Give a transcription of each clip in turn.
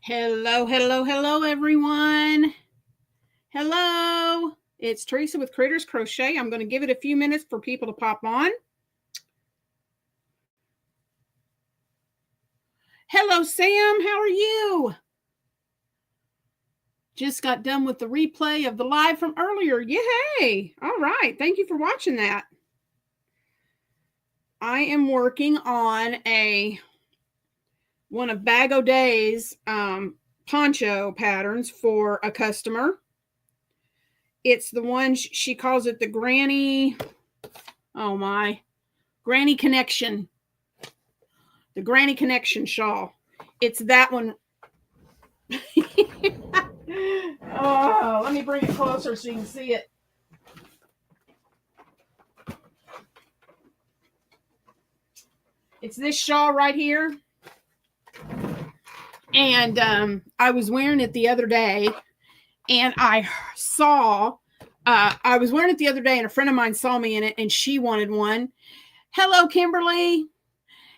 Hello, hello, hello, everyone. Hello. It's Teresa with Critters Crochet. I'm going to give it a few minutes for people to pop on. Hello, Sam. How are you? Just got done with the replay of the live from earlier. Yay. All right. Thank you for watching that. I am working on one of Bag O'Day's poncho patterns for a customer. It's the one she calls it the Granny. Oh my. Granny Connection. The Granny Connection shawl. It's that one. Oh, let me bring it closer so you can see it. It's this shawl right here. And I was wearing it the other day, and I was wearing it the other day, and a friend of mine saw me in it, and she wanted one. Hello, Kimberly.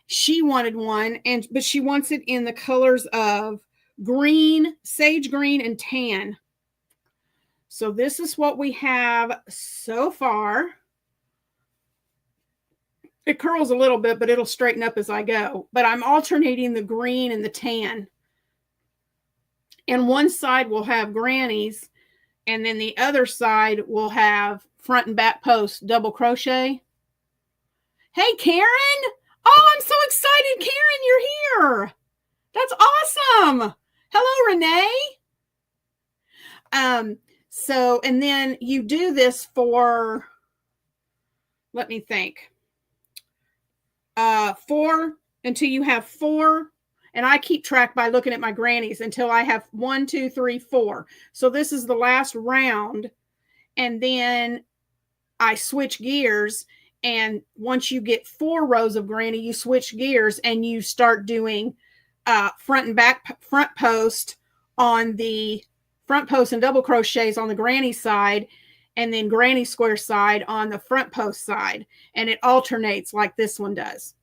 She wanted one, but she wants it in the colors of green, sage green, and tan. So this is what we have so far. It curls a little bit, but it'll straighten up as I go. But I'm alternating the green and the tan. And one side will have grannies, and then the other side will have front and back posts double crochet. Hey, Karen. Oh, I'm so excited. Karen, you're here. That's awesome. Hello, Renee. So, and then you do this for, let me think, 4 until you have 4. And I keep track by looking at my grannies until I have 1, 2, 3, 4. So this is the last round. And then I switch gears. And once you get 4 rows of granny, you switch gears and you start doing front and back front post on the front post and double crochets on the granny side, and then granny square side on the front post side. And it alternates like this one does.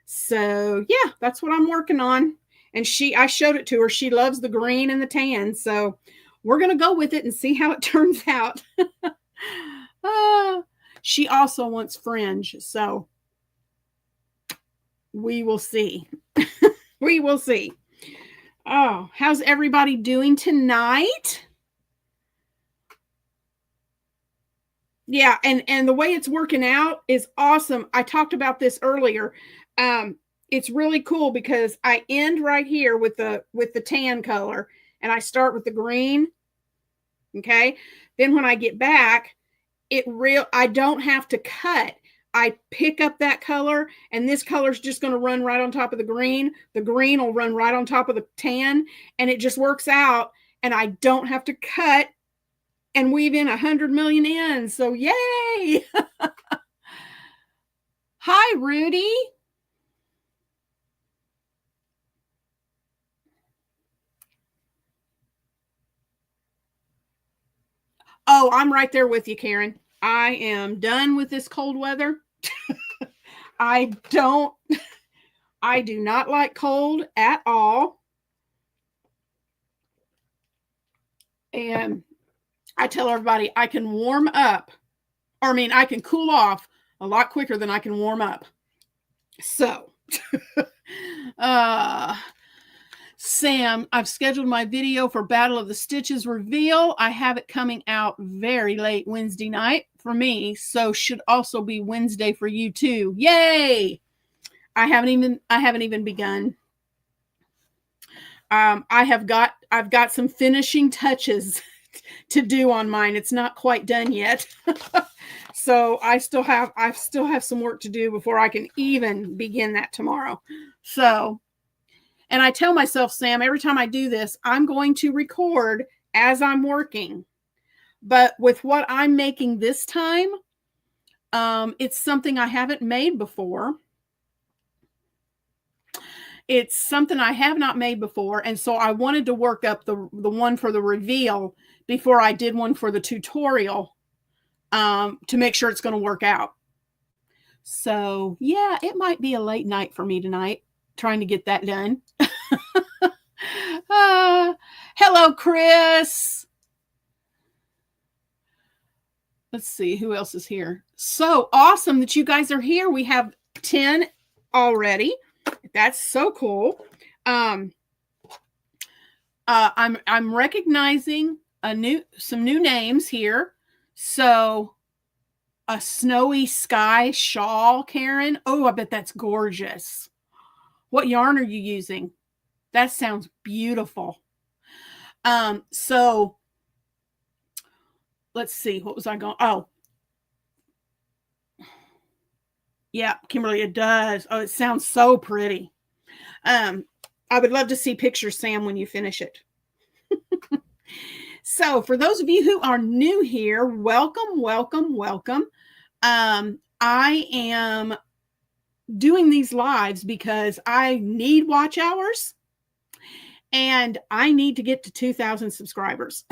So yeah, that's what I'm working on. And I showed it to her. She loves the green and the tan. So we're going to go with it and see how it turns out. She also wants fringe. So we will see. We will see. Oh, how's everybody doing tonight? Yeah, and the way it's working out is awesome. I talked about this earlier. It's really cool because I end right here with the tan color, and I start with the green. Okay, then when I get back, I don't have to cut. I pick up that color, and this color is just going to run right on top of the green. The green will run right on top of the tan, and it just works out, and I don't have to cut and weave in 100 million ends. So yay. Hi, Rudy. Oh, I'm right there with you, Karen. I am done with this cold weather. I do not like cold at all. And I tell everybody I can warm up, or I mean, I can cool off a lot quicker than I can warm up. So, Sam, I've scheduled my video for Battle of the Stitches reveal. I have it coming out very late Wednesday night for me, so should also be Wednesday for you too. Yay! I haven't even begun. I've got some finishing touches to do on mine. It's not quite done yet. So I still have some work to do before I can even begin that tomorrow. So, and I tell myself, Sam, every time I do this, I'm going to record as I'm working. But with what I'm making this time, it's something I haven't made before. It's something I have not made before. And so I wanted to work up the one for the reveal before I did one for the tutorial, to make sure it's going to work out. So yeah, it might be a late night for me tonight, trying to get that done. Hello, Chris. Let's see who else is here. So awesome that you guys are here. We have 10 already. That's so cool. I'm recognizing some new names here. So a snowy sky shawl, Karen. Oh, I bet that's gorgeous. What yarn are you using? That sounds beautiful. So let's see. What was I going? Oh, yeah, Kimberly, it does. Oh, it sounds so pretty. I would love to see pictures, Sam, when you finish it. So for those of you who are new here, welcome, welcome, welcome. I am doing these lives because I need watch hours and I need to get to 2,000 subscribers.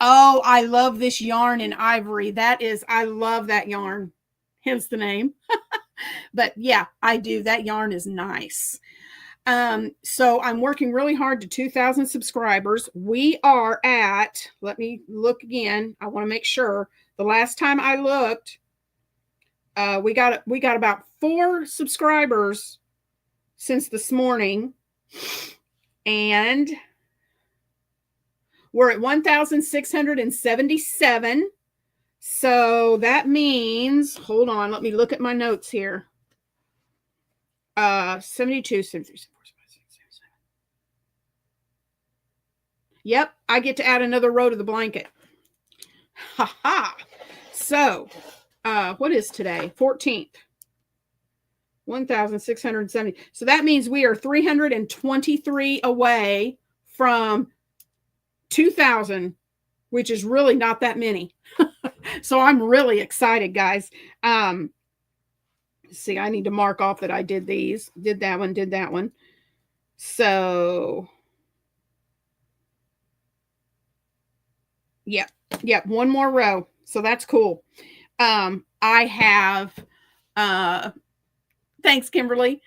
Oh, I love this yarn in ivory. I love that yarn. Hence the name. But yeah, I do. That yarn is nice. So I'm working really hard to 2,000 subscribers. We are at, let me look again. I want to make sure. The last time I looked, we got about 4 subscribers since this morning. And we're at 1,677. So that means, hold on, let me look at my notes here. 72, 73, 74, 75, 76, 77. Yep, I get to add another row to the blanket. Ha ha. So, what is today? 14th. 1,670. So that means we are 323 away from 2,000, which is really not that many. So I'm really excited, guys. See, I need to mark off that I did these. Did that one. So, yep, one more row. So that's cool. I have, thanks, Kimberly.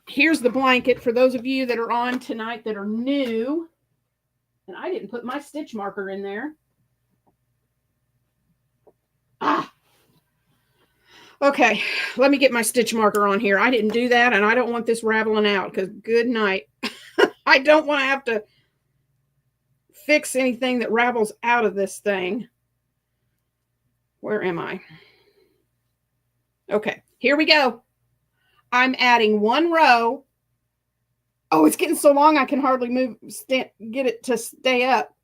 Here's the blanket for those of you that are on tonight that are new. And I didn't put my stitch marker in there. Okay, let me get my stitch marker on here. I didn't do that, and I don't want this raveling out because good night. I don't want to have to fix anything that ravels out of this thing. Where am I? Okay, here we go. I'm adding one row. Oh, it's getting so long I can hardly get it to stay up.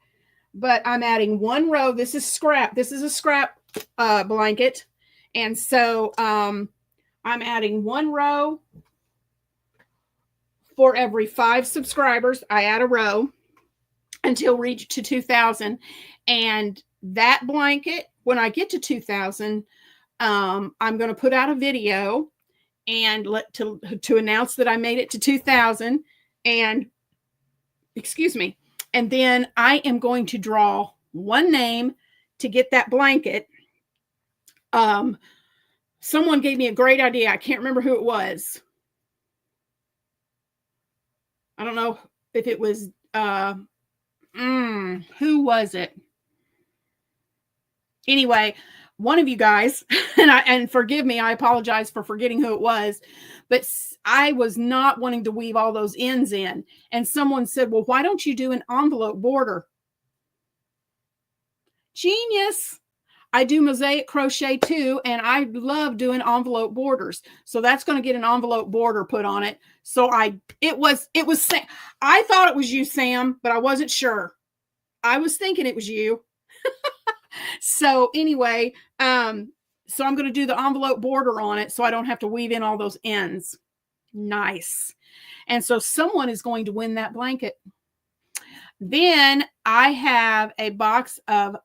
But I'm adding one row. This is scrap. This is a scrap blanket. And so I'm adding one row for every 5 subscribers. I add a row until reach to 2,000. And that blanket, when I get to 2,000, I'm going to put out a video and to announce that I made it to 2,000. And excuse me. And then I am going to draw one name to get that blanket. Someone gave me a great idea. I can't remember who it was. I don't know if it was, who was it? Anyway, one of you guys, and forgive me, I apologize for forgetting who it was, but I was not wanting to weave all those ends in. And someone said, well, why don't you do an envelope border? Genius. I do mosaic crochet too, and I love doing envelope borders. So that's going to get an envelope border put on it. So it was I thought it was you, Sam, but I wasn't sure. I was thinking it was you. So anyway, so I'm going to do the envelope border on it so I don't have to weave in all those ends. Nice. And so someone is going to win that blanket. Then I have a box of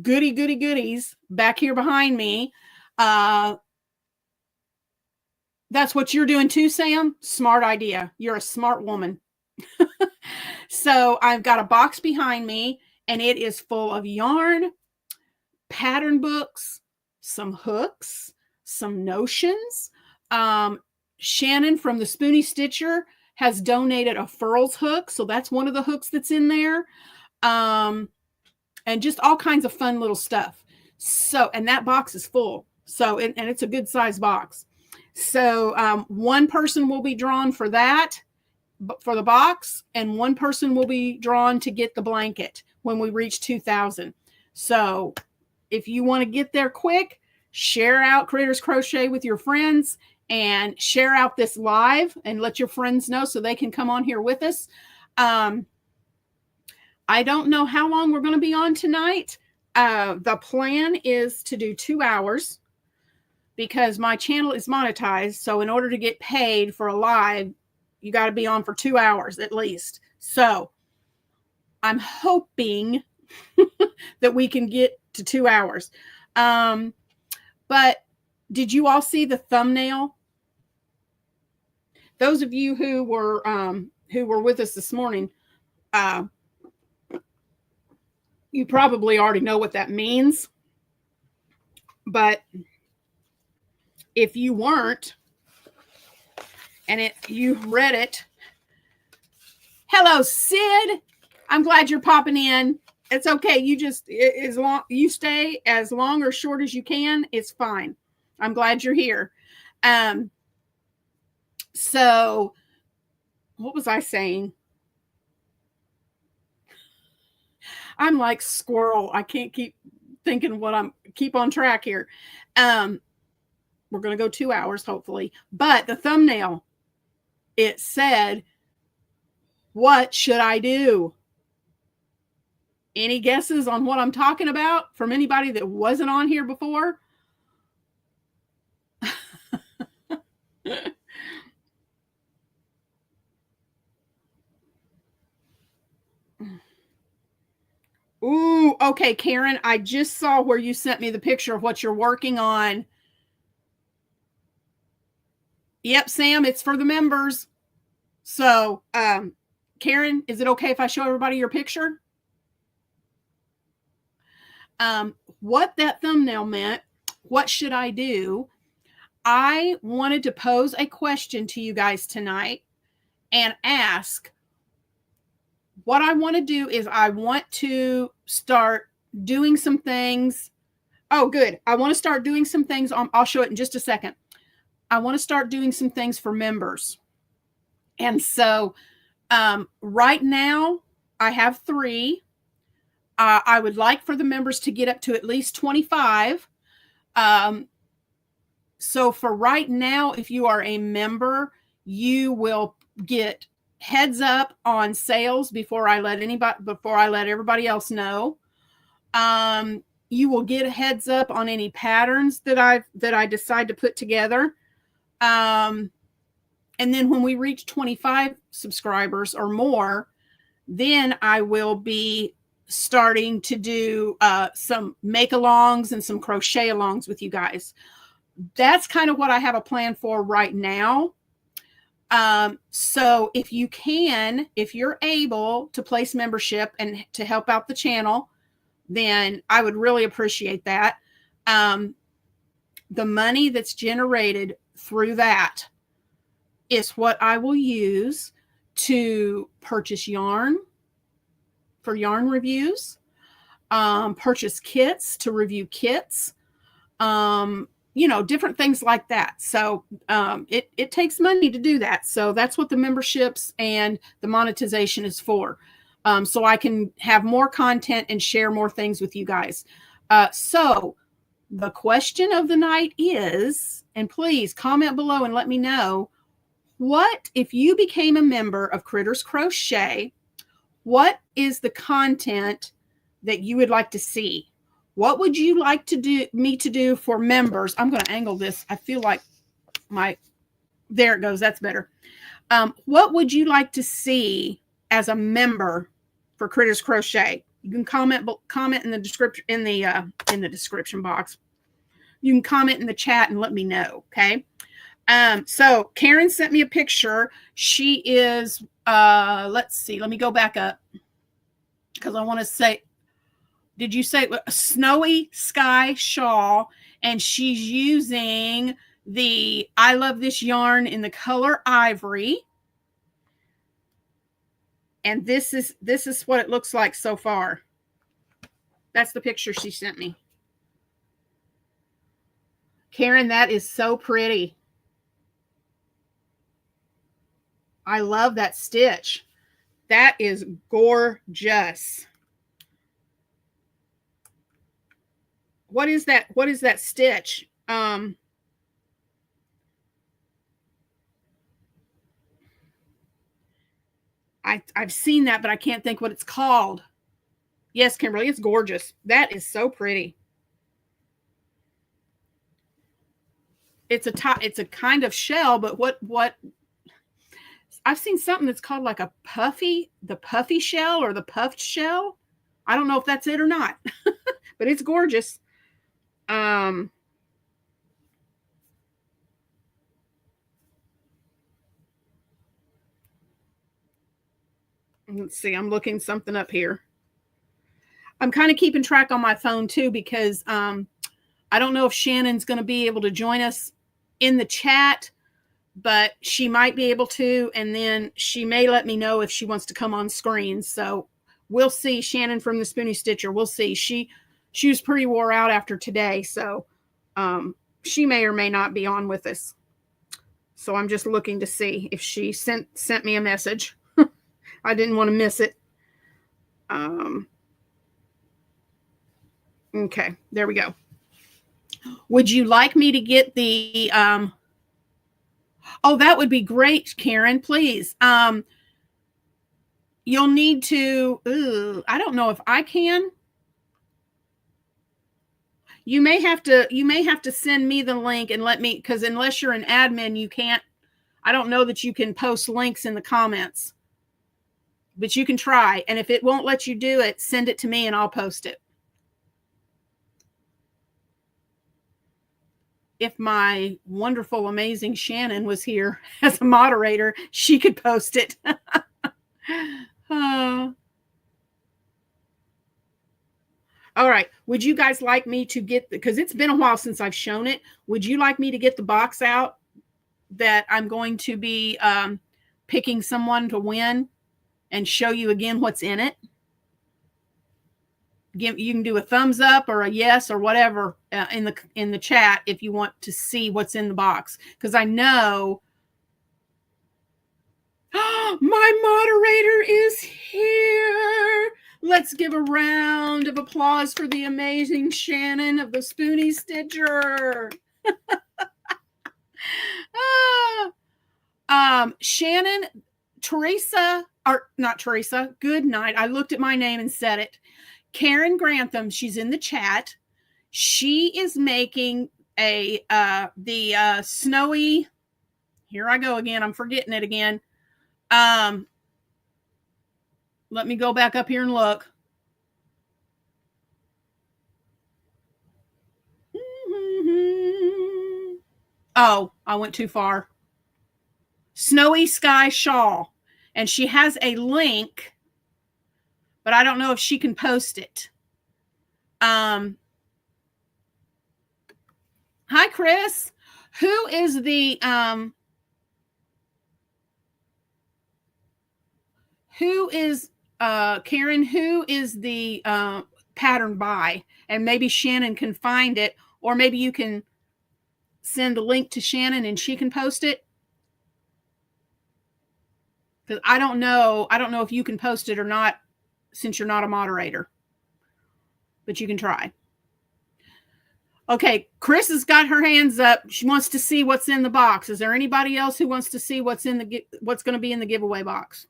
goodies back here behind me. That's what you're doing too, Sam. Smart idea. You're a smart woman. So I've got a box behind me and it is full of yarn, pattern books, some hooks, some notions. Shannon from the Spoonie Stitcher has donated a furls hook. So that's one of the hooks that's in there. And just all kinds of fun little stuff. So, and that box is full. So, and it's a good size box. So one person will be drawn for that, for the box, and one person will be drawn to get the blanket when we reach 2,000. So if you want to get there quick, share out Critters Crochet with your friends and share out this live and let your friends know so they can come on here with us. I don't know how long we're going to be on tonight. The plan is to do 2 hours because my channel is monetized. So in order to get paid for a live, you got to be on for 2 hours at least. So I'm hoping that we can get to 2 hours. But did you all see the thumbnail? Those of you who were with us this morning, you probably already know what that means. But if you weren't, and you read it, hello, Sid. I'm glad you're popping in. It's okay. You just, as long you stay as long or short as you can, it's fine. I'm glad you're here. So what was I saying? I'm like squirrel. I can't keep thinking keep on track here. We're going to go 2 hours, hopefully. But the thumbnail, it said, what should I do? Any guesses on what I'm talking about from anybody that wasn't on here before? Ooh, okay, Karen, I just saw where you sent me the picture of what you're working on. Yep, Sam, it's for the members. So, Karen, is it okay if I show everybody your picture? What that thumbnail meant, what should I do? I wanted to pose a question to you guys tonight and ask, what I want to do is I want to start doing some things. Oh, good. I want to start doing some things. I'll show it in just a second. I want to start doing some things for members. And so right now I have 3. I would like for the members to get up to at least 25. So for right now, if you are a member, you will get heads up on sales before I let everybody else know. You will get a heads up on any patterns that I decide to put together. And then when we reach 25 subscribers or more, then I will be starting to do some make-alongs and some crochet-alongs with you guys. That's kind of what I have a plan for right now. So if you're able to place membership and to help out the channel, then I would really appreciate that. The money that's generated through that is what I will use to purchase yarn for yarn reviews, purchase kits to review kits, different things like that. So it takes money to do that. So that's what the memberships and the monetization is for. So I can have more content and share more things with you guys. So the question of the night is, and please comment below and let me know, what if you became a member of Critters Crochet, what is the content that you would like to see? What would you like me to do for members? I'm going to angle this. I feel like there it goes. That's better. What would you like to see as a member for Critters Crochet? You can comment in the description, in the description box. You can comment in the chat and let me know. Okay. So Karen sent me a picture. She is, let's see, let me go back up because I want to say, did you say a snowy sky shawl? and she's using the I Love This yarn in the color ivory. And this is what it looks like so far. That's the picture she sent me. Karen, that is so pretty. I love that stitch. That is gorgeous. What is that? What is that stitch? I've seen that, but I can't think what it's called. Yes, Kimberly, it's gorgeous. That is so pretty. It's a kind of shell, but what I've seen something that's called like the puffy shell or the puffed shell. I don't know if that's it or not, but it's gorgeous. Let's see, I'm looking something up here. I'm kind of keeping track on my phone too, because I don't know if Shannon's going to be able to join us in the chat, but she might be able to, and then she may let me know if she wants to come on screen. So we'll see. Shannon from the Spoonie Stitcher, we'll see. She was pretty wore out after today, so she may or may not be on with us. So I'm just looking to see if she sent me a message. I didn't want to miss it. Okay, there we go. Would you like me to get the oh, that would be great, Karen, please. You'll need to I don't know if I can. You may have to send me the link and let me, because unless you're an admin, you can't. I don't know that you can post links in the comments, but you can try. And if it won't let you do it, send it to me and I'll post it. If my wonderful, amazing Shannon was here as a moderator, she could post it. All right. Would you guys like me to get, because it's been a while since I've shown it. Would you like me to get the box out that I'm going to be picking someone to win and show you again what's in it? You can do a thumbs up or a yes or whatever in the chat if you want to see what's in the box, because I know my moderator is here. Let's give a round of applause for the amazing Shannon of the Spoonie Stitcher. Shannon, Teresa, or not Teresa, good night. I looked at my name and said it. Karen Grantham, she's in the chat. She is making the snowy, here I go again, I'm forgetting it again. Let me go back up here and look. Oh, I went too far. Snowy Sky Shawl. And she has a link, but I don't know if she can post it. Hi, Chris. Who is the Karen, who is the pattern by? And maybe Shannon can find it, or maybe you can send the link to Shannon and she can post it. Because I don't know if you can post it or not, since you're not a moderator. But you can try. Okay, Chris has got her hands up. She wants to see what's in the box. Is there anybody else who wants to see what's going to be in the giveaway box?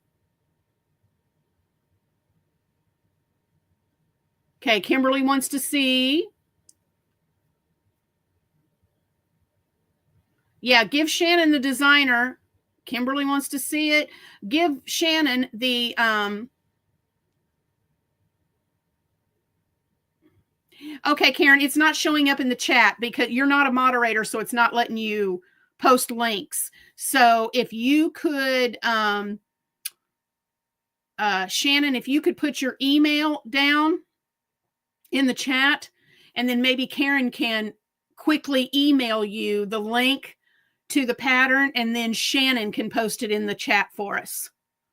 Okay, Kimberly wants to see. Yeah, give Shannon the designer. Kimberly wants to see it. Give Shannon the okay, Karen, it's not showing up in the chat because you're not a moderator, so it's not letting you post links. So if you could Shannon, if you could put your email down in the chat, and then maybe Karen can quickly email you the link to the pattern, and then Shannon can post it in the chat for us.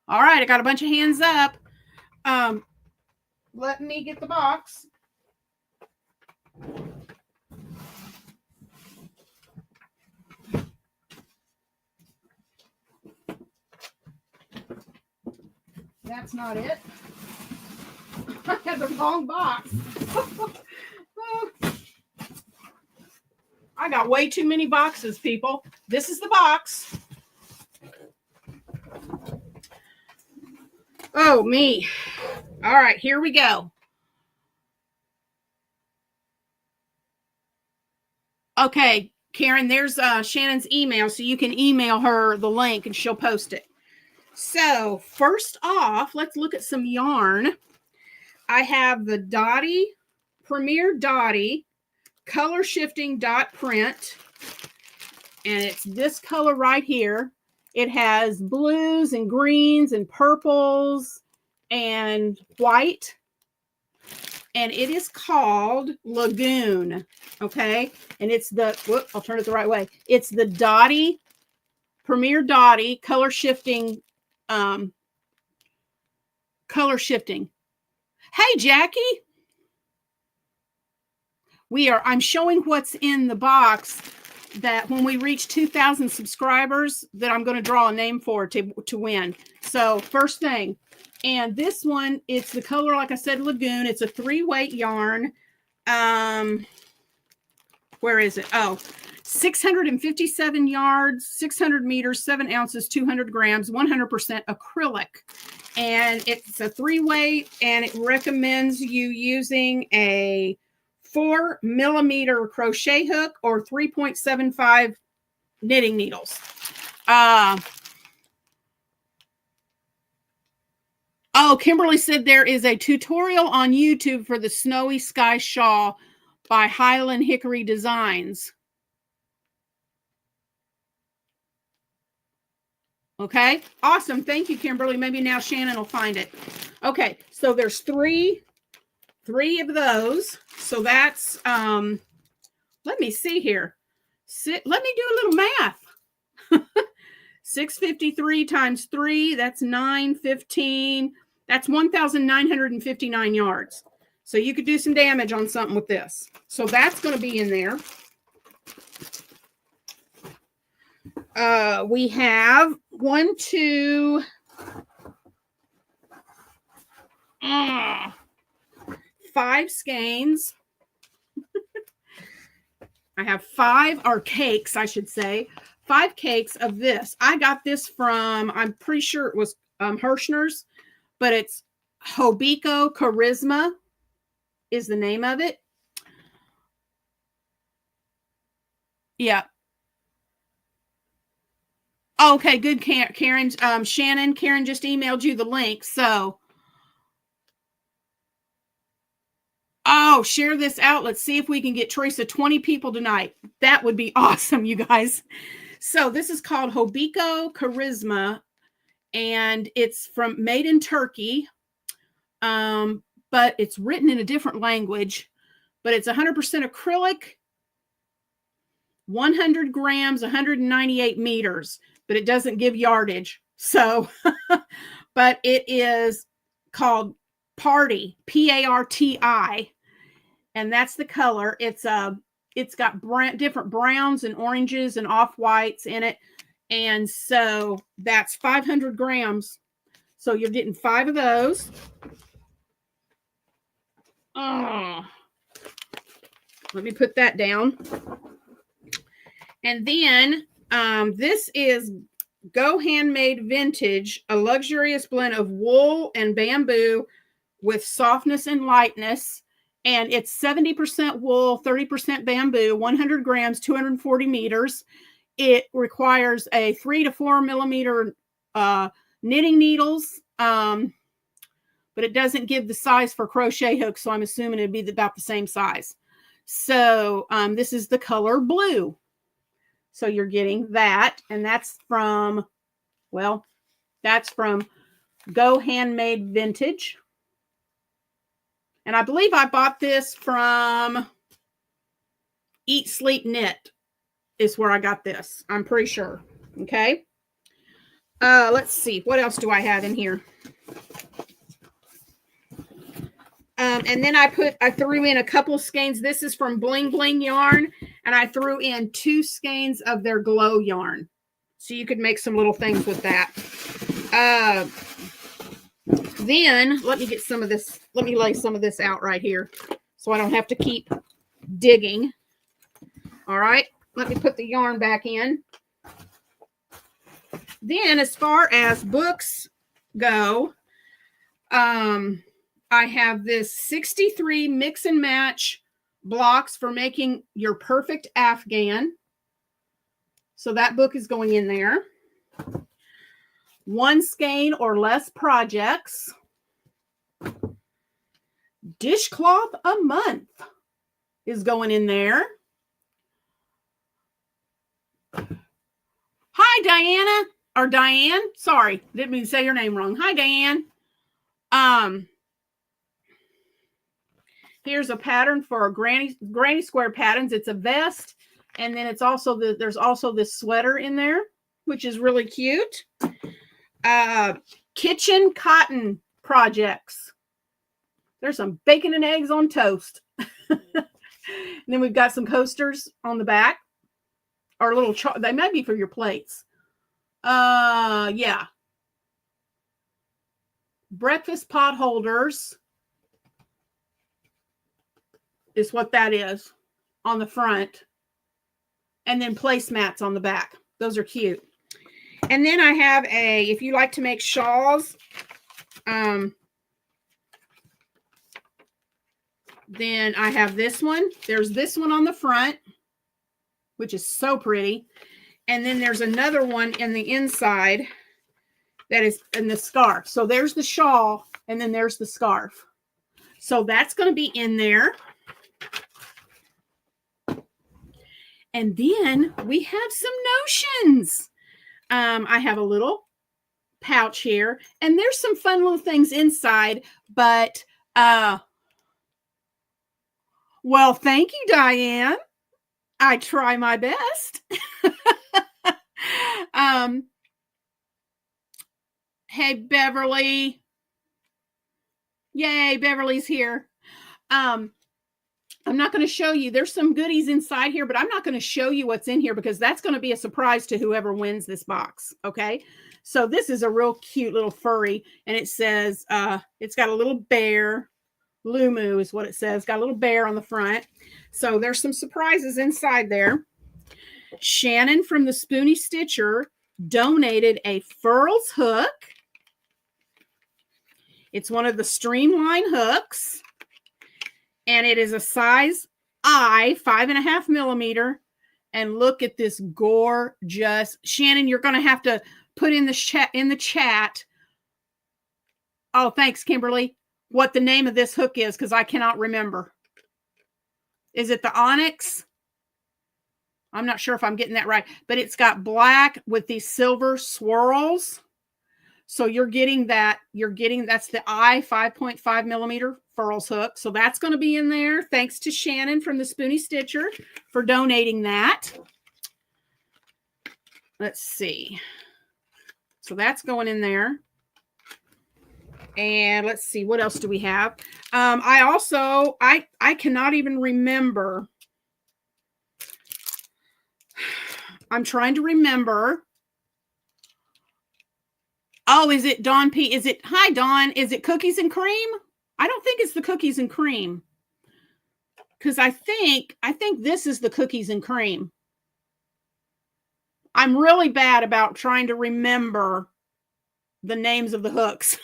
All right, I got a bunch of hands up. Let me get the box. That's not it. I had the wrong box. I got way too many boxes, people. This is the box. Oh, me. All right, here we go. Okay, Karen, there's Shannon's email, so you can email her the link and she'll post it. So first off, let's look at some yarn. I have the Dottie, Premier Dottie color shifting dot print, and it's this color right here. It has blues and greens and purples and white, and it is called Lagoon. Okay, and it's the, whoop, I'll turn it the right way. It's the Dottie, Premier Dottie color shifting. Color shifting. Hey, Jackie. I'm showing what's in the box, that when we reach 2,000 subscribers, that I'm going to draw a name for to win. So first thing, and this one, it's the color, like I said, Lagoon. It's a 3-weight yarn. Where is it? Oh, 657 yards, 600 meters, 7 ounces, 200 grams, 100% acrylic. And it's a 3-weight, and it recommends you using a 4mm crochet hook or 3.75 knitting needles. Oh, Kimberly said there is a tutorial on YouTube for the Snowy Sky Shawl by Highland Hickory Designs. Okay, awesome. Thank you, Kimberly. Maybe now Shannon will find it. Okay, so there's three of those. So that's, let me see here. Let me do a little math. 653 times 3, that's 915. That's 1,959 yards. So you could do some damage on something with this. So that's going to be in there. We have 1, 2, 5 skeins. I have 5, or cakes, I should say. 5 cakes of this. I got this from, I'm pretty sure it was Hirschner's, but it's Hobiko Charisma is the name of it. Yeah. Okay, good, Karen. Shannon, Karen just emailed you the link. So, oh, share this out. Let's see if we can get Teresa 20 people tonight. That would be awesome, you guys. So this is called Hobiko Charisma, and it's made in Turkey, but it's written in a different language. But it's 100% acrylic, 100 grams, 198 meters. But it doesn't give yardage. So, but it is called Party, P-A-R-T-I, and that's the color. It's got different browns and oranges and off-whites in it, and so that's 500 grams. So you're getting 5 of those. Oh, let me put that down. And then this is Go Handmade Vintage, a luxurious blend of wool and bamboo with softness and lightness. And it's 70% wool, 30% bamboo, 100 grams, 240 meters. It requires a 3 to 4 millimeter knitting needles, but it doesn't give the size for crochet hooks, so I'm assuming it'd be about the same size. So this is the color blue. So you're getting that, and that's from, well, that's from Go Handmade Vintage. And I believe I bought this from Eat, Sleep, Knit is where I got this. I'm pretty sure. Okay. Let's see. What else do I have in here? And then I threw in a couple skeins. This is from Bling Bling Yarn, and I threw in 2 skeins of their glow yarn. So you could make some little things with that. Then let me get some of this. Let me lay some of this out right here so I don't have to keep digging. All right. Let me put the yarn back in. Then as far as books go, I have this 63 mix and match blocks for making your perfect Afghan. So that book is going in there. 1 skein or less projects. Dishcloth a month is going in there. Hi, Diana, or Diane. Sorry, didn't mean to say your name wrong. Hi, Diane. Here's a pattern for granny square patterns. It's a vest, and then it's also there's also this sweater in there, which is really cute. Kitchen cotton projects. There's some bacon and eggs on toast. And then we've got some coasters on the back, or little they might be for your plates. Yeah. Breakfast pot holders is what that is on the front. And then placemats on the back. Those are cute. And then I have if you like to make shawls, then I have this one. There's this one on the front, which is so pretty. And then there's another one in the inside that is in the scarf. So there's the shawl, and then there's the scarf. So that's going to be in there. And then we have some notions. I have a little pouch here, and there's some fun little things inside, but well, thank you, Diane. I try my best. Hey, Beverly. Yay, Beverly's here. I'm not going to show you. There's some goodies inside here, but I'm not going to show you what's in here because that's going to be a surprise to whoever wins this box. Okay. So this is a real cute little furry, and it says, it's got a little bear. Lumu is what it says. Got a little bear on the front. So there's some surprises inside there. Shannon from the Spoony Stitcher donated a Furls hook. It's one of the Streamline hooks. And it is a size I, 5.5 millimeter. And look at this gorgeous. Shannon, you're going to have to put in the chat. Oh, thanks, Kimberly. What the name of this hook is, because I cannot remember. Is it the Onyx? I'm not sure if I'm getting that right, but it's got black with these silver swirls. So you're getting that's the I 5.5 millimeter Furls hook. So that's going to be in there. Thanks to Shannon from the Spoony Stitcher for donating that. Let's see. So that's going in there. And let's see, what else do we have? I cannot even remember. I'm trying to remember. Oh, is it Dawn P? Hi, Dawn. Is it cookies and cream? I don't think it's the cookies and cream. Because I think this is the cookies and cream. I'm really bad about trying to remember the names of the hooks.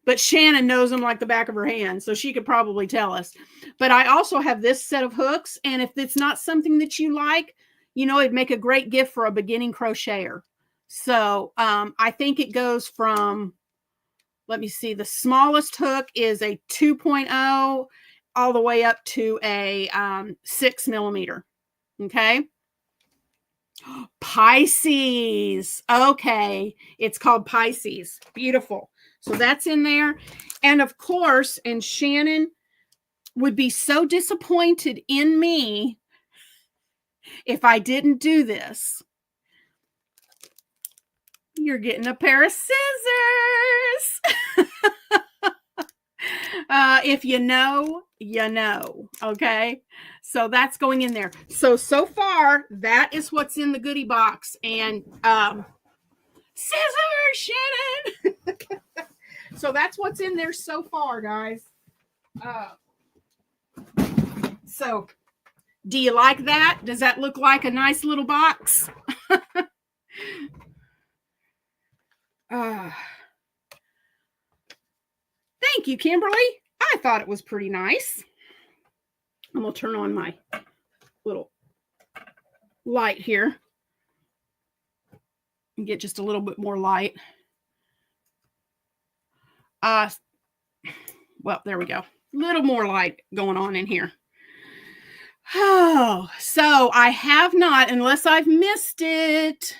But Shannon knows them like the back of her hand, so she could probably tell us. But I also have this set of hooks, and if it's not something that you like, it'd make a great gift for a beginning crocheter. So I think it goes from, let me see, the smallest hook is a 2.0 all the way up to a 6 millimeter. Okay. Pisces. Okay. It's called Pisces. Beautiful. So that's in there. And of course, and Shannon would be so disappointed in me if I didn't do this, you're getting a pair of scissors. If you know, you know. Okay. So that's going in there. So far, that is what's in the goodie box. And scissors, Shannon. So that's what's in there so far, guys. So do you like that? Does that look like a nice little box? Thank you, Kimberly. I thought it was pretty nice. I'm going to turn on my little light here and get just a little bit more light. Well, there we go. Little more light going on in here. Oh, so I have not, unless I've missed it.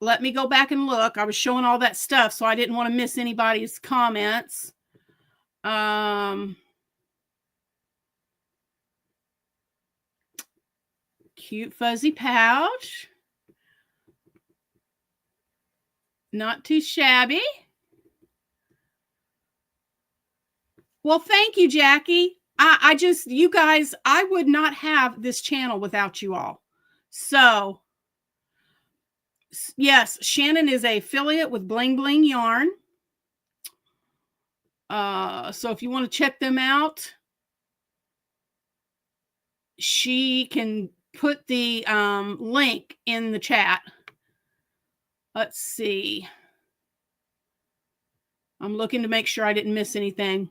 Let me go back and look. I was showing all that stuff, so I didn't want to miss anybody's comments. Cute fuzzy pouch. Not too shabby. Well, thank you, Jackie. I just, you guys, I would not have this channel without you all. So, yes, Shannon is a affiliate with Bling Bling Yarn. So if you want to check them out, she can put the link in the chat. Let's see. I'm looking to make sure I didn't miss anything.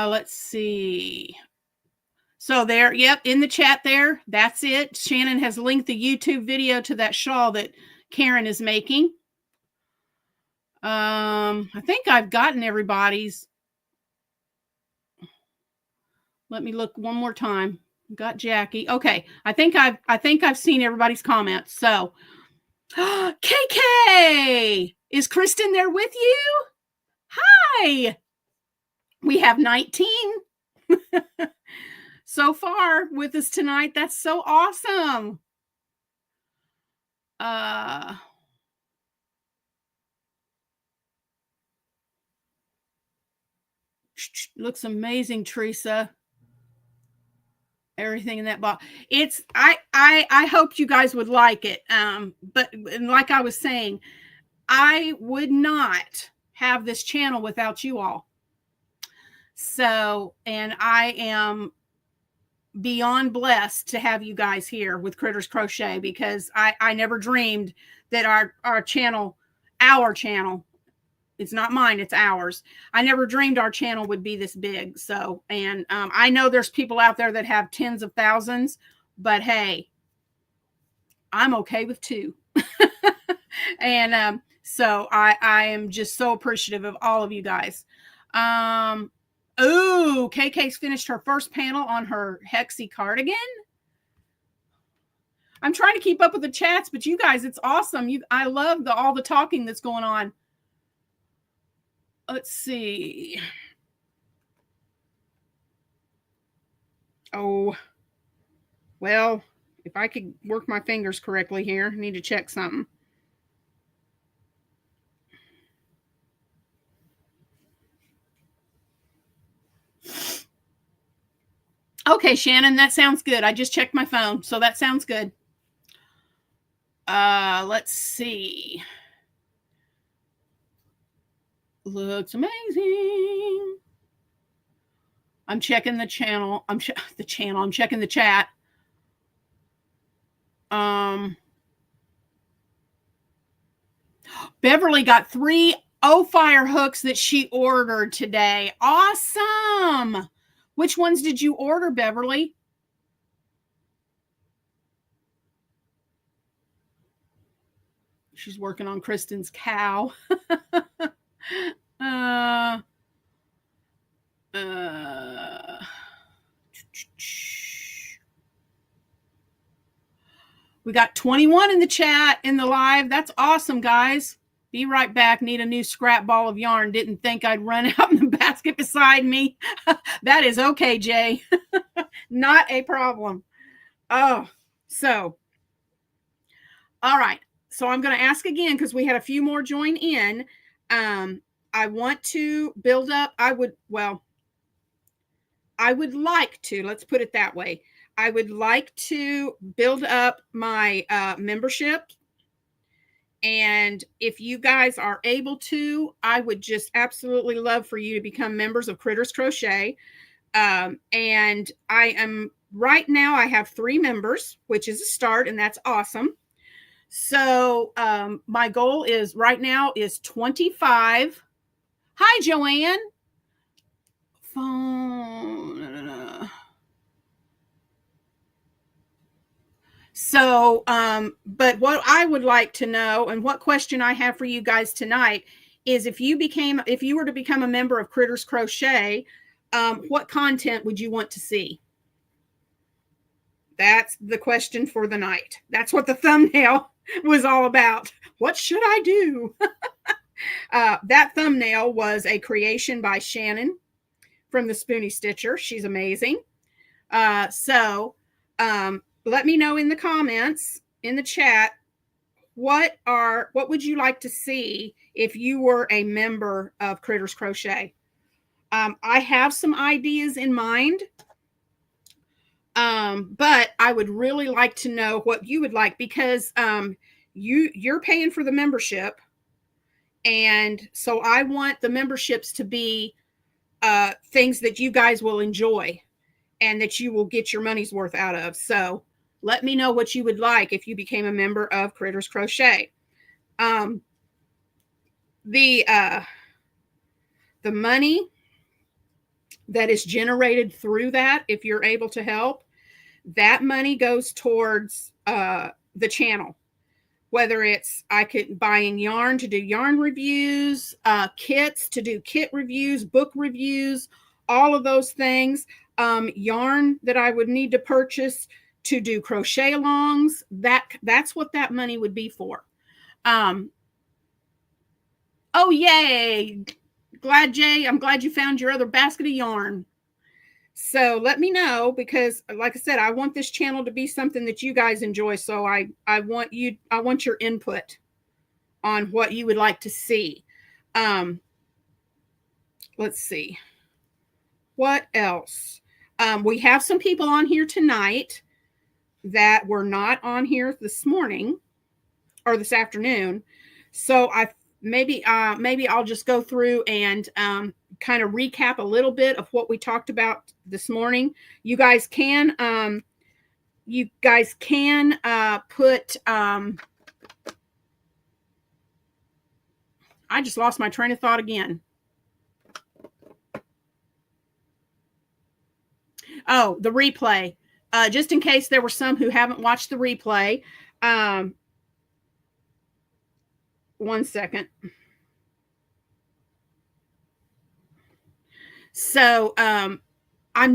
Let's see. So there, yep, in the chat there, that's it. Shannon has linked the YouTube video to that shawl that Karen is making. I think I've gotten everybody's. Let me look one more time. Got Jackie. Okay, I think I've seen everybody's comments. So, KK, is Kristen there with you? Hi. We have 19 so far with us tonight. That's so awesome. Looks amazing, Teresa. Everything in that box. It's I hope you guys would like it. But like I was saying, I would not have this channel without you all. So, and I am beyond blessed to have you guys here with Critters Crochet, because I never dreamed that our channel, it's not mine, it's ours. I never dreamed our channel would be this big. So, and I know there's people out there that have tens of thousands, but hey, I'm okay with 2. And so I am just so appreciative of all of you guys. Oh, KK's finished her first panel on her Hexie cardigan. I'm trying to keep up with the chats, but you guys, it's awesome. I love all the talking that's going on. Let's see. Oh, well, if I could work my fingers correctly here, I need to check something. Okay, Shannon, that sounds good. I just checked my phone, so that sounds good. Let's see. Looks amazing. I'm checking the channel. I'm checking the chat. Beverly got 3 O-Fire hooks that she ordered today. Awesome. Which ones did you order, Beverly? She's working on Kristen's cow. We got 21 in the chat, in the live. That's awesome, guys. Be right back. Need a new scrap ball of yarn. Didn't think I'd run out in the basket beside me. That is okay, Jay. Not a problem. Oh, so, all right. So I'm going to ask again because we had a few more join in. I want to build up. I would like to, let's put it that way. I would like to build up my membership. And if you guys are able to, I would just absolutely love for you to become members of Critters Crochet. And I am right now, I have 3 members, which is a start, and that's awesome. So my goal is right now is 25. Hi, Joanne. Phone. So, but what I would like to know, and what question I have for you guys tonight is if you were to become a member of Critters Crochet, what content would you want to see? That's the question for the night. That's what the thumbnail was all about. What should I do? That thumbnail was a creation by Shannon from the Spoonie Stitcher. She's amazing. So let me know in the comments, in the chat, what would you like to see if you were a member of Critters Crochet? I have some ideas in mind, but I would really like to know what you would like, because you're paying for the membership, and so I want the memberships to be things that you guys will enjoy and that you will get your money's worth out of. So let me know what you would like if you became a member of Critters Crochet. The money that is generated through that, if you're able to help, that money goes towards the channel. Whether it's buying yarn to do yarn reviews, kits to do kit reviews, book reviews, all of those things. Yarn that I would need to purchase to do crochet alongs. That's what that money would be for. Oh, yay. Jay, I'm glad you found your other basket of yarn. So let me know, because like I said, I want this channel to be something that you guys enjoy. So I want your input on what you would like to see. Let's see. What else? We have some people on here tonight that were not on here this morning or this afternoon. So maybe I'll just go through and kind of recap a little bit of what we talked about this morning. You guys can put I just lost my train of thought again. Oh, the replay. Just in case there were some who haven't watched the replay. 1 second. So I'm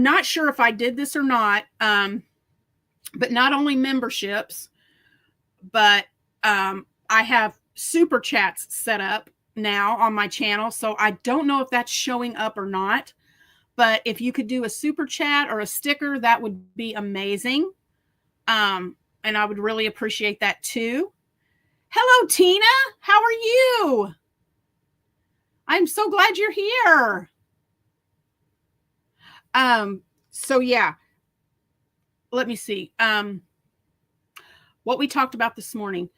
not sure if I did this or not, but not only memberships, but I have super chats set up now on my channel. So I don't know if that's showing up or not, but if you could do a super chat or a sticker, that would be amazing. And I would really appreciate that too. Hello, Tina. How are you? I'm so glad you're here. So yeah, let me see. What we talked about this morning,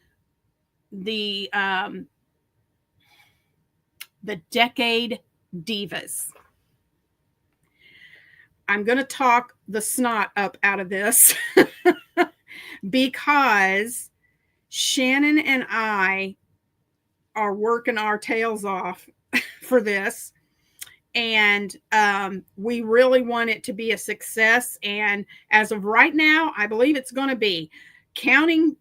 the decade divas. I'm going to talk the snot up out of this because Shannon and I are working our tails off for this. And we really want it to be a success. And as of right now, I believe it's going to be. Counting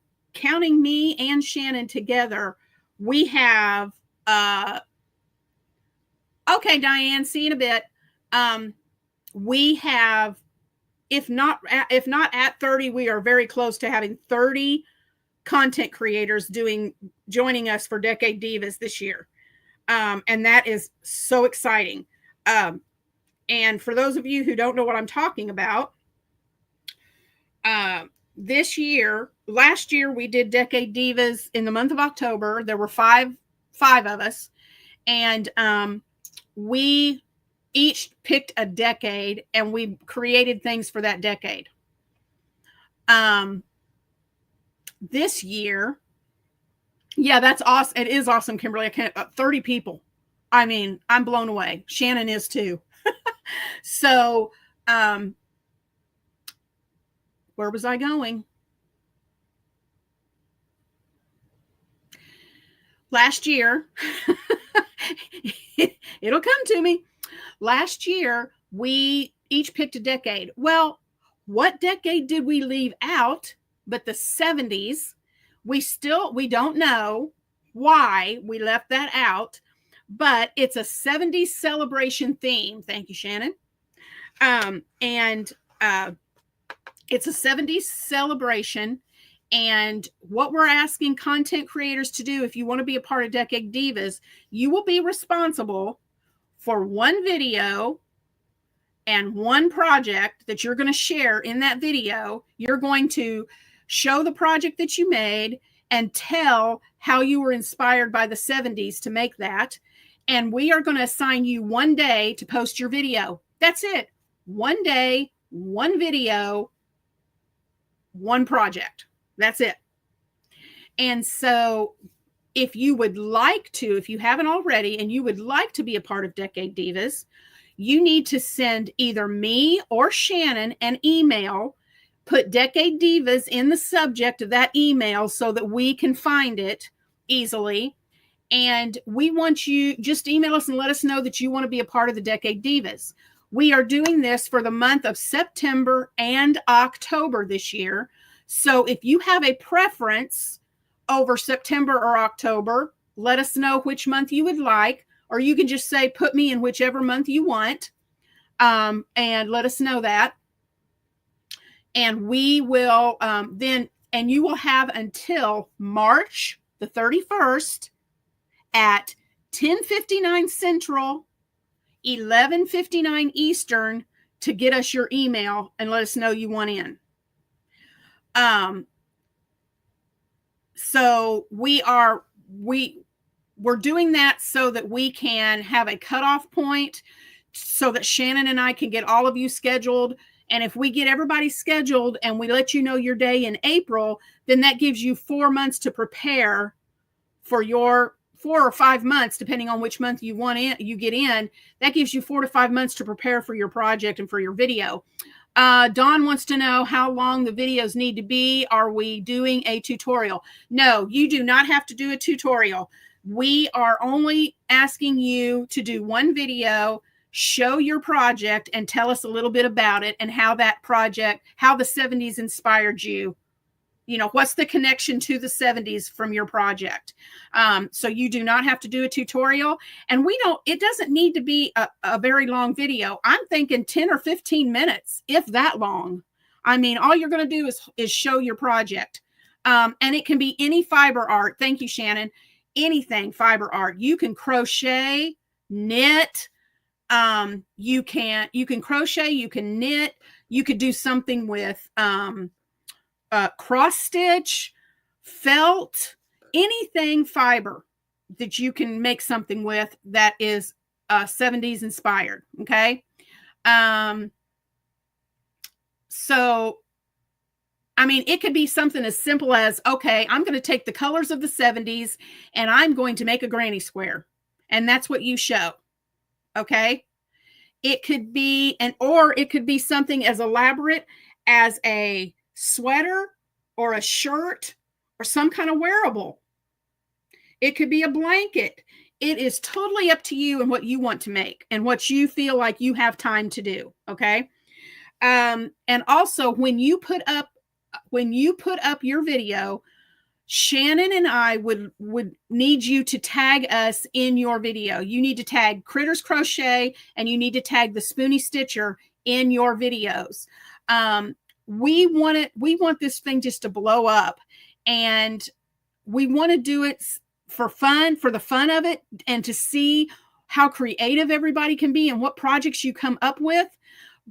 me and Shannon together, we have okay, Diane, see you in a bit. We have, if not at 30, we are very close to having 30 content creators joining us for Decade Divas this year. And that is so exciting. And for those of you who don't know what I'm talking about, last year we did Decade Divas in the month of October. There were five of us, and we each picked a decade, and we created things for that decade. This year, yeah, that's awesome. It is awesome, Kimberly. I can't, 30 people. I mean, I'm blown away. Shannon is too. So, where was I going? Last year, it'll come to me. Last year, we each picked a decade. Well, what decade did we leave out? But the 70s. We don't know why we left that out, but it's a 70s celebration theme. Thank you, Shannon. And it's a 70s celebration. And what we're asking content creators to do, if you want to be a part of Decade Divas, you will be responsible for one video and one project that you're going to share in that video. You're going to show the project that you made and tell how you were inspired by the 70s to make that. And we are going to assign you one day to post your video. That's it. One day, one video, one project. That's it. And so if you would like to, if you haven't already, and you would like to be a part of Decade Divas, you need to send either me or Shannon an email. Put Decade Divas in the subject of that email so that we can find it easily. And we want you, just email us and let us know that you want to be a part of the Decade Divas. We are doing this for the month of September and October this year. So if you have a preference over September or October, let us know which month you would like, or you can just say, put me in whichever month you want, and let us know that. And we will and you will have until March the 31st at 10:59 Central, 11:59 Eastern to get us your email and let us know you want in. So we're doing that so that we can have a cutoff point so that Shannon and I can get all of you scheduled. And if we get everybody scheduled and we let you know your day in April, then that gives you 4 months to prepare for your 4 or 5 months, depending on which month you get in. That gives you 4 to 5 months to prepare for your project and for your video. Dawn wants to know how long the videos need to be. Are we doing a tutorial? No, you do not have to do a tutorial. We are only asking you to do one video, show your project, and tell us a little bit about it and how that project, how the 70s inspired you. You know, what's the connection to the 70s from your project? So you do not have to do a tutorial, and it doesn't need to be a very long video. I'm thinking 10 or 15 minutes, if that long. I mean, all you're going to do is show your project. And it can be any fiber art. Thank you, Shannon. Anything fiber art. You can crochet, knit. You can crochet, you can knit. You could do something with, cross stitch, felt, anything fiber that you can make something with that is 70s inspired. Okay. So, I mean, it could be something as simple as, okay, I'm going to take the colors of the 70s and I'm going to make a granny square. And that's what you show. Okay. It could be, or it could be something as elaborate as a sweater or a shirt or some kind of wearable. It could be a blanket. It is totally up to you and what you want to make and what you feel like you have time to do. Okay. And also when you put up your video, Shannon and I would need you to tag us in your video. You need to tag Critters Crochet and you need to tag the Spoonie Stitcher in your videos. We want this thing just to blow up. And we want to do it for fun, for the fun of it, and to see how creative everybody can be and what projects you come up with.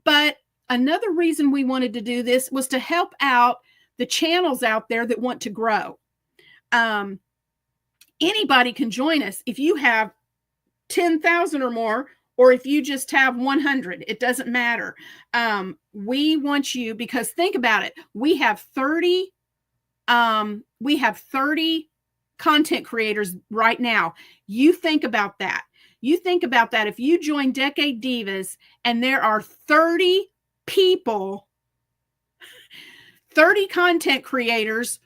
But another reason we wanted to do this was to help out the channels out there that want to grow. Anybody can join us. If you have 10,000 or more, or if you just have 100, it doesn't matter. We want you, because think about it. We have 30 content creators right now. You think about that. You think about that. If you join Decade Divas and there are 30 people, 30 content creators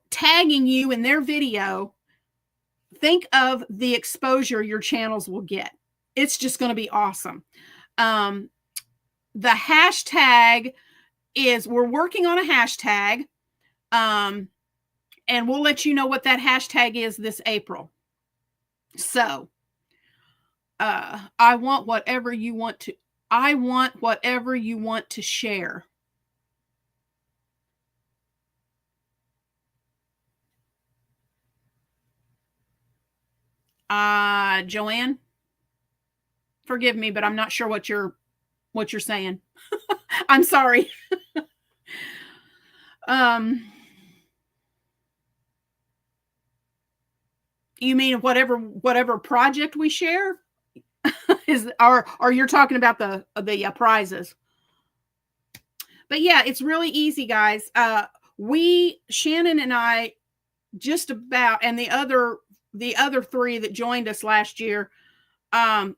tagging you in their video, think of the exposure your channels will get. It's just going to be awesome. The hashtag is, we're working on a hashtag. And we'll let you know what that hashtag is this April. So, I want whatever you want to share. Joanne, forgive me, but I'm not sure what you're saying. I'm sorry. You mean whatever project we share? or you're talking about the prizes? But yeah, it's really easy, guys. Shannon and I, just about, and the other 3 that joined us last year. Oh,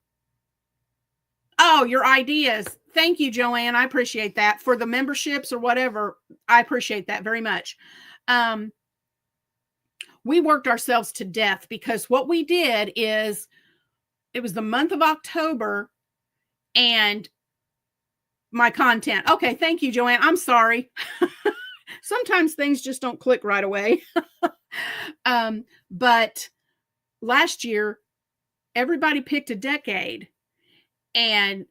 your ideas. Thank you, Joanne. I appreciate that. For the memberships or whatever, I appreciate that very much. We worked ourselves to death, because what we did is, it was the month of October, and my content. Okay, thank you, Joanne. I'm sorry. Sometimes things just don't click right away. But last year, everybody picked a decade, and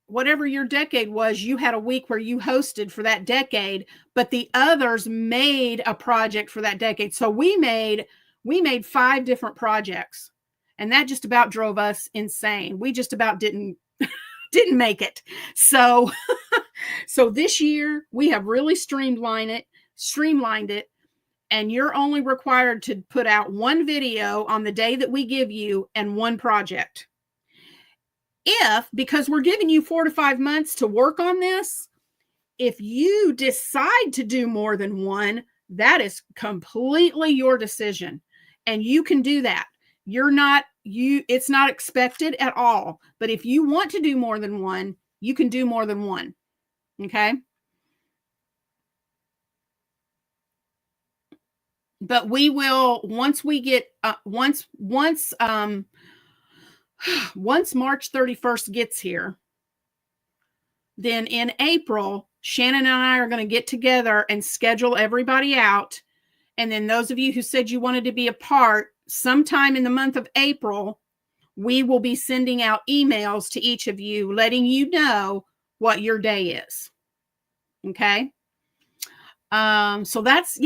whatever your decade was, you had a week where you hosted for that decade, but the others made a project for that decade. So we made 5 different projects, and that just about drove us insane. We just about didn't make it. So this year we have really streamlined it, and you're only required to put out 1 video on the day that we give you, and 1 project. Because we're giving you 4 to 5 months to work on this, if you decide to do more than 1, that is completely your decision, and you can do that. It's not expected at all. But if you want to do more than 1, you can do more than 1. Okay. But we will, once we get, once March 31st gets here, then in April, Shannon and I are going to get together and schedule everybody out. And then those of you who said you wanted to be a part, sometime in the month of April, we will be sending out emails to each of you, letting you know what your day is. Okay. So that's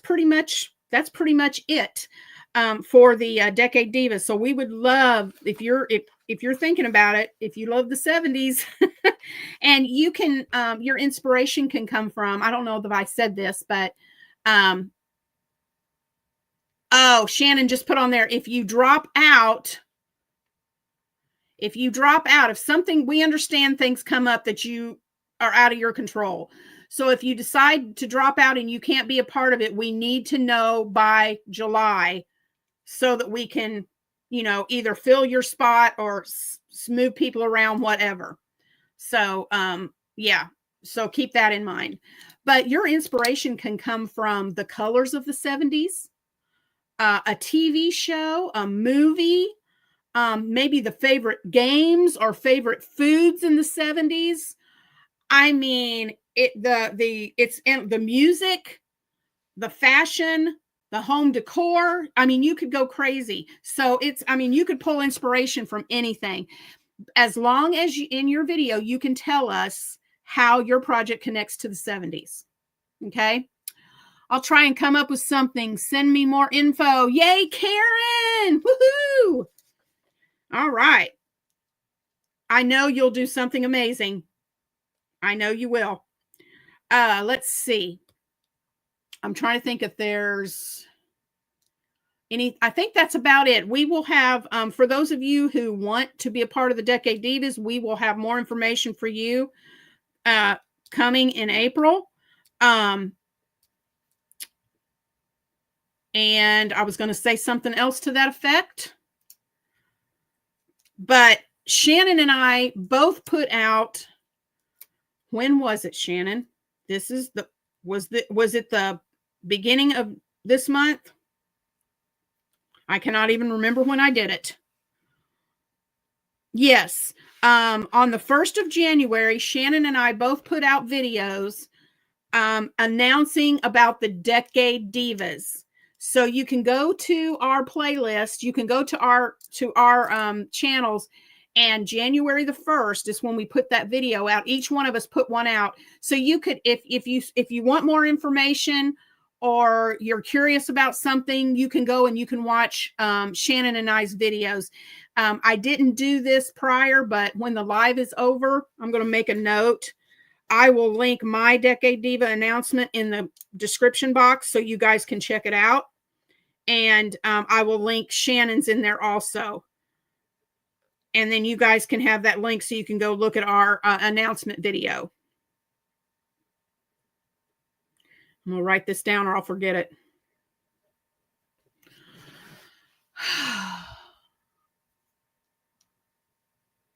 pretty much it. For the Decade Divas. So we would love, if you're thinking about it, if you love the 70s, and you can, your inspiration can come from, I don't know if I said this, but Shannon just put on there, if you drop out, if something, we understand things come up that you are out of your control. So if you decide to drop out and you can't be a part of it, we need to know by July, so that we can, either fill your spot or move people around, whatever. So, so keep that in mind. But your inspiration can come from the colors of the 70s, a TV show, a movie, maybe the favorite games or favorite foods in the 70s. I mean, it's in the music, the fashion, the home decor. I mean, you could go crazy. So you could pull inspiration from anything, as long as in your video, you can tell us how your project connects to the 70s. Okay. I'll try and come up with something. Send me more info. Yay, Karen! Woohoo! All right. I know you'll do something amazing. I know you will. Let's see. I'm trying to think if there's any. I think that's about it. We will have, for those of you who want to be a part of the Decade Divas, we will have more information for you coming in April. And I was going to say something else to that effect. But Shannon and I both put out, when was it, Shannon? This is was it the beginning of this month? I cannot even remember when I did it. Yes. On the 1st of January, Shannon and I both put out videos announcing about the Decade Divas. So you can go to our playlist, you can go to our channels, and January the 1st is when we put that video out. Each one of us put one out. So you could, if you want more information or you're curious about something, you can go and you can watch Shannon and I's videos. I didn't do this prior, but when the live is over, I'm going to make a note. I will link my Decade Diva announcement in the description box so you guys can check it out. And I will link Shannon's in there also. And then you guys can have that link so you can go look at our announcement video. I'm going to write this down or I'll forget it.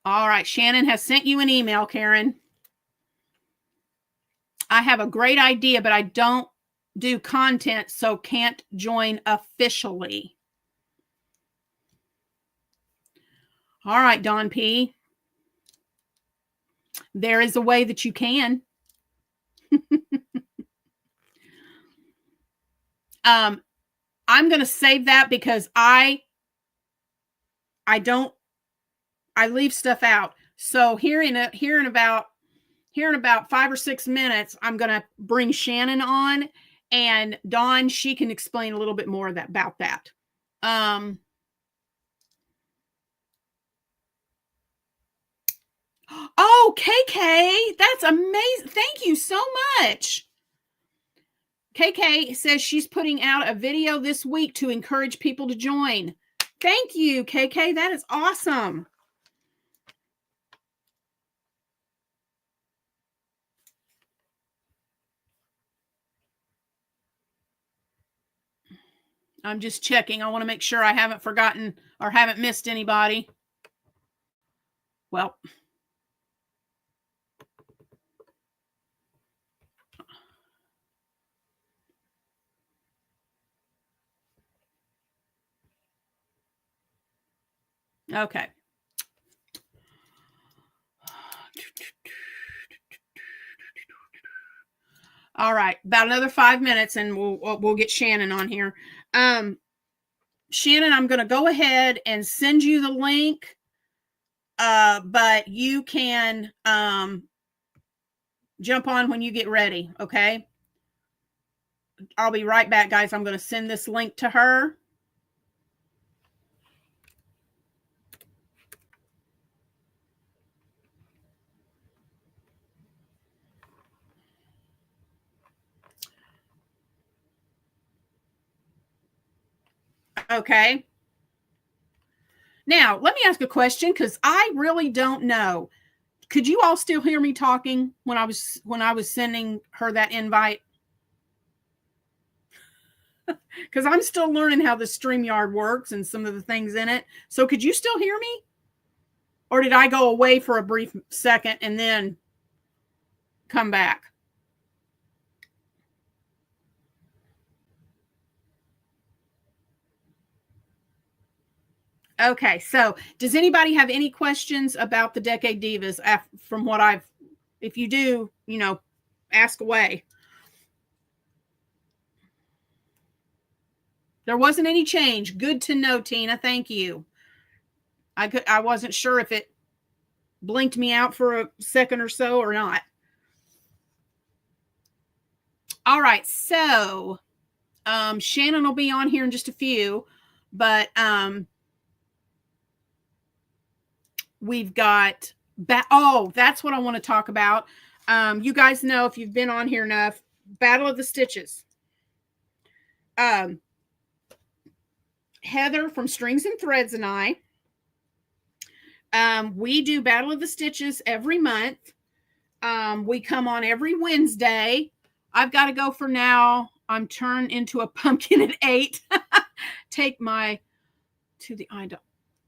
All right. Shannon has sent you an email, Karen. I have a great idea, but I don't do content, so can't join officially. All right, Don P. There is a way that you can. I'm going to save that because I leave stuff out. So here in about 5 or 6 minutes, I'm going to bring Shannon on, and Dawn, she can explain a little bit more about that. Oh, KK, that's amazing. Thank you so much. KK says she's putting out a video this week to encourage people to join. Thank you, KK. That is awesome. I'm just checking. I want to make sure I haven't forgotten or haven't missed anybody. Well, okay. All right, about another 5 minutes, and we'll get Shannon on here. Shannon, I'm going to go ahead and send you the link, but you can jump on when you get ready. Okay. I'll be right back, guys. I'm going to send this link to her. Okay. Now, let me ask a question because I really don't know. Could you all still hear me talking when I was sending her that invite? Because I'm still learning how the StreamYard works and some of the things in it. So could you still hear me? Or did I go away for a brief second and then come back? Okay, so does anybody have any questions about the Decade Divas from what if you do, ask away. There wasn't any change. Good to know, Tina. Thank you. I wasn't sure if it blinked me out for a second or so or not. All right. So Shannon will be on here in just a few, but we've got that's what I want to talk about. You guys know, if you've been on here enough, Battle of the Stitches. Heather from Strings and Threads and I, we do Battle of the Stitches every month. We come on every Wednesday. I've got to go for now. I'm turned into a pumpkin at 8. Take my to the eye.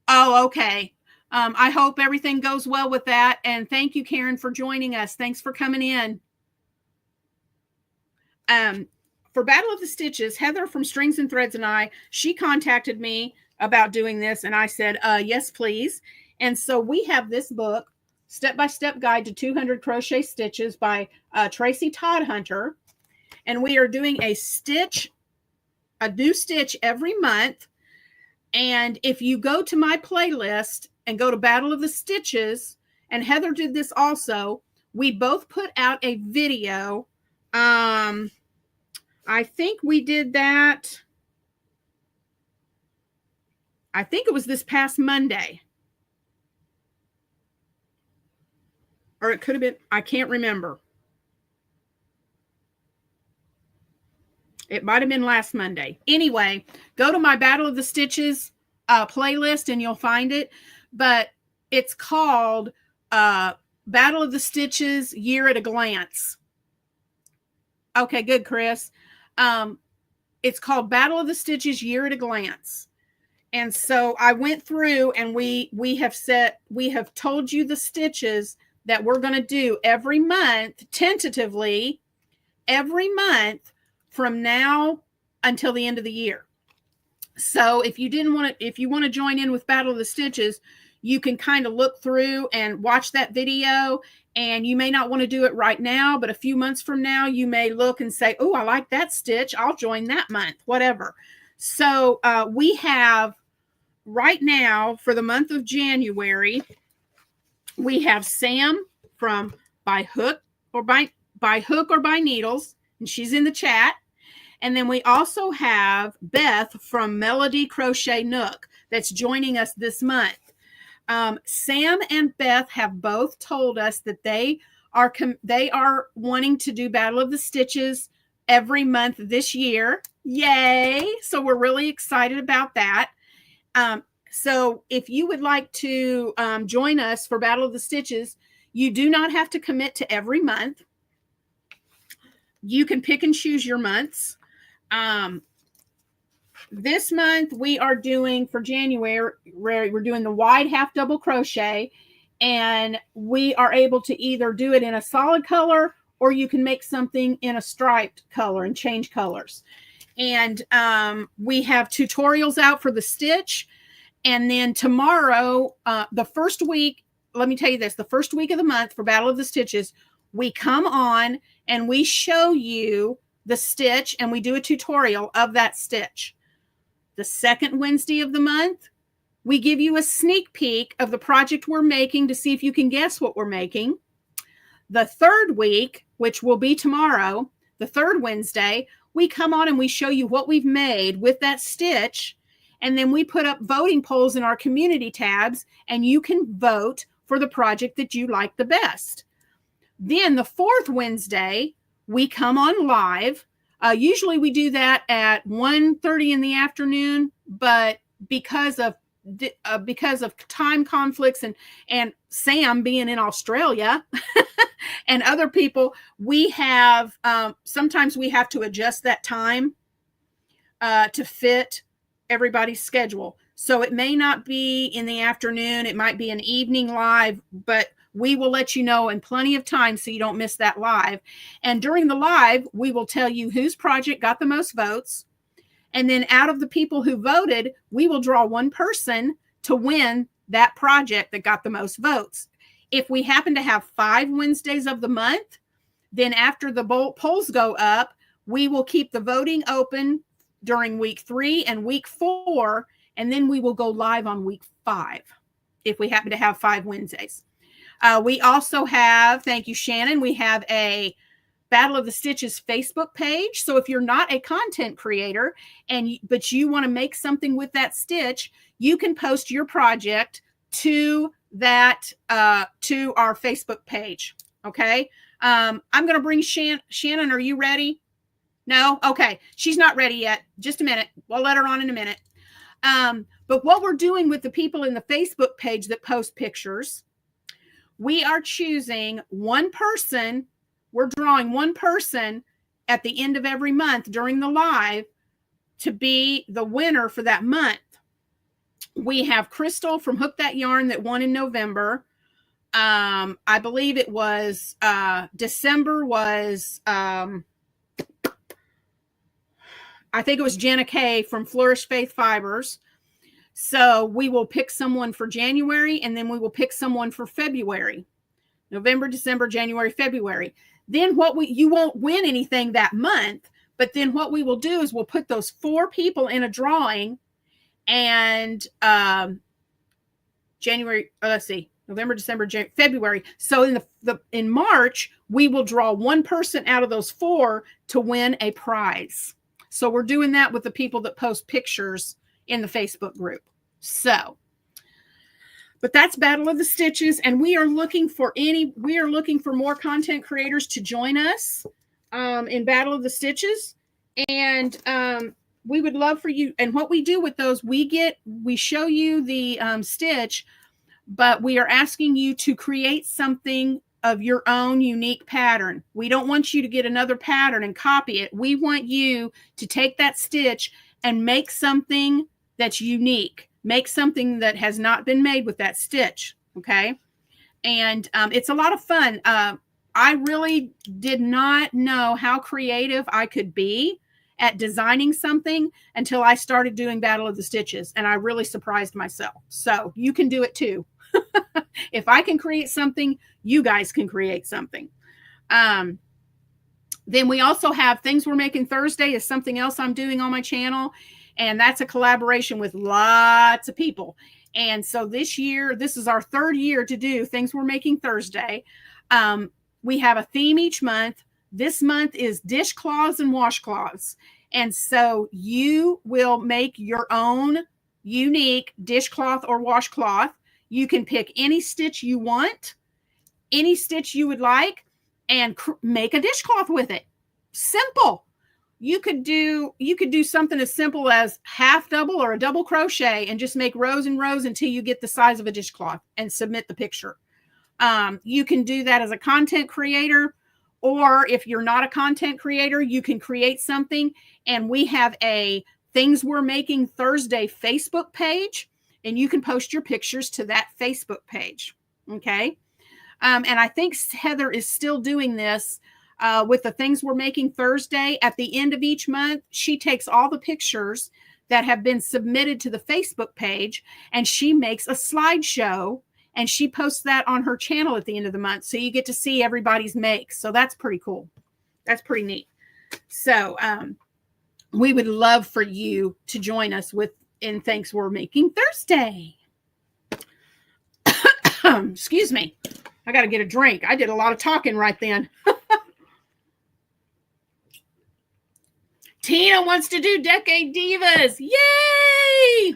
Oh, okay. I hope everything goes well with that. And thank you, Karen, for joining us. Thanks for coming in. For Battle of the Stitches, Heather from Strings and Threads and I, she contacted me about doing this. And I said, yes, please. And so we have this book, Step-by-Step Guide to 200 Crochet Stitches by Tracy Todd-Hunter. And we are doing a new stitch every month. And if you go to my playlist and go to Battle of the Stitches, and Heather did this also, we both put out a video. I think we did that. I think it was this past Monday. Or it could have been, I can't remember. It might have been last Monday. Anyway, go to my Battle of the Stitches playlist and you'll find it. But it's called Battle of the Stitches Year at a Glance. Okay, good, Chris. It's called Battle of the Stitches Year at a Glance. And so I went through and we have told you the stitches that we're going to do every month, tentatively, every month from now until the end of the year. So if you want to join in with Battle of the Stitches, you can kind of look through and watch that video. And you may not want to do it right now, but a few months from now, you may look and say, oh, I like that stitch. I'll join that month, whatever. So we have right now for the month of January, we have Sam from By Hook or by Needles, and she's in the chat. And then we also have Beth from Melody Crochet Nook that's joining us this month. Sam and Beth have both told us that they are wanting to do Battle of the Stitches every month this year. Yay! So we're really excited about that. So if you would like to join us for Battle of the Stitches, you do not have to commit to every month. You can pick and choose your months. This month we are doing, for January, we're doing the wide half double crochet, and we are able to either do it in a solid color or you can make something in a striped color and change colors. And we have tutorials out for the stitch. And then tomorrow, the first week, let me tell you this, the first week of the month for Battle of the Stitches, we come on and we show you the stitch and we do a tutorial of that stitch. The second Wednesday of the month, we give you a sneak peek of the project we're making to see if you can guess what we're making. The third week, which will be tomorrow, the third Wednesday, we come on and we show you what we've made with that stitch. And then we put up voting polls in our community tabs, and you can vote for the project that you like the best. Then the fourth Wednesday, we come on live. Usually we do that at 1:30 in the afternoon, but because of time conflicts and Sam being in Australia and other people, we have sometimes we have to adjust that time to fit everybody's schedule. So it may not be in the afternoon, it might be an evening live, but we will let you know in plenty of time so you don't miss that live. And during the live, we will tell you whose project got the most votes. And then out of the people who voted, we will draw one person to win that project that got the most votes. If we happen to have 5 Wednesdays of the month, then after the polls go up, we will keep the voting open during week 3 and week 4, and then we will go live on week 5 if we happen to have 5 Wednesdays. We also have, thank you, Shannon, we have a Battle of the Stitches Facebook page. So if you're not a content creator but you want to make something with that stitch, you can post your project to that to our Facebook page. Okay. I'm going to bring Shannon. Are you ready? No? Okay. She's not ready yet. Just a minute. We'll let her on in a minute. But what we're doing with the people in the Facebook page that post pictures, we are choosing one person. We're drawing one person at the end of every month during the live to be the winner for that month. We have Crystal from Hook That Yarn that won in November. I believe it was December was, I think it was Jenna Kay from Flourish Faith Fibers. So we will pick someone for January, and then we will pick someone for February. November, December, January, February. Then you won't win anything that month, but then what we will do is we'll put those 4 people in a drawing, and January, let's see, November, December, February. So in March, we will draw one person out of those 4 to win a prize. So we're doing that with the people that post pictures in the Facebook group. So, but that's Battle of the Stitches, and we are looking for more content creators to join us in Battle of the Stitches, and we would love for you. And what we do with those, we show you the stitch, but we are asking you to create something of your own unique pattern. We don't want you to get another pattern and copy it. We want you to take that stitch and make something that's unique. Make something that has not been made with that stitch. Okay. And it's a lot of fun. I really did not know how creative I could be at designing something until I started doing Battle of the Stitches. And I really surprised myself. So you can do it too. If I can create something, you guys can create something. Then we also have Things We're Making Thursday is something else I'm doing on my channel. And that's a collaboration with lots of people. And so this year, this is our 3rd year to do Things We're Making Thursday. We have a theme each month. This month is dishcloths and washcloths. And so you will make your own unique dishcloth or washcloth. You can pick any stitch you want, any stitch you would like, and make a dishcloth with it. Simple. You could do something as simple as half double or a double crochet and just make rows and rows until you get the size of a dishcloth and submit the picture. You can do that as a content creator, or if you're not a content creator, you can create something. And we have a Things We're Making Thursday Facebook page, and you can post your pictures to that Facebook page. Okay. And I think Heather is still doing this with the Things We're Making Thursday. At the end of each month, she takes all the pictures that have been submitted to the Facebook page, and she makes a slideshow, and she posts that on her channel at the end of the month. So you get to see everybody's makes. So that's pretty cool. That's pretty neat. So we would love for you to join us in Things We're Making Thursday. Excuse me. I got to get a drink. I did a lot of talking right then. Tina wants to do Decade Divas. Yay!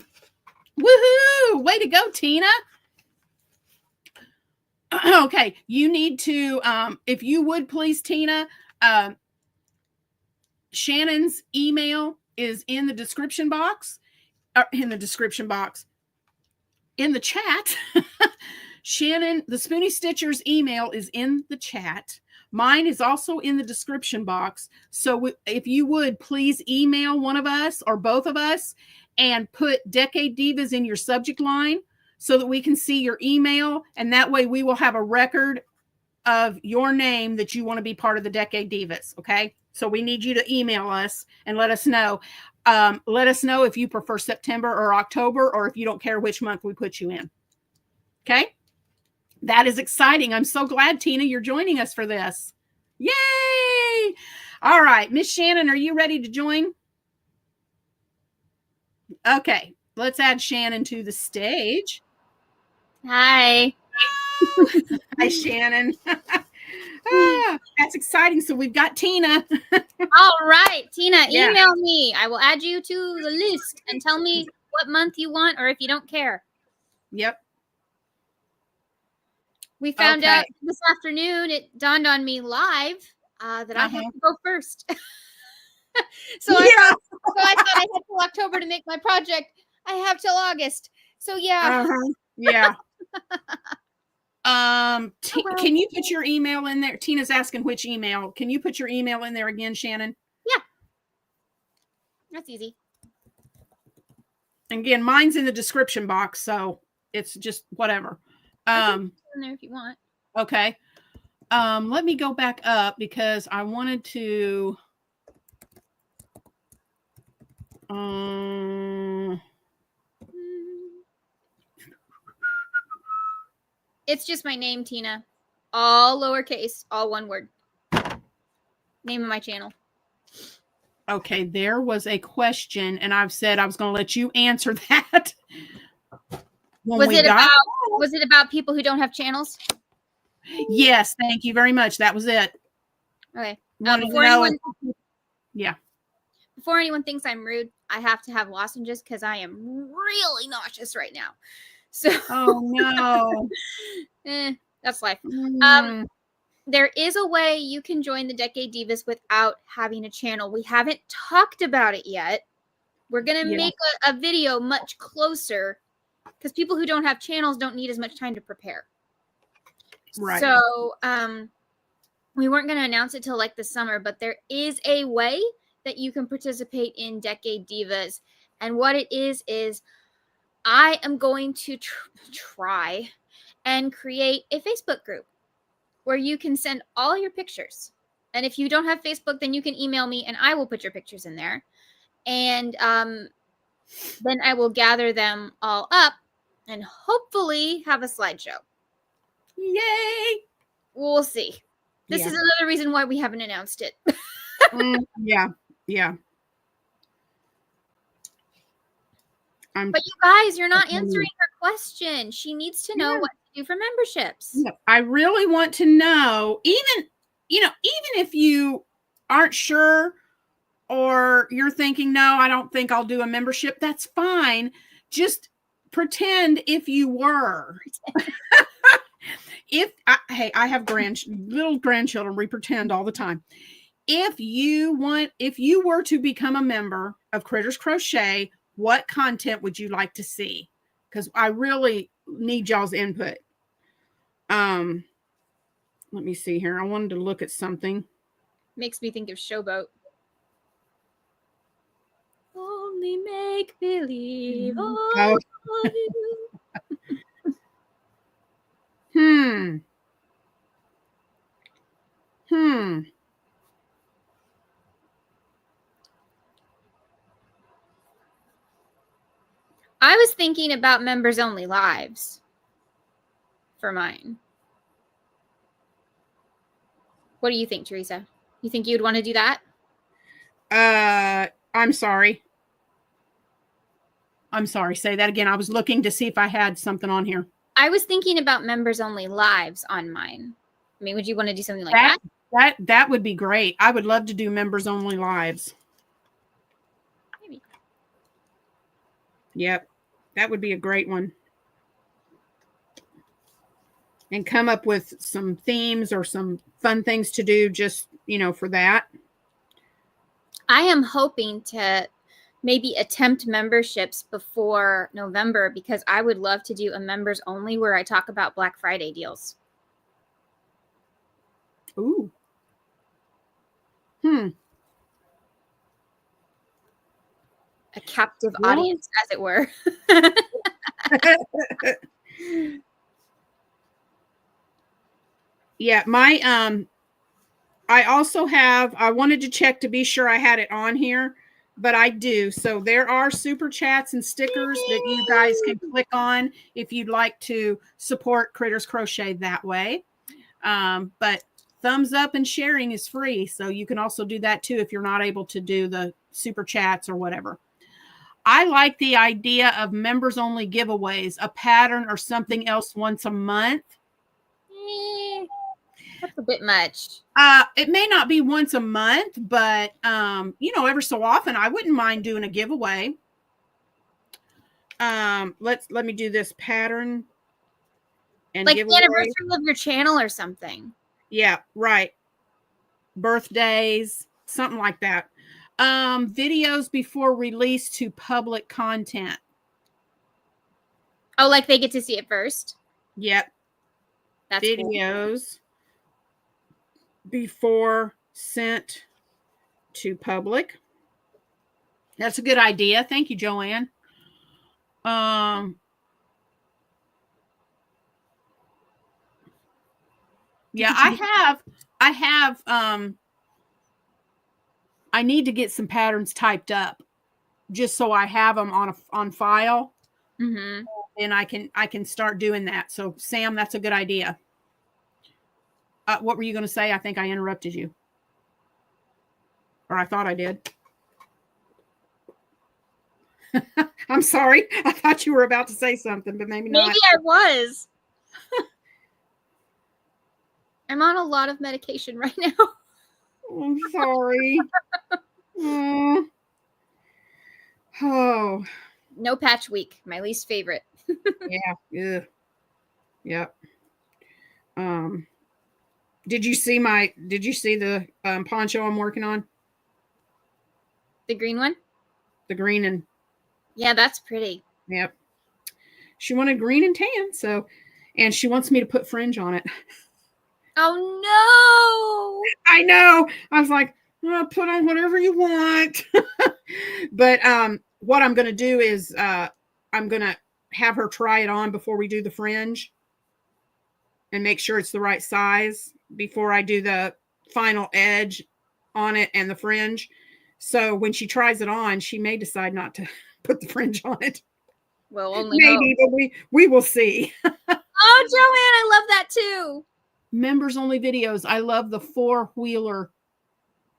Woohoo! Way to go, Tina. Okay, you need to, if you would please, Tina, Shannon's email is in the description box. In the chat. Shannon, the Spoony Stitcher's email is in the chat. Mine is also in the description box. So if you would please email one of us or both of us and put Decade Divas in your subject line so that we can see your email. And that way we will have a record of your name that you want to be part of the Decade Divas. Okay. So we need you to email us and let us know. Let us know if you prefer September or October, or if you don't care which month we put you in. Okay. That is exciting. I'm so glad, Tina, you're joining us for this. Yay! All right. Miss Shannon, are you ready to join? Okay. Let's add Shannon to the stage. Hi. Hi, Shannon. That's exciting. So we've got Tina. All right, Tina, Yeah. email me. I will add you to the list and tell me what month you want, or if you don't care. Yep. We found out this afternoon, it dawned on me live that I have to go first. So I thought I had till October to make my project. I have till August. So yeah. Yeah. Can you put your email in there? Tina's asking which email. Can you put your email in there again, Shannon? Yeah. That's easy. And again, mine's in the description box, so it's just whatever. In there if you want. Okay. Let me go back up because I wanted to it's just my name, Tina. All lowercase, all one word. Name of my channel. Okay, there was a question, and I've said I was going to let you answer that. Was it about people who don't have channels? Yes, thank you very much. That was it. Okay. Before anyone thinks I'm rude, I have to have lozenges because I am really nauseous right now. So oh no. That's life. There is a way you can join the Decade Divas without having a channel. We haven't talked about it yet. We're going to make a video much closer because people who don't have channels don't need as much time to prepare. Right. So we weren't going to announce it till like the summer, but there is a way that you can participate in Decade Divas. And what it is I am going to try and create a Facebook group where you can send all your pictures. And if you don't have Facebook, then you can email me and I will put your pictures in there. And then I will gather them all up and hopefully have a slideshow. Yay! We'll see. This is another reason why we haven't announced it. Yeah. But you guys, you're not answering her question. She needs to know what to do for memberships. Yeah, I really want to know, even if you aren't sure or you're thinking, no, I don't think I'll do a membership, that's fine. Just pretend if you were. I have little grandchildren, we pretend all the time. If you were to become a member of Critters Crochet, what content would you like to see? Because I really need y'all's input. Let me see here. I wanted to look at something. Makes me think of Showboat. Only make believe. Oh. I was thinking about members only lives for mine. What do you think, Teresa? You think you'd want to do that? I'm sorry. Say that again. I was looking to see if I had something on here. I was thinking about members only lives on mine. I mean, would you want to do something like that? That would be great. I would love to do members only lives. Maybe. Yep. That would be a great one. And come up with some themes or some fun things to do just, for that. I am hoping to maybe attempt memberships before November because I would love to do a members only where I talk about Black Friday deals. Ooh. A captive audience, as it were. Yeah, I wanted to check to be sure I had it on here, but I do. So there are super chats and stickers that you guys can click on if you'd like to support Critters Crochet that way. But thumbs up and sharing is free. So you can also do that too if you're not able to do the super chats or whatever. I like the idea of members only giveaways, a pattern or something else once a month. That's a bit much. It may not be once a month, but every so often I wouldn't mind doing a giveaway. Let me do this pattern and Like giveaway. the anniversary of your channel or something. Yeah, right. Birthdays, something like that. Videos before release to public content. Oh, like they get to see it first? Yep. That's videos before sent to public. That's a good idea. Thank you, Joanne. Yeah, I need to get some patterns typed up just so I have them on file. Mm-hmm. And I can start doing that. So Sam, that's a good idea. What were you going to say? I think I interrupted you. Or I thought I did. I'm sorry. I thought you were about to say something, but maybe not. Maybe I was. I'm on a lot of medication right now. I'm sorry. Oh. No patch week. My least favorite. Yeah. Yep. Did you see the poncho I'm working on? The green one? The green and yeah, that's pretty. Yep. She wanted green and tan, and she wants me to put fringe on it. Oh no. I know. I was like, well, put on whatever you want. But what I'm going to do is I'm going to have her try it on before we do the fringe and make sure it's the right size before I do the final edge on it and the fringe. So when she tries it on, she may decide not to put the fringe on it. Well, only maybe, hope. But we will see. Oh, Joanne, I love that too. Members only videos. I love the 4-wheeler.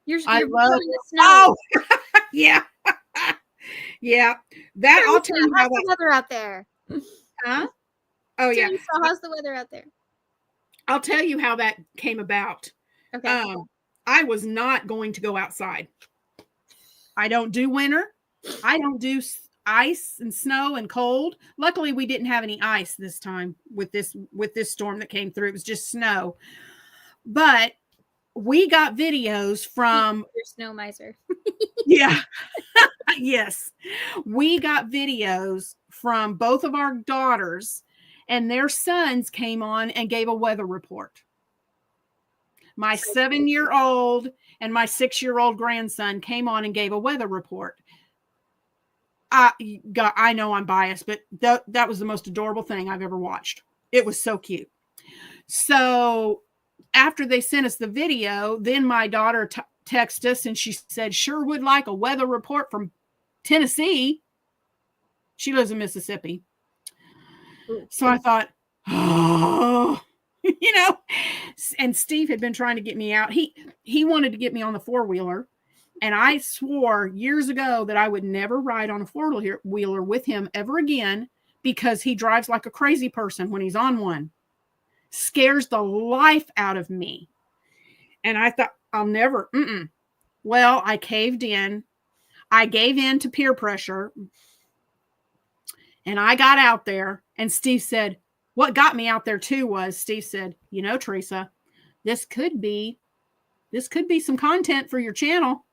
You're I love the snow. Oh, yeah. Yeah. That Teresa, I'll tell you how's the weather out there? Huh? Oh, Teresa, yeah. how's the weather out there? I'll tell you how that came about. Okay. I was not going to go outside. I don't do winter. I don't do ice and snow and cold. Luckily, we didn't have any ice this time with this storm that came through. It was just snow. But we got videos from your snow miser. Yeah. Yes. We got videos from both of our daughters, and their sons came on and gave a weather report. My 7-year-old and my 6-year-old grandson came on and gave a weather report. I know I'm biased, but that was the most adorable thing I've ever watched. It was so cute. So after they sent us the video, then my daughter texted us and she said, sure would like a weather report from Tennessee. She lives in Mississippi. So I thought, oh, and Steve had been trying to get me out. He wanted to get me on the 4-wheeler. And I swore years ago that I would never ride on a 4-wheeler with him ever again because he drives like a crazy person when he's on one. Scares the life out of me. And I thought, I'll never. Well, I caved in. I gave in to peer pressure. And I got out there. And Steve said, what got me out there too was Steve said, Teresa, this could be some content for your channel.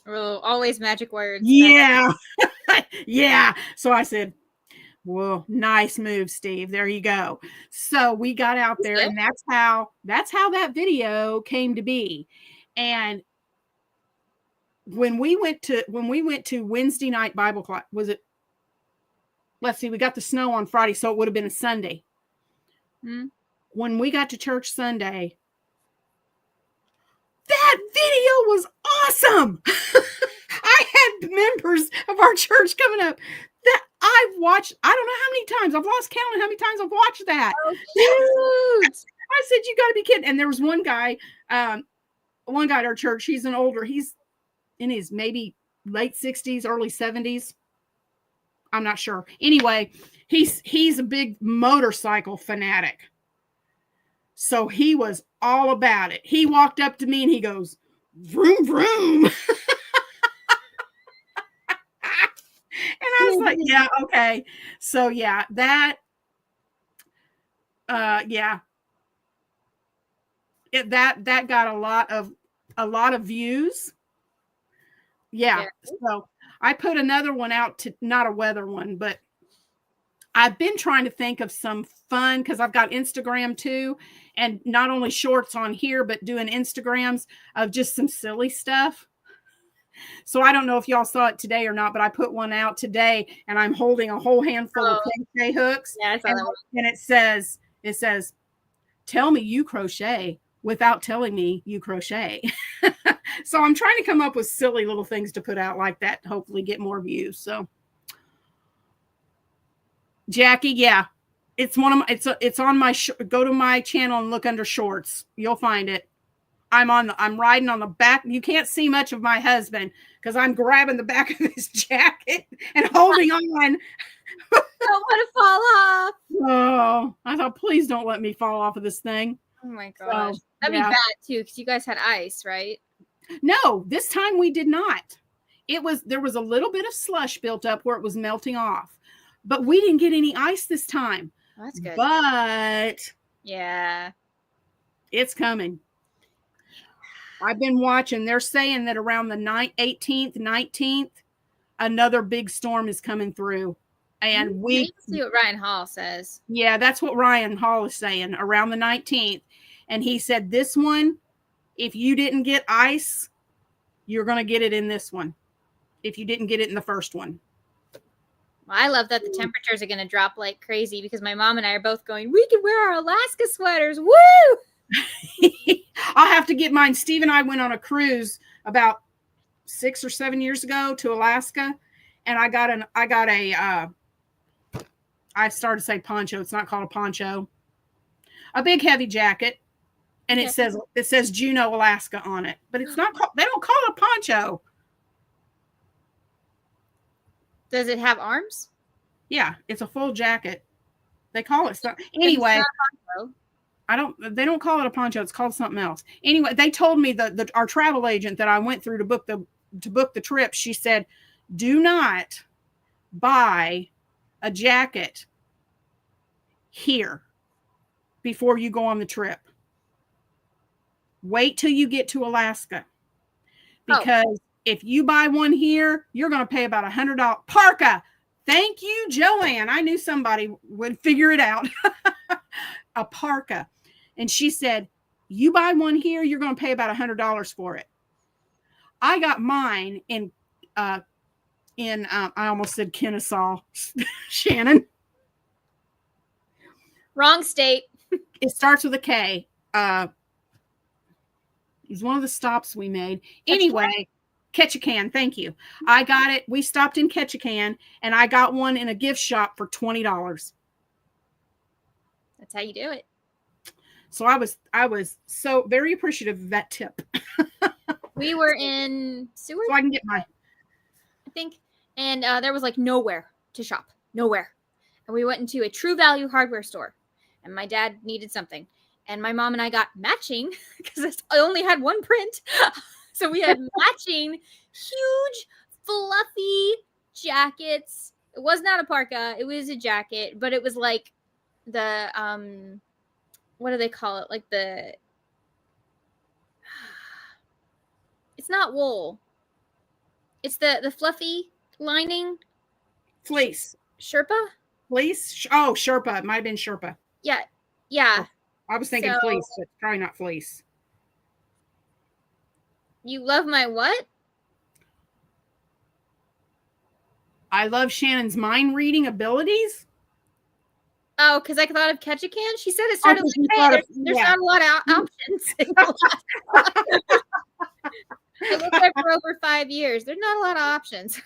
Oh, always magic words. Yeah. Yeah. So I said, well, nice move, Steve. There you go. So we got out there and that's how that video came to be. And when we went to Wednesday night Bible class, let's see, we got the snow on Friday, so it would have been a Sunday. Mm-hmm. When we got to church Sunday, that video was awesome. I had members of our church coming up that I've watched. I don't know how many times. I've lost count of how many times I've watched that. Oh, cute. I said, you got to be kidding. And there was one guy at our church. He's in his maybe late 60s, early 70s. I'm not sure. Anyway, he's a big motorcycle fanatic. So he was all about it. He walked up to me and he goes, vroom, vroom. And I was like, yeah, okay. So yeah, that, yeah, that got a lot of views. Yeah. So I put another one out to, not a weather one, but I've been trying to think of some fun because I've got Instagram too. And not only shorts on here, but doing Instagrams of just some silly stuff. So I don't know if y'all saw it today or not, but I put one out today and I'm holding a whole handful of crochet hooks. Yeah, I saw that one. And it says, tell me you crochet without telling me you crochet. So I'm trying to come up with silly little things to put out like that, hopefully get more views. So Jackie, yeah, it's one of my, it's on my, go to my channel and look under shorts. You'll find it. I'm riding on the back. You can't see much of my husband because I'm grabbing the back of his jacket and holding on. Don't want to fall off. Oh, I thought, please don't let me fall off of this thing. Oh my gosh. So, that'd be bad too, because you guys had ice, right? No, this time we did not. There was a little bit of slush built up where it was melting off, but we didn't get any ice this time. Oh, that's good. But yeah, it's coming. I've been watching. They're saying that around the 18th, 19th, another big storm is coming through. And we see what Ryan Hall says. Yeah, that's what Ryan Hall is saying, around the 19th. And he said this one, if you didn't get ice, you're going to get it in this one. If you didn't get it in the first one. Well, I love that the temperatures are going to drop like crazy because my mom and I are both going, we can wear our Alaska sweaters. Woo! I'll have to get mine. Steve and I went on a cruise about 6 or 7 years ago to Alaska. And I started to say poncho. It's not called a poncho. A big heavy jacket. And it says Juneau, Alaska on it. But it's not called, they don't call it a poncho. Does it have arms? Yeah, it's a full jacket. They call it something. Anyway, they don't call it a poncho. It's called something else. Anyway, they told me our travel agent that I went through to book the trip, she said, do not buy a jacket here before you go on the trip. Wait till you get to Alaska. Because if you buy one here, you're going to pay about $100. Parka. Thank you, Joanne. I knew somebody would figure it out. A parka. And she said, you buy one here, you're going to pay about $100 for it. I got mine in I almost said Kennesaw, Shannon. Wrong state. It starts with a K. It's one of the stops we made. Anyway, Ketchikan, thank you. I got it. We stopped in Ketchikan, and I got one in a gift shop for $20. That's how you do it. So I was so very appreciative of that tip. We were in Seward. So I can get my, I think, and there was like nowhere to shop, nowhere. And we went into a True Value hardware store, and my dad needed something, and my mom and I got matching because I only had one print. So we had matching huge fluffy jackets. It was not a parka, it was a jacket, but it was like the what do they call it? Like it's not wool. It's the fluffy lining. fleece. Sherpa? Fleece? Oh, Sherpa. It might have been Sherpa. Yeah. Yeah. I was thinking fleece, but probably not fleece. You love my what? I love Shannon's mind reading abilities. Oh, because I thought of Ketchikan. She said it started like, hey, there's not a lot of options. I lived there for over 5 years. There's not a lot of options.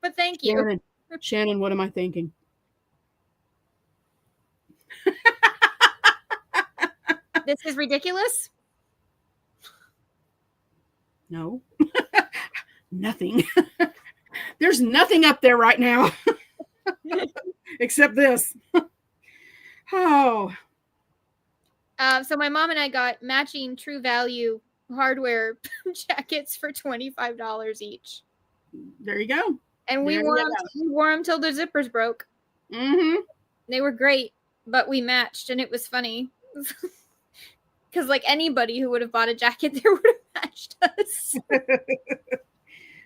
But thank you. Shannon, what am I thinking? This is ridiculous? No. Nothing. There's nothing up there right now. Except this. Oh. So my mom and I got matching True Value hardware jackets for $25 each. There you go. And we wore them till their zippers broke. Mm-hmm. They were great, but we matched, and it was funny. Because, like, anybody who would have bought a jacket there would have matched us.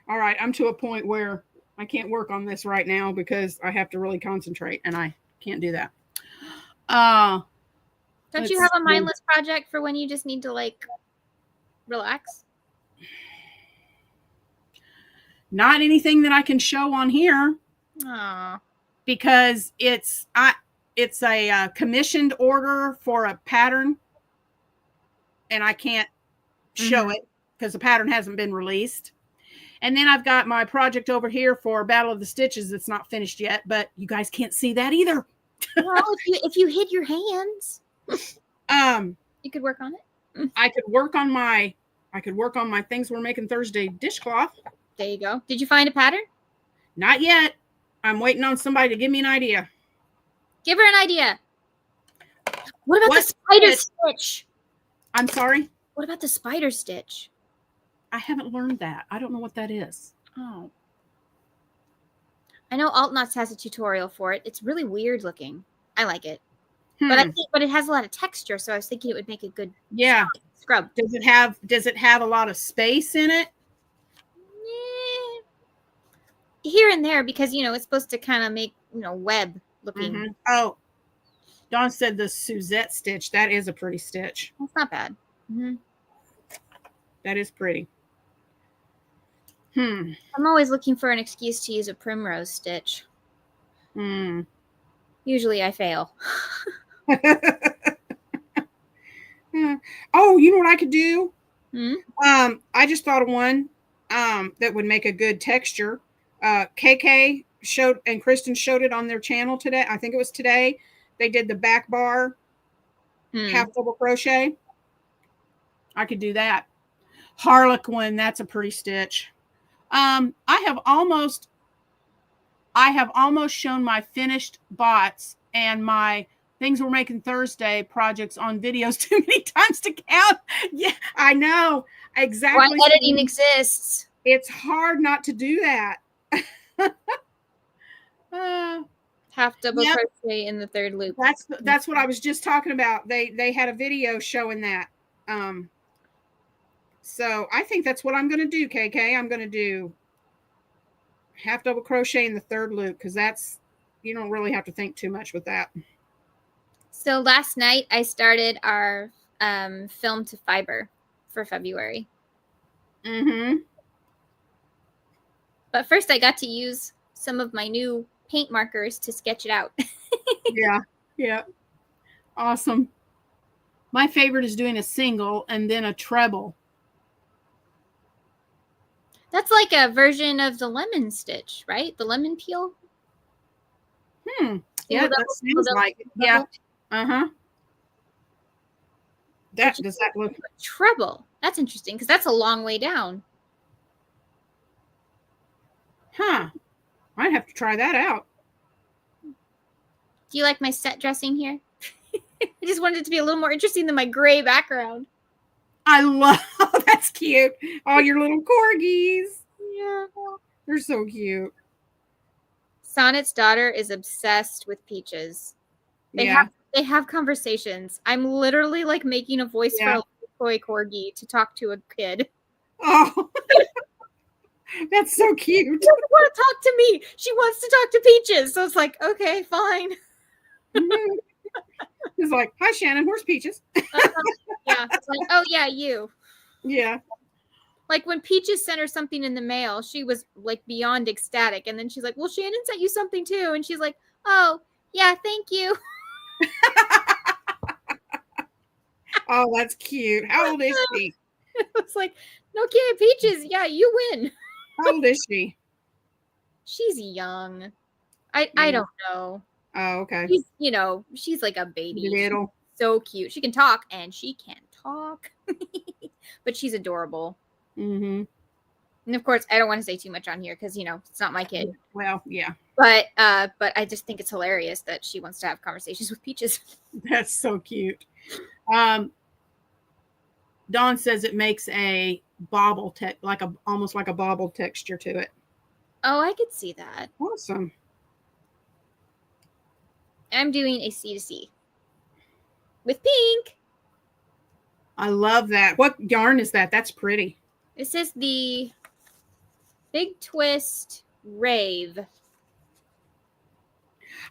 All right, I'm to a point where I can't work on this right now because I have to really concentrate, and I can't do that. Don't you have a mindless project for when you just need to, like, relax? Not anything that I can show on here. Aww. Because it's a commissioned order for a pattern, and I can't show it because the pattern hasn't been released. And then I've got my project over here for Battle of the Stitches that's not finished yet, but you guys can't see that either. Well, if you hid your hands, you could work on it. I could work on my Things We're Making Thursday dishcloth. There you go. Did you find a pattern? Not yet. I'm waiting on somebody to give me an idea. Give her an idea. What about the spider stitch? I'm sorry? What about the spider stitch? I haven't learned that. I don't know what that is. Oh. I know Altnuts has a tutorial for it. It's really weird looking. I like it. But it has a lot of texture, so I was thinking it would make a good scrub. Does it have a lot of space in it? Here and there, because it's supposed to kind of make web looking. Mm-hmm. Oh, Dawn said the Suzette stitch. That is a pretty stitch. That's not bad. Mm-hmm. That is pretty. I'm always looking for an excuse to use a primrose stitch. Usually I fail. Oh, you know what I could do? I just thought of one that would make a good texture. KK showed and Kristen showed it on their channel today. I think it was today. They did the back bar half double crochet. I could do that. Harlequin, that's a pretty stitch. I have almost shown my finished bots and my Things We're Making Thursday projects on videos too many times to count. Yeah, I know. Exactly. Why editing exists. It's hard not to do that. Half double crochet in the third loop. That's what I was just talking about. They had a video showing that. So I think that's what I'm going to do, KK. I'm going to do half double crochet in the third loop because you don't really have to think too much with that. So last night I started our film to fiber for February. But first I got to use some of my new paint markers to sketch it out. Yeah. Awesome. My favorite is doing a single and then a treble. That's like a version of the lemon stitch, right? The lemon peel? Yeah, that seems like it. Yeah. Does that look treble? That's interesting because that's a long way down. I'd have to try that out. Do you like my set dressing here? I just wanted it to be a little more interesting than my gray background. I love that's cute. All your little corgis. Yeah. They're so cute. Sonnet's daughter is obsessed with Peaches. They have conversations. I'm literally like making a voice for a toy corgi to talk to a kid. Oh, that's so cute. She doesn't want to talk to me. She wants to talk to Peaches. So it's like, okay, fine. It's like, hi, Shannon. Where's Peaches? Yeah. It's like, oh, yeah, you. Yeah. Like when Peaches sent her something in the mail, she was like beyond ecstatic. And then she's like, well, Shannon sent you something too. And she's like, oh, yeah, thank you. Oh, that's cute. How old is she? It's like, no kidding, Peaches. Yeah, you win. How old is she? She's young. I don't know. Oh, okay. She's like a baby. Little. She's so cute. She can talk and she can't talk. But she's adorable. And of course, I don't want to say too much on here because it's not my kid. Well, yeah. But I just think it's hilarious that she wants to have conversations with Peaches. That's so cute. Dawn says it makes a bobble almost like a bobble texture to it. Oh, I could see that. Awesome. I'm doing a C to C with pink. I love that. What yarn is that? That's pretty. This is the Big Twist Rave.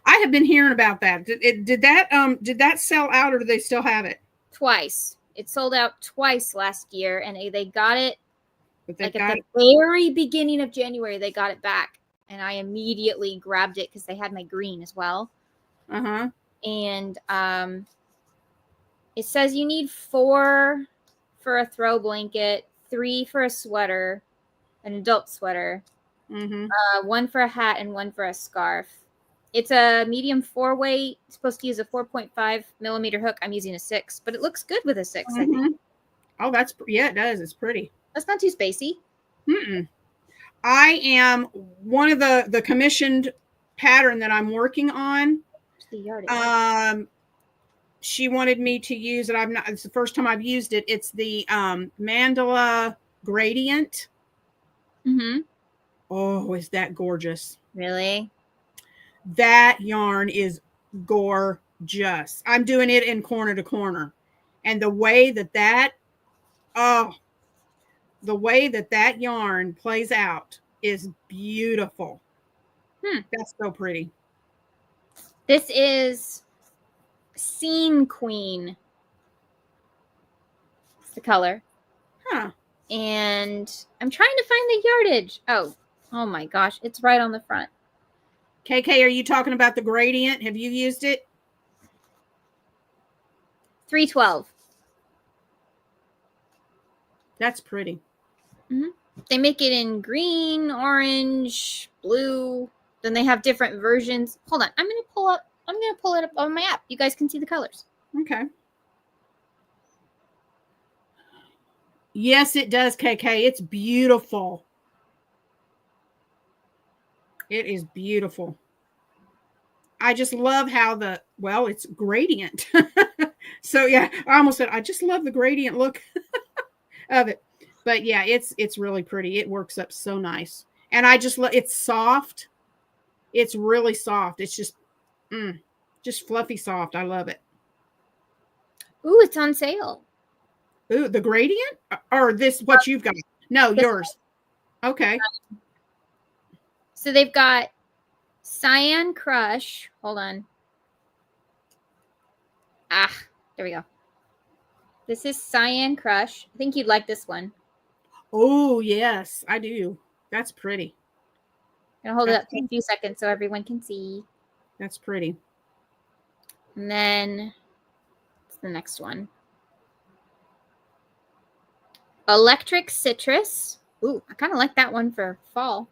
I have been hearing about that. Did that sell out, or do they still have it? Twice. It sold out twice last year, and they got it like at the very beginning of January. They got it back, and I immediately grabbed it because they had my green as well. And it says you need 4 for a throw blanket, 3 for a sweater, an adult sweater, 1 for a hat, and 1 for a scarf. It's a medium 4-weight. It's supposed to use a 4.5 millimeter hook. I'm using a 6, but it looks good with a 6. I think. Oh, it does. It's pretty. That's not too spacey. I am one of the commissioned pattern that I'm working on. The yardage. She wanted me to use it. It's the first time I've used it. It's the mandala gradient. Oh, is that gorgeous? Really? That yarn is gorgeous. I'm doing it in corner to corner. And the way that yarn plays out is beautiful. That's so pretty. This is Scene Queen. It's the color. And I'm trying to find the yardage. Oh my gosh. It's right on the front. KK, are you talking about the gradient? Have you used it? 312. That's pretty. They make it in green, orange, blue. Then they have different versions. Hold on. I'm going to pull it up on my app. You guys can see the colors. Okay. Yes, it does, KK. It's beautiful. It is beautiful. I just love how it's gradient. So yeah, I almost said, I just love the gradient look of it. But yeah, it's really pretty. It works up so nice. And I just love, it's soft. It's really soft. It's just fluffy soft. I love it. Ooh, it's on sale. Ooh, the gradient? Or what you've got? No, yours. Okay. So they've got Cyan Crush. Hold on. There we go. This is Cyan Crush. I think you'd like this one. Oh, yes, I do. That's pretty. I'm going to hold it up for a few seconds so everyone can see. That's pretty. And then what's the next one? Electric Citrus. Ooh, I kind of like that one for fall.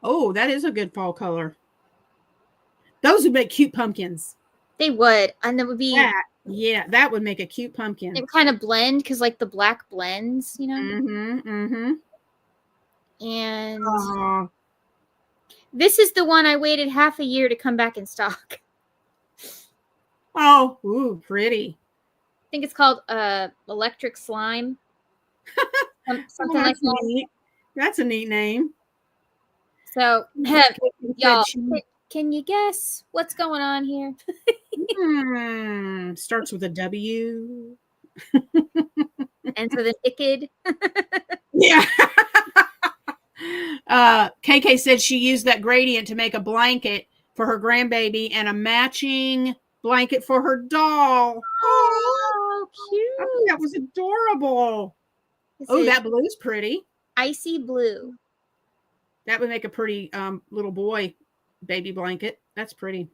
Oh, that is a good fall color. Those would make cute pumpkins. They would. And that would be... that would make a cute pumpkin. It kind of blend because like the black blends, you know? And this is the one I waited half a year to come back in stock. Oh, ooh, pretty. I think it's called Electric Slime. Something like that. Neat. That's a neat name. So, y'all, can you guess what's going on here? Starts with a W. Ends with an icked. Yeah. KK said she used that gradient to make a blanket for her grandbaby and a matching blanket for her doll. Oh, cute. I think that was adorable. That blue's pretty. Icy blue. That would make a pretty little boy baby blanket. That's pretty.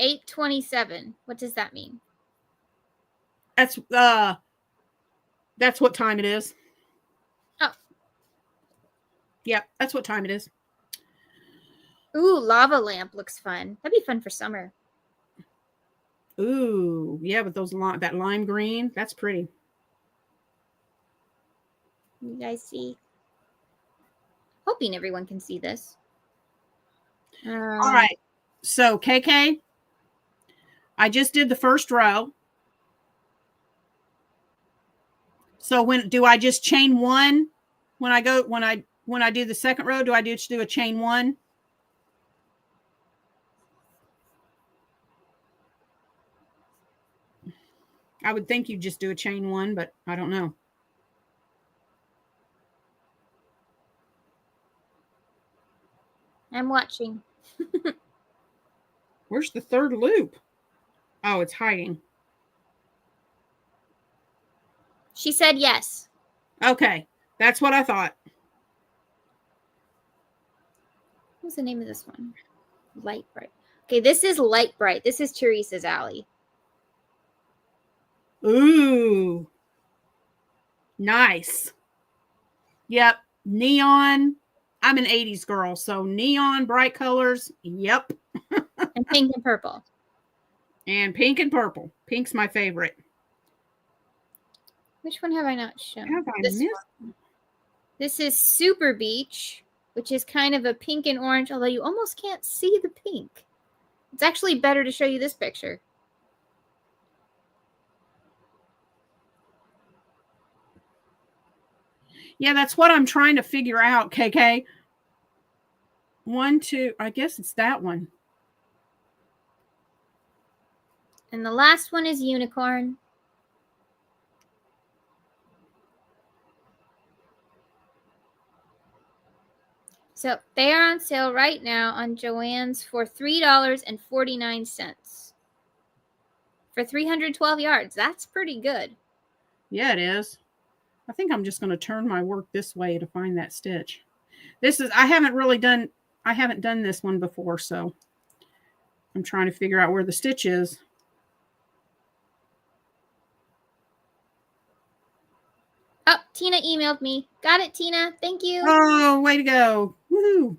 8/27. What does that mean? That's what time it is. Oh. Yeah, that's what time it is. Ooh, lava lamp looks fun. That'd be fun for summer. Ooh, yeah, with that lime green. That's pretty. You guys see? Hoping everyone can see this. All right. So KK, I just did the first row. So when do I just chain one when I do the second row? Do I just do a chain one? I would think you just do a chain one, but I don't know. I'm watching. Where's the third loop? Oh, it's hiding. She said yes. Okay, that's what I thought. What's the name of this one? Light Bright. Okay, this is Light Bright. This is Teresa's alley. Ooh, nice. Yep, neon. I'm an 80s girl, so neon, bright colors. Yep. And pink and purple. And pink and purple. Pink's my favorite. Which one have I not shown? Have I missed? This is Super Beach, which is kind of a pink and orange, although you almost can't see the pink. It's actually better to show you this picture. Yeah, that's what I'm trying to figure out, KK. 1, 2, I guess it's that one. And the last one is Unicorn. So they are on sale right now on Joann's for $3.49 for 312 yards. That's pretty good. Yeah, it is. I think I'm just going to turn my work this way to find that stitch. I haven't done this one before, so I'm trying to figure out where the stitch is. Oh, Tina emailed me. Got it, Tina. Thank you. Oh, way to go. Woohoo.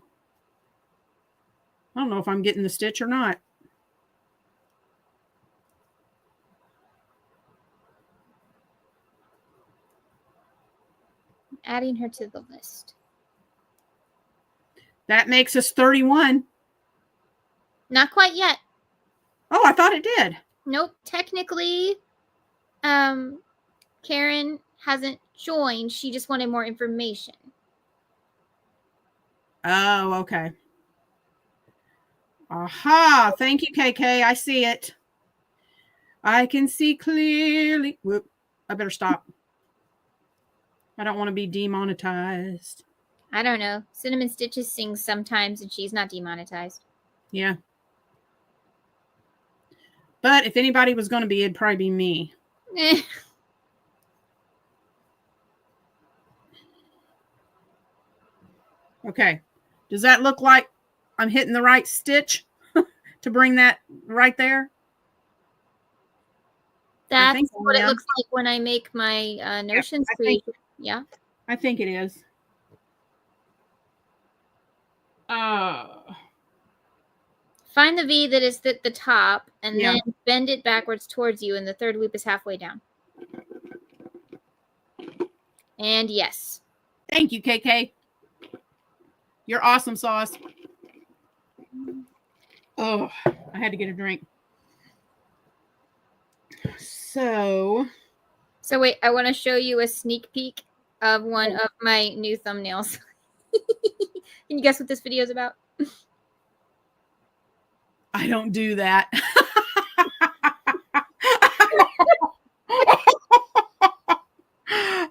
I don't know if I'm getting the stitch or not. Adding her to the list. That makes us 31. Not quite yet. Oh, I thought it did. Nope. Technically, Karen hasn't joined. She just wanted more information. Oh, okay. Aha. Thank you, KK. I see it. I can see clearly. Whoop. I better stop. I don't want to be demonetized. I don't know. Cinnamon Stitches sings sometimes and she's not demonetized. Yeah. But if anybody was going to be, it'd probably be me. Okay. Does that look like I'm hitting the right stitch to bring that right there? That's what it looks like when I make my notions creation. Yeah. I think it is. Find the V that is at the top and then bend it backwards towards you, and the third loop is halfway down. And yes. Thank you, KK. You're awesome, Sauce. Oh, I had to get a drink. So wait, I want to show you a sneak peek of one of my new thumbnails. Can you guess what this video is about? I don't do that.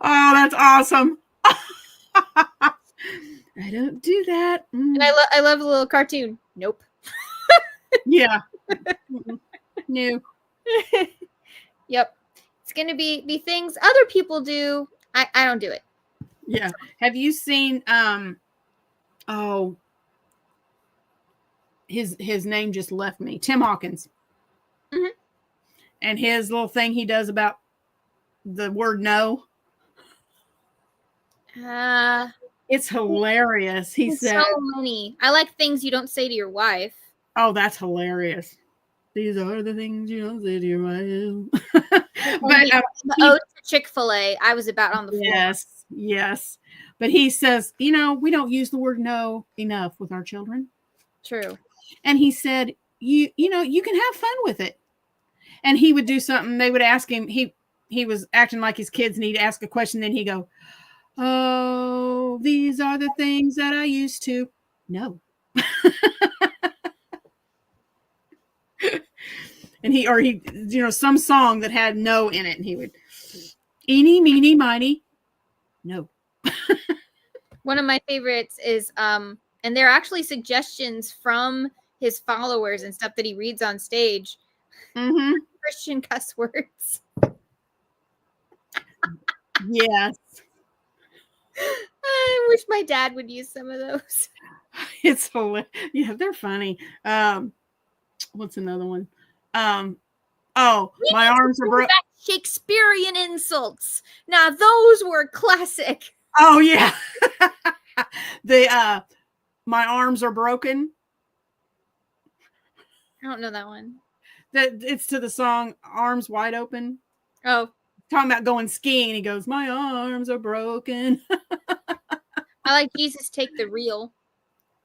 Oh, that's awesome. I don't do that. And I love a little cartoon. Nope. Yeah. No. Yep. It's going to be things other people do. I don't do it. Yeah. Have you seen his name just left me. Tim Hawkins. Mm-hmm. And his little thing he does about the word no. It's hilarious. He said so many. I like things you don't say to your wife. Oh, that's hilarious. These are the things you don't say to your wife. But the ode to Chick-fil-A, I was about on the floor. Yes. But he says, we don't use the word no enough with our children. True. And he said, you know, you can have fun with it. And he would do something. They would ask him. He was acting like his kids, and he'd ask a question. Then he'd go, "Oh, these are the things that I used to know." And he, you know, some song that had no in it, and he would, "Eeny, meeny, miny, no." One of my favorites is and they're actually suggestions from his followers and stuff that he reads on stage. Mm-hmm. Christian cuss words. Yes. I wish my dad would use some of those. It's hilarious. Yeah, they're funny. What's another one? My arms are broken. Shakespearean insults. Now those were classic. Oh yeah. My arms are broken. I don't know that one. It's to the song "Arms Wide Open." Oh, talking about going skiing. He goes, "My arms are broken." I like Jesus Take the Reel.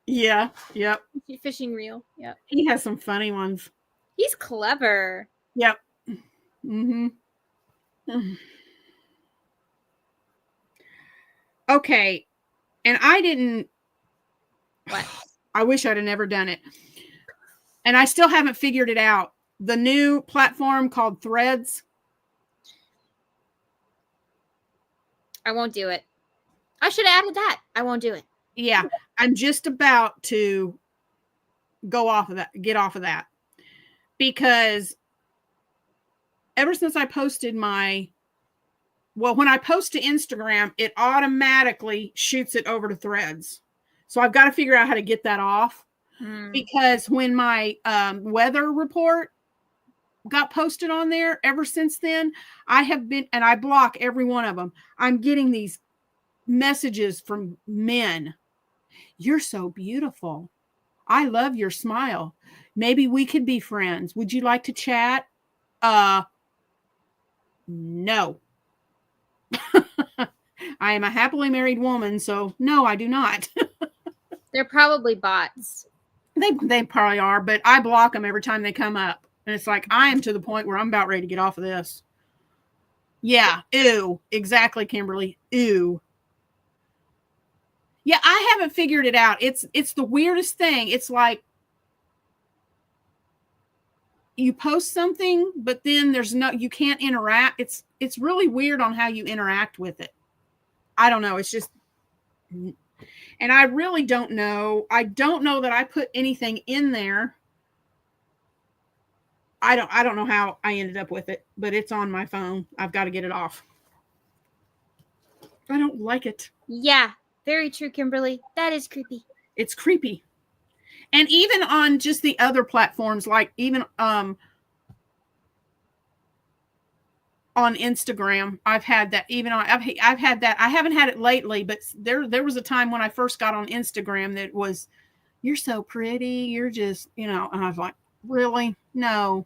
Yeah. Yep. Fishing reel. Yep. He has some funny ones. He's clever. Yep. Mm-hmm. Okay. And I didn't. What? I wish I'd have never done it. And I still haven't figured it out. The new platform called Threads. I won't do it. I should have added that. I won't do it. Yeah. I'm just about to get off of that. Because ever since I posted when I post to Instagram, it automatically shoots it over to Threads. So I've got to figure out how to get that off. Because when my weather report got posted on there, ever since then, and I block every one of them. I'm getting these messages from men. "You're so beautiful. I love your smile. Maybe we could be friends. Would you like to chat?" No. I am a happily married woman, so no, I do not. They're probably bots. They probably are, but I block them every time they come up. And it's like, I am to the point where I'm about ready to get off of this. Yeah. Ew. Exactly, Kimberly. Ew. Yeah, I haven't figured it out. It's the weirdest thing. It's like you post something, but then you can't interact. It's really weird on how you interact with it. I don't know. It's just, and I really don't know. I don't know that I put anything in there. I don't know how I ended up with it, but it's on my phone. I've got to get it off. I don't like it. Yeah, very true, Kimberly. That is creepy. It's creepy. And even on just the other platforms, like even on Instagram, I've had that. Even I've had that. I haven't had it lately, but there was a time when I first got on Instagram that was, "You're so pretty. You're just, you know," and I was like, "Really? No."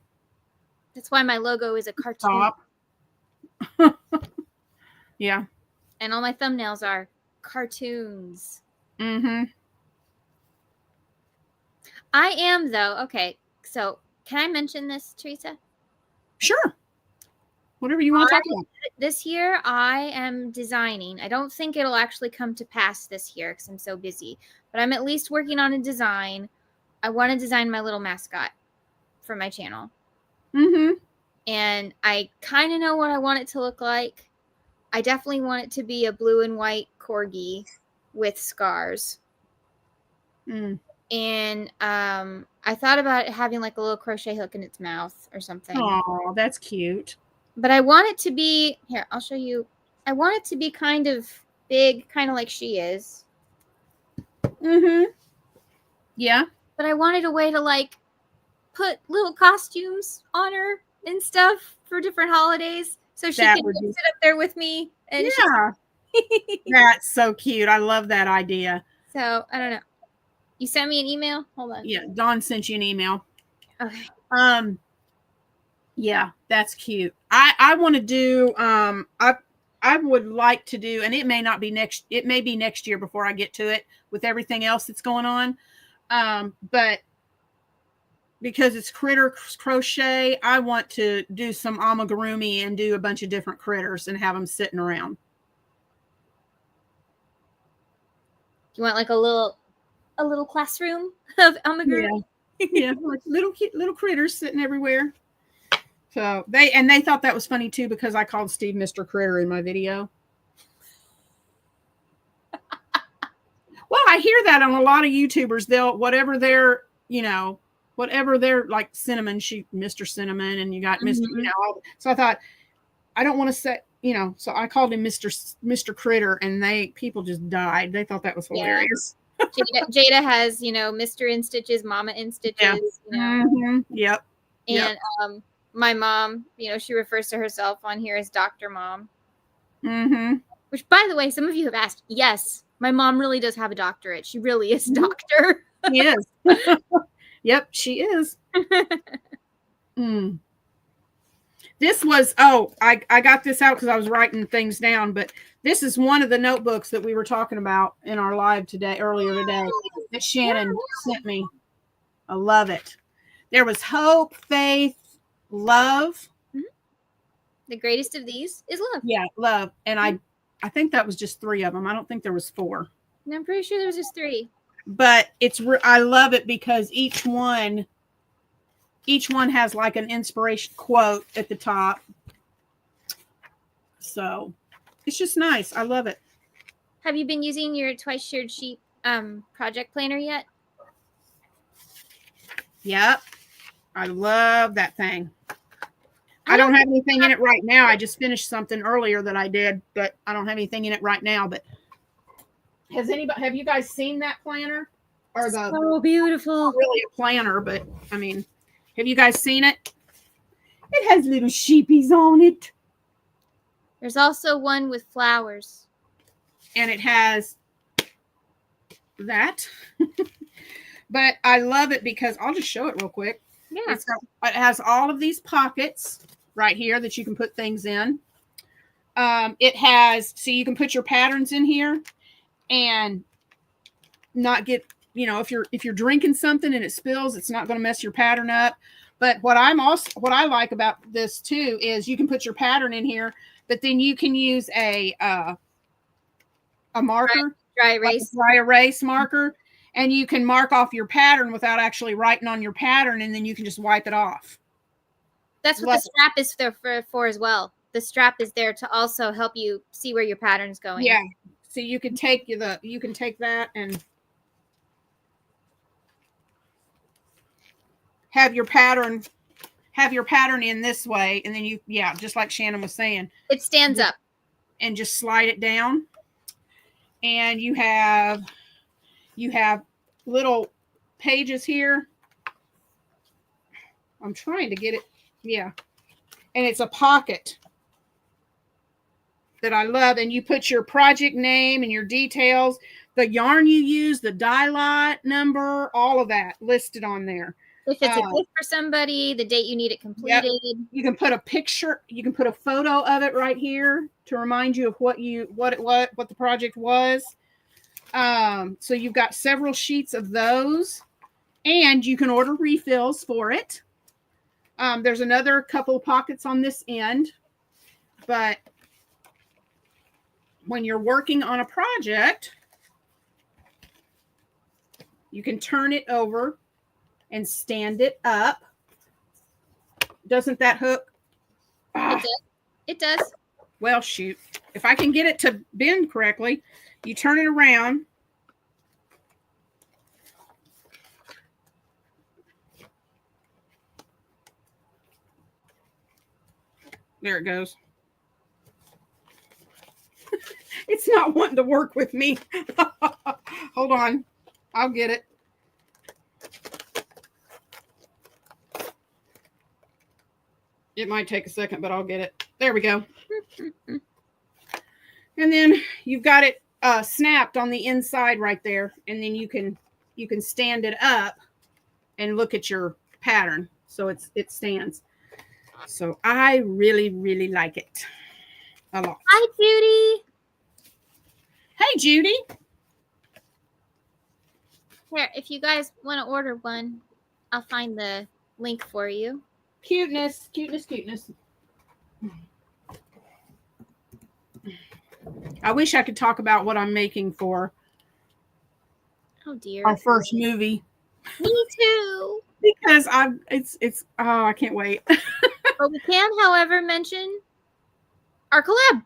That's why my logo is a cartoon. Stop. Yeah. And all my thumbnails are cartoons. Mm-hmm. I am, though. Okay, so can I mention this, Teresa? Sure. Whatever you want to talk about. This year, I am designing. I don't think it'll actually come to pass this year because I'm so busy. But I'm at least working on a design. I want to design my little mascot for my channel. Mm-hmm. And I kind of know what I want it to look like. I definitely want it to be a blue and white corgi with scars. Mm. And I thought about having like a little crochet hook in its mouth or something. Oh, that's cute. But I want it to be, here, I'll show you. I want it to be kind of big, kind of like she is. Mm-hmm. Yeah. But I wanted a way to like put little costumes on her and stuff for different holidays. So she can sit up there with me. And yeah. That's so cute. I love that idea. So, I don't know. You sent me an email? Hold on. Yeah, Dawn sent you an email. Okay. Yeah, that's cute. I want to do I would like to do, and it may be next year before I get to it with everything else that's going on. But because it's critter crochet, I want to do some amigurumi and do a bunch of different critters and have them sitting around. You want like a little classroom of amigurumi? Yeah, like little cute little critters sitting everywhere. So they thought that was funny too because I called Steve Mr. Critter in my video. Well, I hear that on a lot of YouTubers. They'll whatever they're like cinnamon, Mr. Cinnamon, and you got Mr. So I thought I don't want to say, so I called him Mr. Critter, and people just died. They thought that was hilarious. Yeah. Jada has, Mr. In Stitches, Mama in Stitches, Yep. And my mom, she refers to herself on here as Dr. Mom. Which, by the way, some of you have asked, yes, my mom really does have a doctorate. She really is a doctor. She is. Yep, she is. This was, I got this out because I was writing things down, but this is one of the notebooks that we were talking about in our live earlier today, that Shannon sent me. I love it. There was hope, faith, love. The greatest of these is love. Yeah, love. And I think that was just 3 of them. I don't think there was 4. No, I'm pretty sure there was just 3. But I love it because each one has like an inspiration quote at the top. So it's just nice. I love it. Have you been using your Twice Shared Sheep project planner yet? Yep. I love that thing. I don't have anything in it right now. I just finished something earlier that I did, but I don't have anything in it right now. But have you guys seen that planner? Or so beautiful. Not really a planner, but I mean, have you guys seen it? It has little sheepies on it. There's also one with flowers. And it has that. But I love it because I'll just show it real quick. Yeah. It has all of these pockets right here that you can put things in. It has, so you can put your patterns in here and not get, if you're drinking something and it spills, it's not going to mess your pattern up. But what I like about this too is you can put your pattern in here, but then you can use a marker, dry erase, like a dry erase marker, and you can mark off your pattern without actually writing on your pattern, and then you can just wipe it off. That's what the strap is there for as well. The strap is there to also help you see where your pattern's going. Yeah. So you can take that and have your pattern in this way, and then just like Shannon was saying, it stands up and just slide it down, and you have little pages here. I'm trying to get it. Yeah. And it's a pocket that I love. And you put your project name and your details, the yarn you use, the dye lot number, all of that listed on there. If it's a gift for somebody, the date you need it completed. Yep. You can put a picture, you can put a photo of it right here to remind you of what the project was. So you've got several sheets of those, and you can order refills for it. There's another couple of pockets on this end, but when you're working on a project, you can turn it over and stand it up. Doesn't that hook? It does. Well, shoot. If I can get it to bend correctly, you turn it around. There it goes. It's not wanting to work with me. Hold on. I'll get it. It might take a second, but I'll get it. There we go. And then you've got it snapped on the inside right there. And then you can stand it up and look at your pattern. So it stands. So I really, really like it a lot. Hi, Judy. Hey, Judy. Here, if you guys want to order one, I'll find the link for you. Cuteness, cuteness, cuteness. I wish I could talk about what I'm making for Oh dear. our first movie. Me too. Because I can't wait. But we can, however, mention our collab,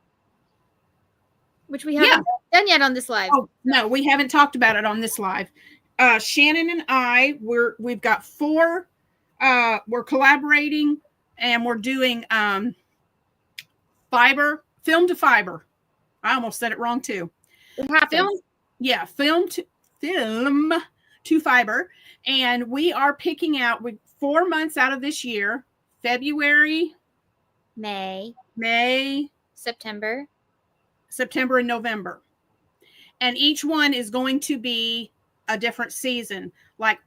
which we haven't done yet on this live. Oh, no, we haven't talked about it on this live. Shannon and I, we've got 4. We're collaborating, and we're doing film to fiber. I almost said it wrong too. It happens. Film to fiber, and we are picking out 4 months out of this year: February, May, September, and November. And each one is going to be a different season. Like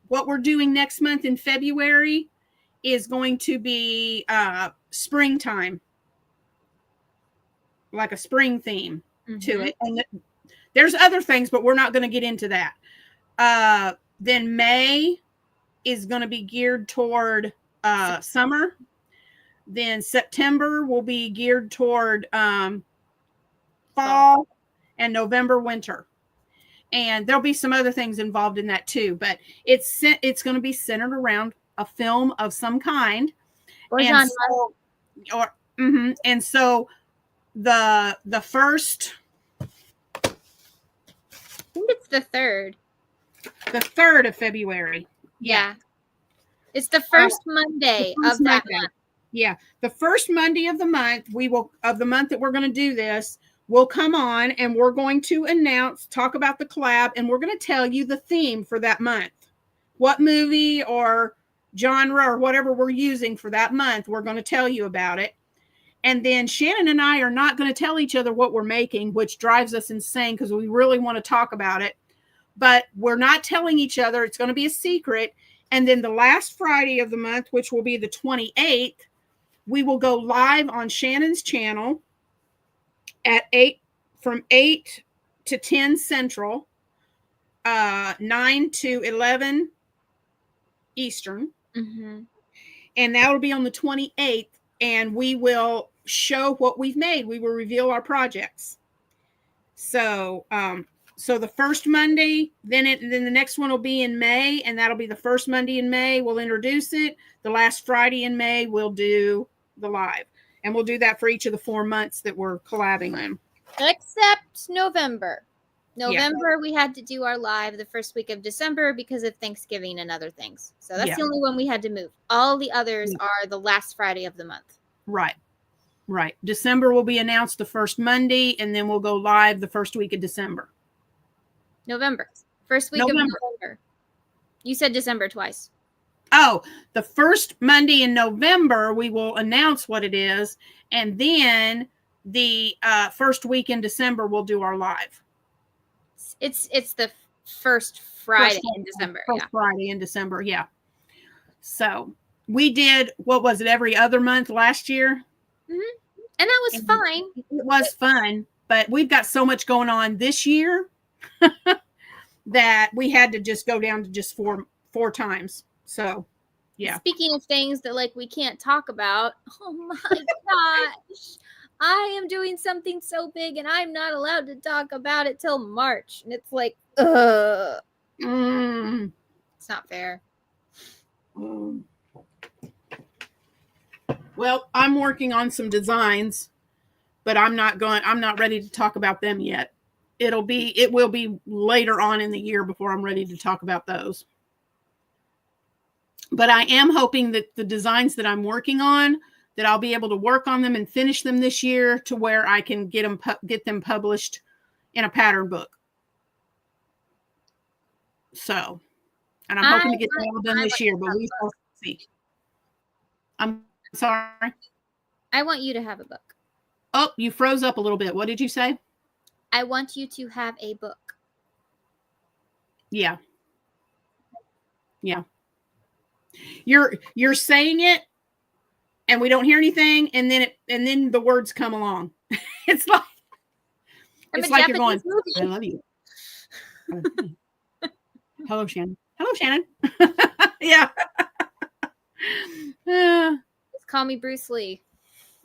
what we're doing next month in February is going to be springtime, like a spring theme to it. And there's other things, but we're not going to get into that. Then May is going to be geared toward summer. Then September will be geared toward fall, and November winter. And there'll be some other things involved in that too, but it's going to be centered around a film of some kind. Or and genre. And so the first, I think it's the 3rd. The 3rd of February. Yeah. It's the first Monday of that month. Yeah. The first Monday of the month, that we're going to do this, we'll come on and we're going to talk about the collab, and we're going to tell you the theme for that month. What movie or genre or whatever we're using for that month, we're going to tell you about it. And then Shannon and I are not going to tell each other what we're making, which drives us insane because we really want to talk about it. But we're not telling each other. It's going to be a secret. And then the last Friday of the month, which will be the 28th, we will go live on Shannon's channel at from 8 to 10 Central, 9 to 11 Eastern. And that will be on the 28th. And we will show what we've made. We will reveal our projects. So the first Monday, then the next one will be in May, and that'll be the first Monday in May. We'll introduce it. The last Friday in May, we'll do the live. And we'll do that for each of the 4 months that we're collabing in. Except November. We had to do our live the first week of December because of Thanksgiving and other things. So that's the only one we had to move. All the others are the last Friday of the month. Right. December will be announced the first Monday, and then we'll go live the first week of December. November. First week of November. You said December twice. Oh, the first Monday in November, we will announce what it is. And then the first week in December, we'll do our live. It's the first Friday in December. Friday in December, yeah. So we did, what was it, every other month last year? And that was fine. It was fun, but we've got so much going on this year that we had to just go down to just four times. So, yeah. Speaking of things that we can't talk about, oh my gosh. I am doing something so big and I'm not allowed to talk about it till March. And it's like, ugh. It's not fair. Well, I'm working on some designs, but I'm not ready to talk about them yet. It will be later on in the year before I'm ready to talk about those. But I am hoping that the designs that I'm working on, that I'll be able to work on them and finish them this year to where I can get them published in a pattern book. So, and I'm hoping to get them all done this year, but we shall see. I'm sorry. I want you to have a book. Oh, you froze up a little bit. What did you say? I want you to have a book. Yeah. Yeah. You're saying it and we don't hear anything, and then the words come along. It's like you're going, I love you. Hello, Shannon. Hello, Shannon. Call me Bruce Lee.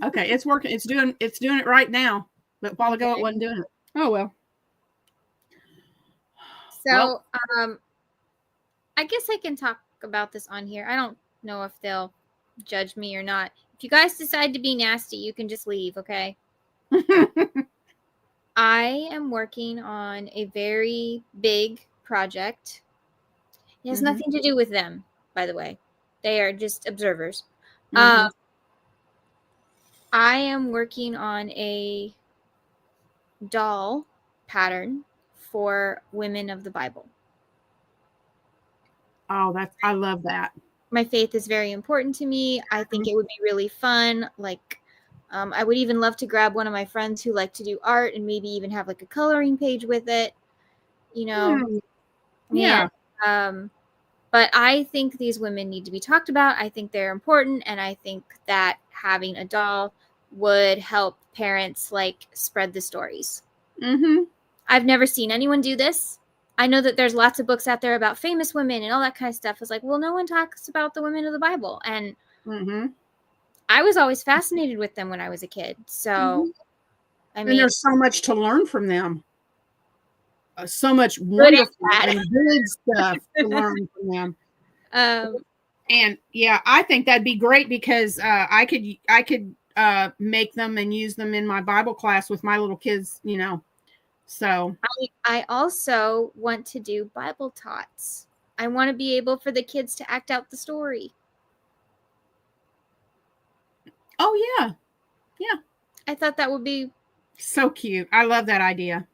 Okay, it's working. It's doing it right now. But a while ago it wasn't doing it. Oh well. So I guess I can talk about this on here. I don't know if they'll judge me or not. If you guys decide to be nasty, you can just leave, okay? I am working on a very big project. It has nothing to do with them, by the way. They are just observers. I am working on a doll pattern for women of the Bible. Oh, I love that. My faith is very important to me. I think it would be really fun. Like, I would even love to grab one of my friends who like to do art and maybe even have like a coloring page with it, you know. Yeah. And, but I think these women need to be talked about. I think they're important, and I think that having a doll would help parents like spread the stories. I've never seen anyone do this. I know that there's lots of books out there about famous women and all that kind of stuff. It's like, well, no one talks about the women of the Bible. And I was always fascinated with them when I was a kid. So, I mean, and there's so much to learn from them. So much wonderful and good stuff to learn from them. And yeah, I think that'd be great because I could make them and use them in my Bible class with my little kids, you know. So I also want to do Bible tots. I want to be able for the kids to act out the story. Oh yeah. Yeah. I thought that would be so cute. I love that idea.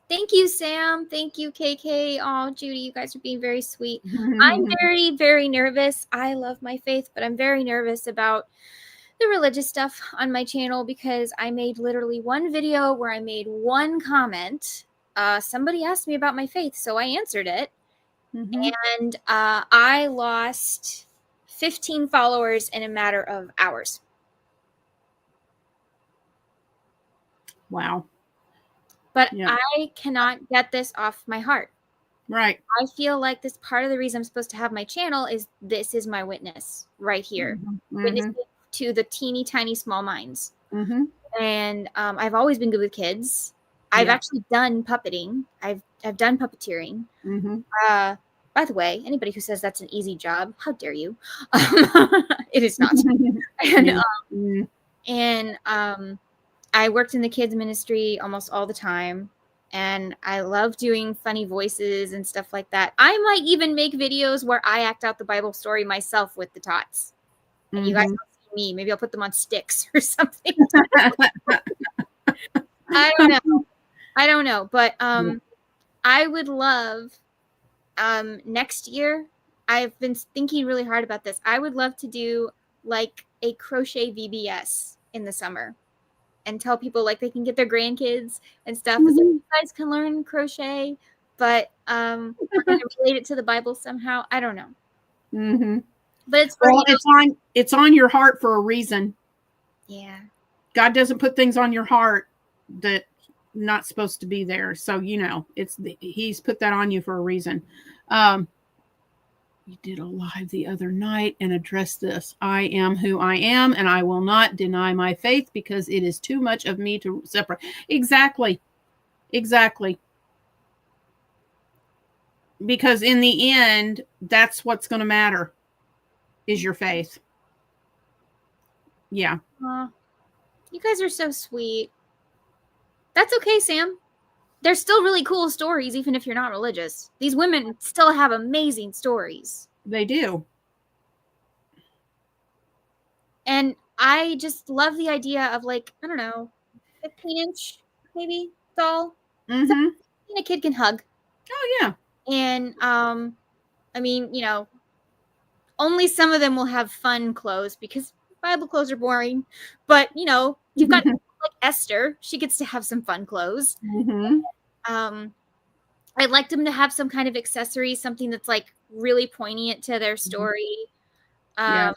Thank you, Sam. Thank you, KK. Oh, Judy, you guys are being very sweet. I'm very, very nervous. I love my faith, but I'm very nervous about the religious stuff on my channel because I made literally one video where I made one comment. Somebody asked me about my faith, so I answered it. And I lost 15 followers in a matter of hours. Wow. But I cannot get this off my heart. Right. I feel like this part of the reason I'm supposed to have my channel is this is my witness right here. Witness to the teeny tiny small minds. And I've always been good with kids. I've actually done puppeting. I've done puppeteering. By the way, anybody who says that's an easy job, how dare you? It is not. And I worked in the kids ministry almost all the time, and I love doing funny voices and stuff like that. I might even make videos where I act out the Bible story myself with the tots. And you guys don't see me. Maybe I'll put them on sticks or something. I don't know. But I would love next year, I've been thinking really hard about this. I would love to do like a crochet VBS in the summer. And tell people like they can get their grandkids and stuff. Like, you guys can learn crochet, but we're going to relate it to the Bible somehow. I don't know. But it's it's on your heart for a reason. Yeah. God doesn't put things on your heart that not supposed to be there. So you know, He's put that on you for a reason. You did a live the other night and addressed this. I am who I am, and I will not deny my faith because it is too much of me to separate. Exactly. Because in the end, that's what's going to matter is your faith. Yeah. You guys are so sweet. That's okay, Sam. They're still really cool stories, even if you're not religious. These women still have amazing stories. They do. And I just love the idea of like, I don't know, 15-inch maybe doll. Something a kid can hug. Oh, yeah. And, I mean, you know, only some of them will have fun clothes because Bible clothes are boring. But, you know, you've got like Esther. She gets to have some fun clothes. I'd like them to have some kind of accessory, something that's like really poignant to their story. Like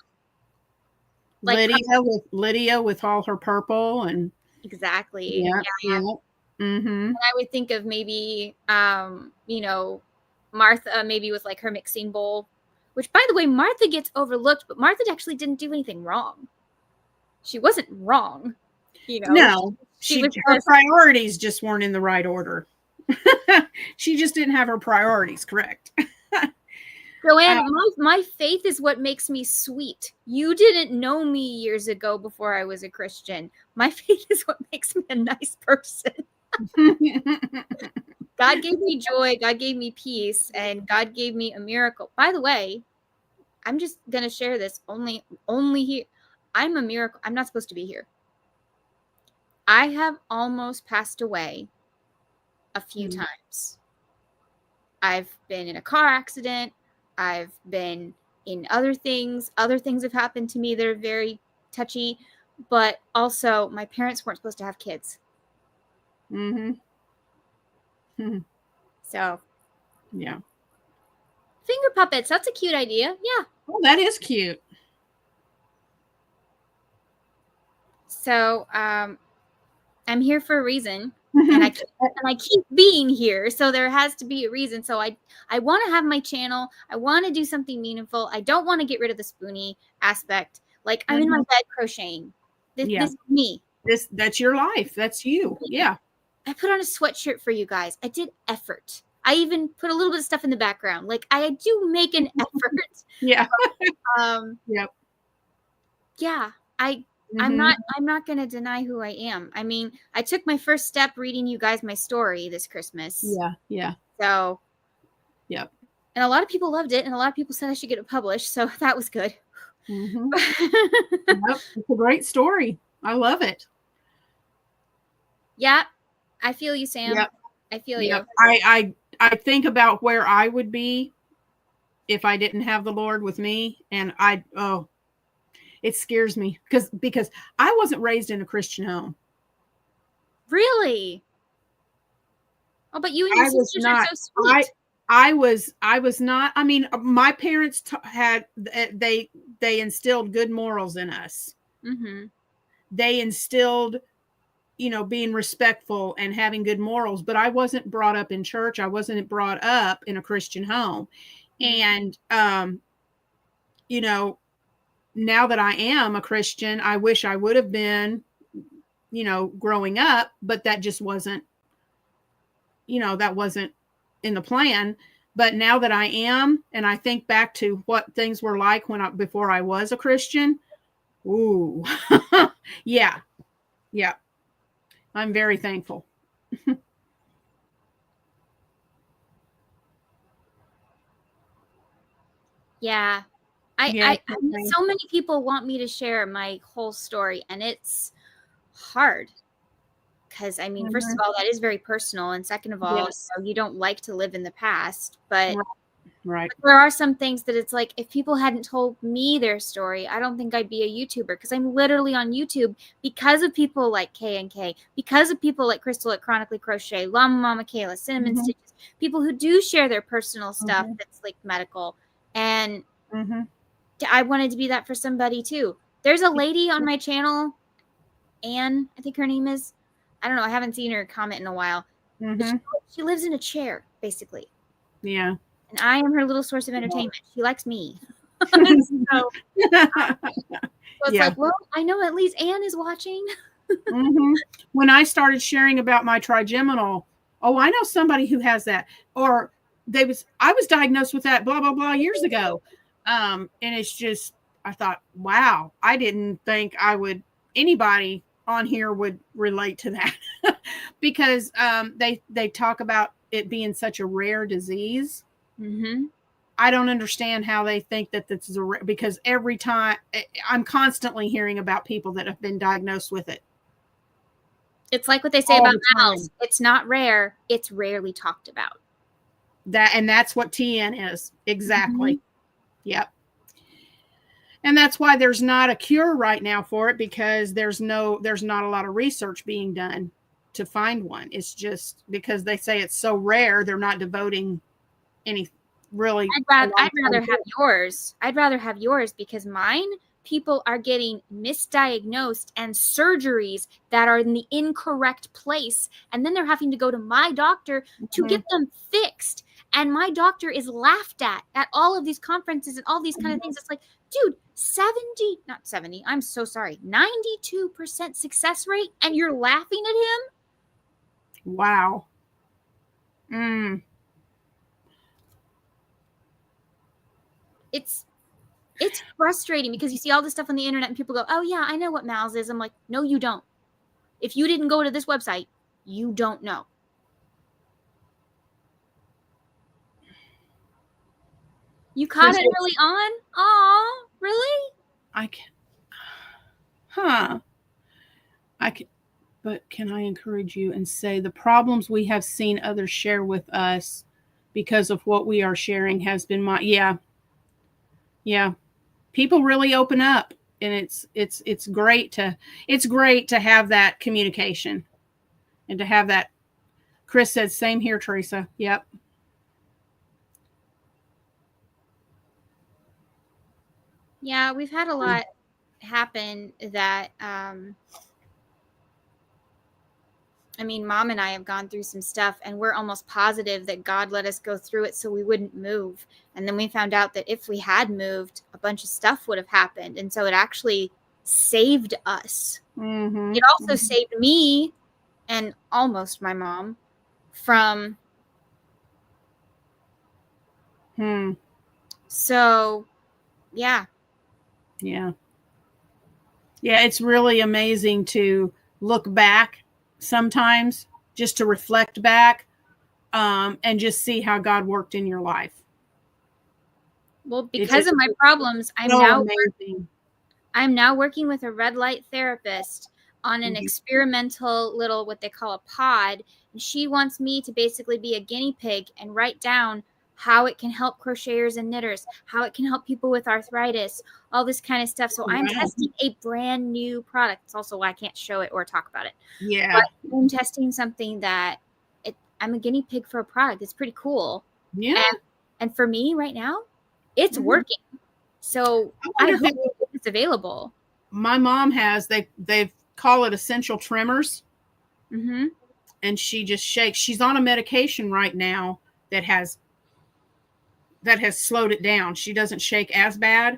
Lydia with all her purple and exactly. And I would think of maybe you know, Martha maybe with like her mixing bowl which, by the way, Martha gets overlooked, but Martha actually didn't do anything wrong. She wasn't wrong, you know. No, She her priorities just weren't in the right order. She just didn't have her priorities correct. Joanne, my faith is what makes me sweet. You didn't know me years ago before I was a Christian. My faith is what makes me a nice person. God gave me joy, God gave me peace, and God gave me a miracle. By the way, I'm just going to share this only here. I'm a miracle. I'm not supposed to be here. I have almost passed away a few times. I've been in a car accident. I've been in other things. Other things have happened to me that are very touchy. But also, my parents weren't supposed to have kids. So, yeah. Finger puppets. That's a cute idea. Yeah. Oh, that is cute. So, I'm here for a reason. And I keep being here, so there has to be a reason. So I want to have my channel. I want to do something meaningful. I don't want to get rid of the spoony aspect. Like, I'm in my bed crocheting. This is me. That's your life. That's you. Yeah. I put on a sweatshirt for you guys. I did effort. I even put a little bit of stuff in the background. Like, I do make an effort. Yeah. Yep. Yeah. I'm not going to deny who I am. I mean, I took my first step reading you guys my story this Christmas. Yeah. Yeah. So, yep. And a lot of people loved it, and a lot of people said I should get it published. So that was good. Yep. It's a great story. I love it. Yeah. I feel you, Sam. Yep. I feel you. I think about where I would be if I didn't have the Lord with me. And it scares me because I wasn't raised in a Christian home. Really? Oh, but you and your sisters are so sweet. I was not. I mean, my parents they instilled good morals in us. They instilled, being respectful and having good morals, but I wasn't brought up in church. I wasn't brought up in a Christian home. And, now that I am a Christian, I wish I would have been, growing up, but that just wasn't, that wasn't in the plan. But now that I am, and I think back to what things were like before I was a Christian. Ooh, yeah. Yeah. I'm very thankful. Yeah. So many people want me to share my whole story, and it's hard because, I mean, first of all, that is very personal, and second of all, you don't like to live in the past, but right. But there are some things that it's like, if people hadn't told me their story, I don't think I'd be a YouTuber, because I'm literally on YouTube because of people like K&K, because of people like Crystal at Chronically Crochet, Llama Mama Kayla, Cinnamon Stitches, people who do share their personal stuff that's like medical, and I wanted to be that for somebody too. There's a lady on my channel, Anne, I think her name is. I don't know. I haven't seen her comment in a while. She lives in a chair, basically. Yeah. And I am her little source of entertainment. She likes me. So it's like, well, I know at least Anne is watching. When I started sharing about my trigeminal, I know somebody who has that. Or I was diagnosed with that, blah, blah, blah, years ago. And it's just, I thought, wow, I didn't think anybody on here would relate to that because they talk about it being such a rare disease. I don't understand how they think that this is because every time I'm constantly hearing about people that have been diagnosed with it. It's like what they say about mouths. It's not rare. It's rarely talked about. That's what TN is. Exactly. Yep. And that's why there's not a cure right now for it, because there's not a lot of research being done to find one. It's just because they say it's so rare, they're not devoting any really. I'd rather have yours. I'd rather have yours because mine, people are getting misdiagnosed and surgeries that are in the incorrect place. And then they're having to go to my doctor to get them fixed. And my doctor is laughed at all of these conferences and all these kind of things. It's like, dude, 92% success rate, and you're laughing at him? Wow. It's frustrating because you see all this stuff on the internet and people go, oh yeah, I know what MALS is. I'm like, no, you don't. If you didn't go to this website, you don't know. You caught it early on? Aw, really? But can I encourage you and say the problems we have seen others share with us because of what we are sharing has been people really open up, and it's great to have that communication and to have that. Chris said, same here, Teresa. Yep. Yeah, we've had a lot happen that I mean, Mom and I have gone through some stuff, and we're almost positive that God let us go through it so we wouldn't move. And then we found out that if we had moved, a bunch of stuff would have happened. And so it actually saved us. Mm-hmm. It also saved me and almost my mom from. So, yeah. Yeah, it's really amazing to look back sometimes, just to reflect back, and just see how God worked in your life. Well, because of my problems, I'm now working with a red light therapist on an experimental little, what they call a pod. And she wants me to basically be a guinea pig and write down how it can help crocheters and knitters, how it can help people with arthritis, all this kind of stuff. So I'm testing a brand new product. It's also why I can't show it or talk about it. Yeah. But I'm testing something that I'm a guinea pig for a product. It's pretty cool. Yeah. And for me right now, it's working. So I hope it's available. My mom has, they call it essential tremors. Mm-hmm. And she just shakes. She's on a medication right now that has slowed it down. She doesn't shake as bad,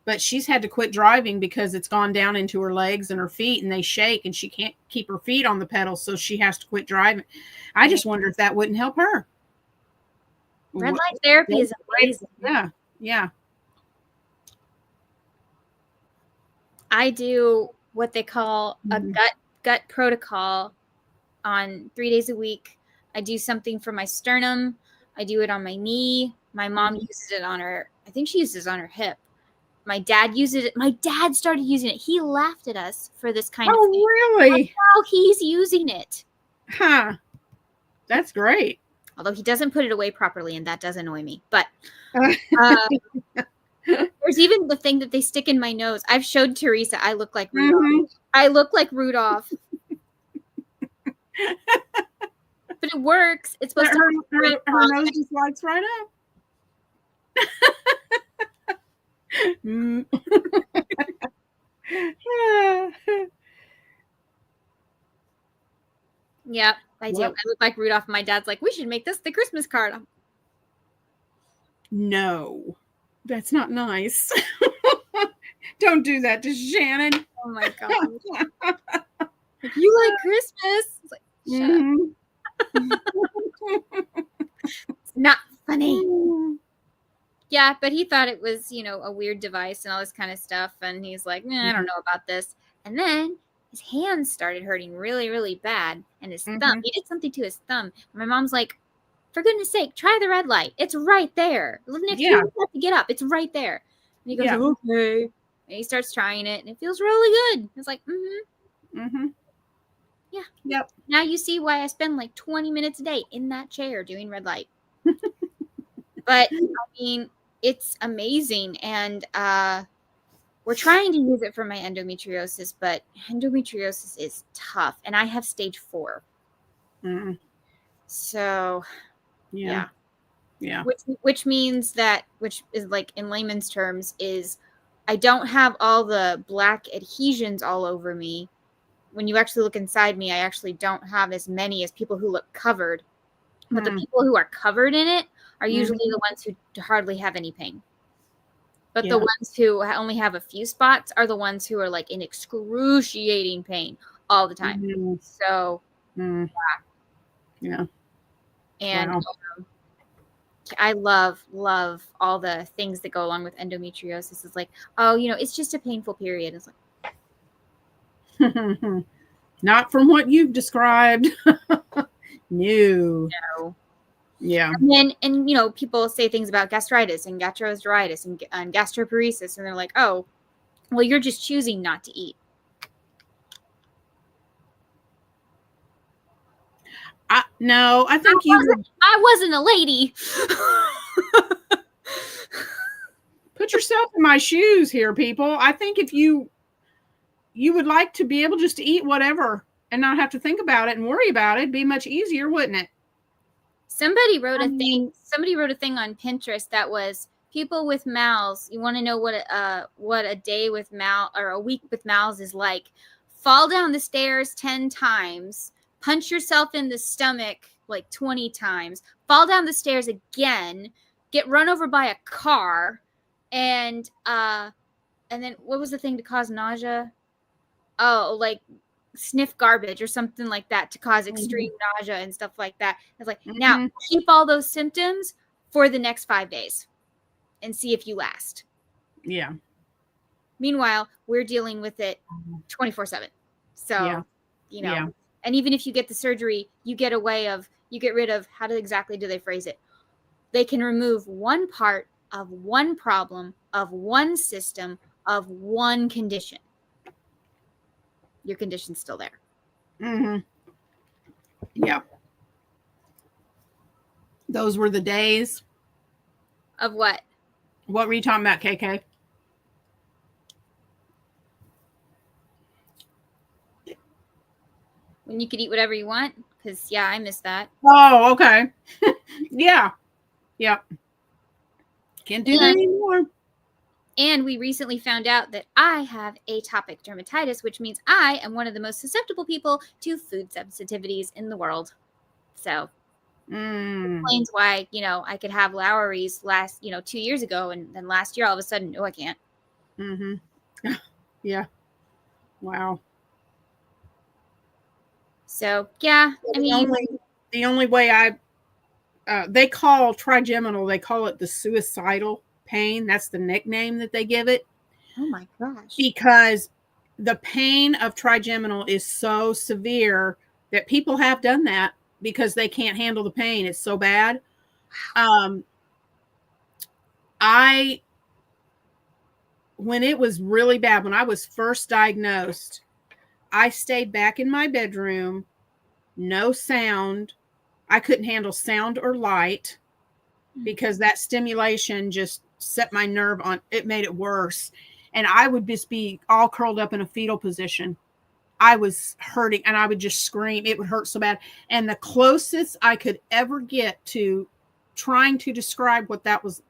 but she's had to quit driving because it's gone down into her legs and her feet, and they shake, and she can't keep her feet on the pedals, so she has to quit driving. I just wonder if that wouldn't help her. Red light therapy is amazing. Yeah. I do what they call a gut protocol on 3 days a week. I do something for my sternum. I do it on my knee. My mom uses it on her, I think she uses it on her hip. My dad uses it. My dad started using it. He laughed at us for this kind of thing. Oh, really? Now he's using it. Huh. That's great. Although he doesn't put it away properly, and that does annoy me. But there's even the thing that they stick in my nose. I've showed Teresa. I look like Rudolph. I look like Rudolph. But it works. It's supposed her nose just lights right up. Yeah, I do. I look like Rudolph. My dad's like, we should make this the Christmas card. No, that's not nice. Don't do that to Shannon. Oh my God. If you like Christmas, it's like, shut up. It's not funny. Yeah, but he thought it was, a weird device and all this kind of stuff. And he's like, I don't know about this. And then his hands started hurting really, really bad. And his thumb, he did something to his thumb. My mom's like, for goodness sake, try the red light. It's right there. Next you have to get up. It's right there. And he goes, okay. And he starts trying it, and it feels really good. It's like, yeah. Yep. Now you see why I spend like 20 minutes a day in that chair doing red light. But, I mean, it's amazing. And we're trying to use it for my endometriosis, but endometriosis is tough. And I have stage 4. So, yeah. Which means that, which is like in layman's terms, is I don't have all the black adhesions all over me. When you actually look inside me, I actually don't have as many as people who look covered. But the people who are covered in it are usually the ones who hardly have any pain. But Yeah. the ones who only have a few spots are the ones who are like in excruciating pain all the time. Mhm. So, Yeah. and Wow. I love all the things that go along with endometriosis. It's like, oh, it's just a painful period. It's like, Not from what you've described. No. no. Yeah. And then, people say things about gastritis and gastroenteritis and gastroparesis, and they're like, oh, well, you're just choosing not to eat. No, I think I wasn't a lady. Put yourself in my shoes here, people. I think if you would like to be able just to eat whatever and not have to think about it and worry about it, it'd be much easier, wouldn't it? Somebody wrote a thing. Somebody wrote a thing on Pinterest that was people with mouths. You want to know what a day with mouth or a week with mouths is like? Fall down the stairs 10 times. Punch yourself in the stomach like 20 times. Fall down the stairs again. Get run over by a car, and then what was the thing to cause nausea? Oh, like sniff garbage or something like that to cause extreme nausea and stuff like that. It's like, now keep all those symptoms for the next 5 days and see if you last. Yeah. Meanwhile, we're dealing with it 24/7. So, and even if you get the surgery, you get rid of, exactly do they phrase it? They can remove one part of one problem, of one system, of one condition. Your condition's still there. Yeah. Those were the days. Of what? What were you talking about, KK? When you could eat whatever you want? Because, I miss that. Oh, okay. Yeah. Can't do that anymore. And we recently found out that I have atopic dermatitis, which means I am one of the most susceptible people to food sensitivities in the world. So, explains why, I could have Lowry's 2 years ago, and then last year all of a sudden, no, I can't. Yeah. Wow. So, yeah, I mean, the only way they call trigeminal, they call it the suicidal pain. That's the nickname that they give it. Oh my gosh. Because the pain of trigeminal is so severe that people have done that because they can't handle the pain. It's so bad. When it was really bad, when I was first diagnosed, I stayed back in my bedroom, no sound. I couldn't handle sound or light because that stimulation just set my nerve on. It made it worse. And I would just be all curled up in a fetal position. I was hurting and I would just scream. It would hurt so bad. And the closest I could ever get to trying to describe what that was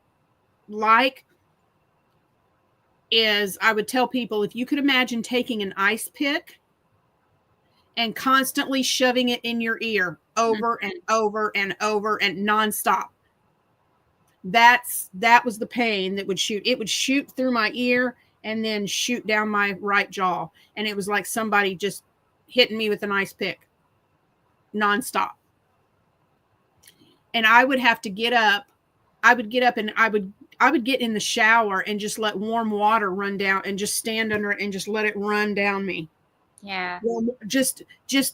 like is I would tell people, if you could imagine taking an ice pick and constantly shoving it in your ear over and over and over and nonstop. That was the pain that would shoot. It would shoot through my ear and then shoot down my right jaw. And it was like somebody just hitting me with an ice pick nonstop. And I would have to get up. I would get up and I would get in the shower and just let warm water run down and just stand under it and just let it run down me. Yeah. Just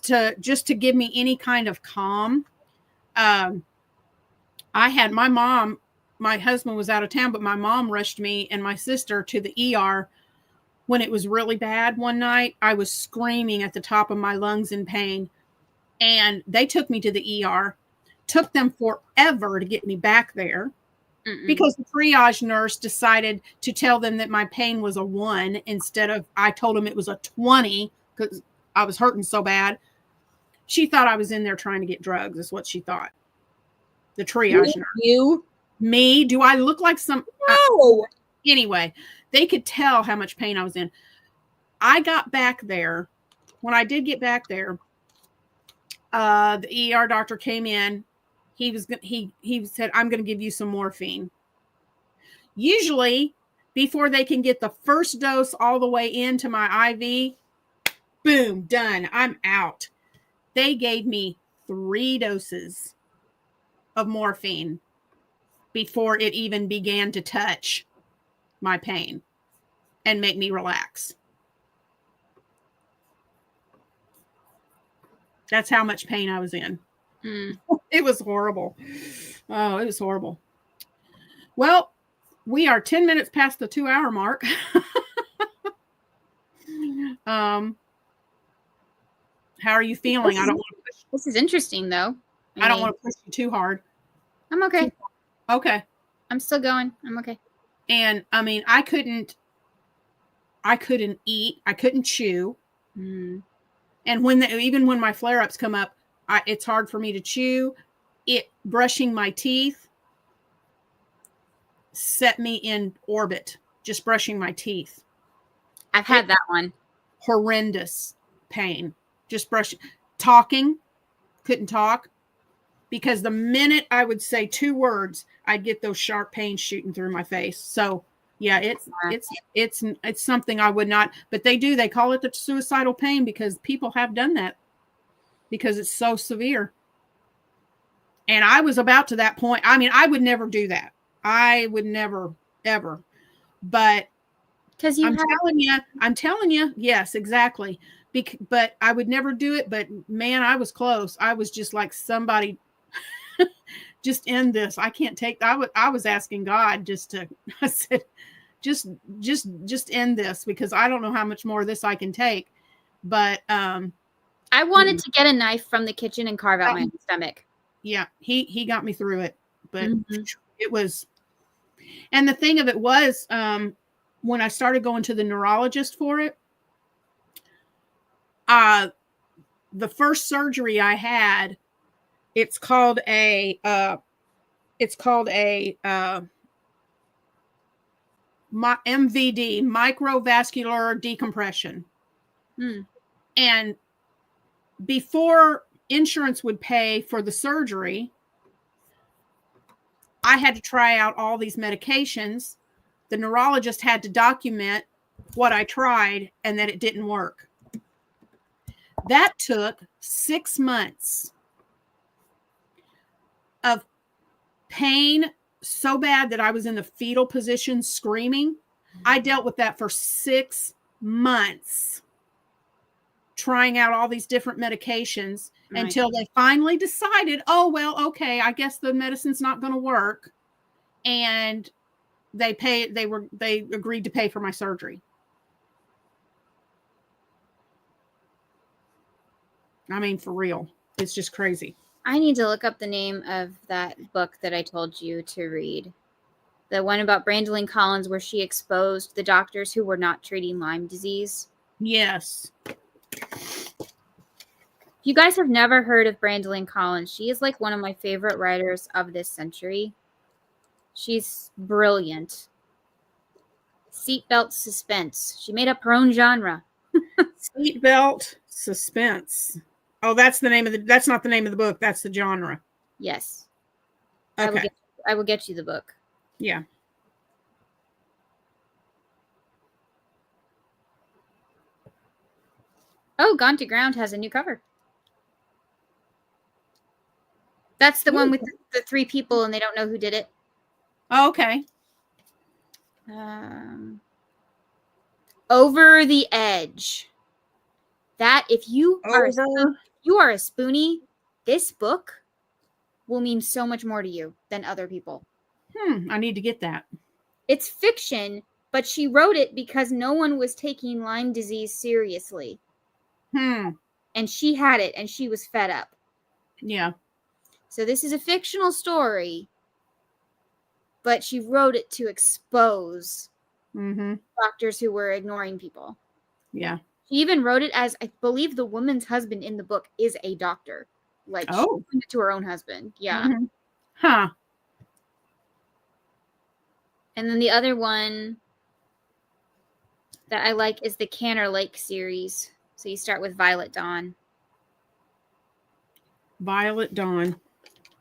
to give me any kind of calm. I had my mom, my husband was out of town, but my mom rushed me and my sister to the ER when it was really bad one night. I was screaming at the top of my lungs in pain. And they took me to the ER. Took them forever to get me back there. Because the triage nurse decided to tell them that my pain was a 1 instead of, I told them it was a 20 because I was hurting so bad. She thought I was in there trying to get drugs, is what she thought. The triage nurse. You? Me? Do I look like some? No. Anyway, they could tell how much pain I was in. I got back there. When I did get back there, the ER doctor came in he said, I'm going to give you some morphine. Usually, before they can get the first dose all the way into my IV, boom, done. I'm out. They gave me 3 doses of morphine before it even began to touch my pain and make me relax. That's how much pain I was in. It was horrible. Oh, it was horrible. Well, we are 10 minutes past the 2-hour mark. How are you feeling? I don't want to push. This is interesting, though. I don't want to push you too hard. I'm okay. Okay. I'm still going. I'm okay. And I mean, I couldn't eat. I couldn't chew. Mm. And even when my flare-ups come up, it's hard for me to chew. Brushing my teeth set me in orbit. Just brushing my teeth. I've had that one. Horrendous pain. Just brushing. Talking. Couldn't talk. Because the minute I would say 2 words, I'd get those sharp pains shooting through my face. So yeah, it's something I would not, but they call it the suicidal pain because people have done that because it's so severe. And I was about to that point. I mean, I would never do that. I would never, ever. But because I'm telling you, yes, exactly. But I would never do it. But man, I was close. I was just like, somebody just end this. I can't take. I was asking God I said, just end this because I don't know how much more of this I can take. But I wanted to get a knife from the kitchen and carve out my stomach. Yeah, he got me through it, but it was. And the thing of it was, when I started going to the neurologist for it, the first surgery I had, it's called a MVD, microvascular decompression. And before insurance would pay for the surgery, I had to try out all these medications. The neurologist had to document what I tried and that it didn't work. That took 6 months of pain so bad that I was in the fetal position screaming. I dealt with that for 6 months, trying out all these different medications until they finally decided, oh, well, okay, I guess the medicine's not going to work. And they agreed to pay for my surgery. I mean, for real. It's just crazy. I need to look up the name of that book that I told you to read. The one about Brandolyn Collins where she exposed the doctors who were not treating Lyme disease. Yes. If you guys have never heard of Brandolyn Collins, she is like one of my favorite writers of this century. She's brilliant. Seatbelt suspense. She made up her own genre. Seatbelt suspense. Oh, that's not the name of the book. That's the genre. Yes. Okay. I will get you the book. Yeah. Oh, Gone to Ground has a new cover. That's the one with the 3 people and they don't know who did it. Oh, okay. Over the Edge. That if you are a spoonie, this book will mean so much more to you than other people. I need to get that. It's fiction, but she wrote it because no one was taking Lyme disease seriously. And she had it, and she was fed up. Yeah. So this is a fictional story, but she wrote it to expose doctors who were ignoring people. Yeah. She even wrote it as, I believe the woman's husband in the book is a doctor. Like, she wrote it to her own husband. Yeah. Huh. And then the other one that I like is the Canner Lake series. So you start with Violet Dawn. Violet Dawn.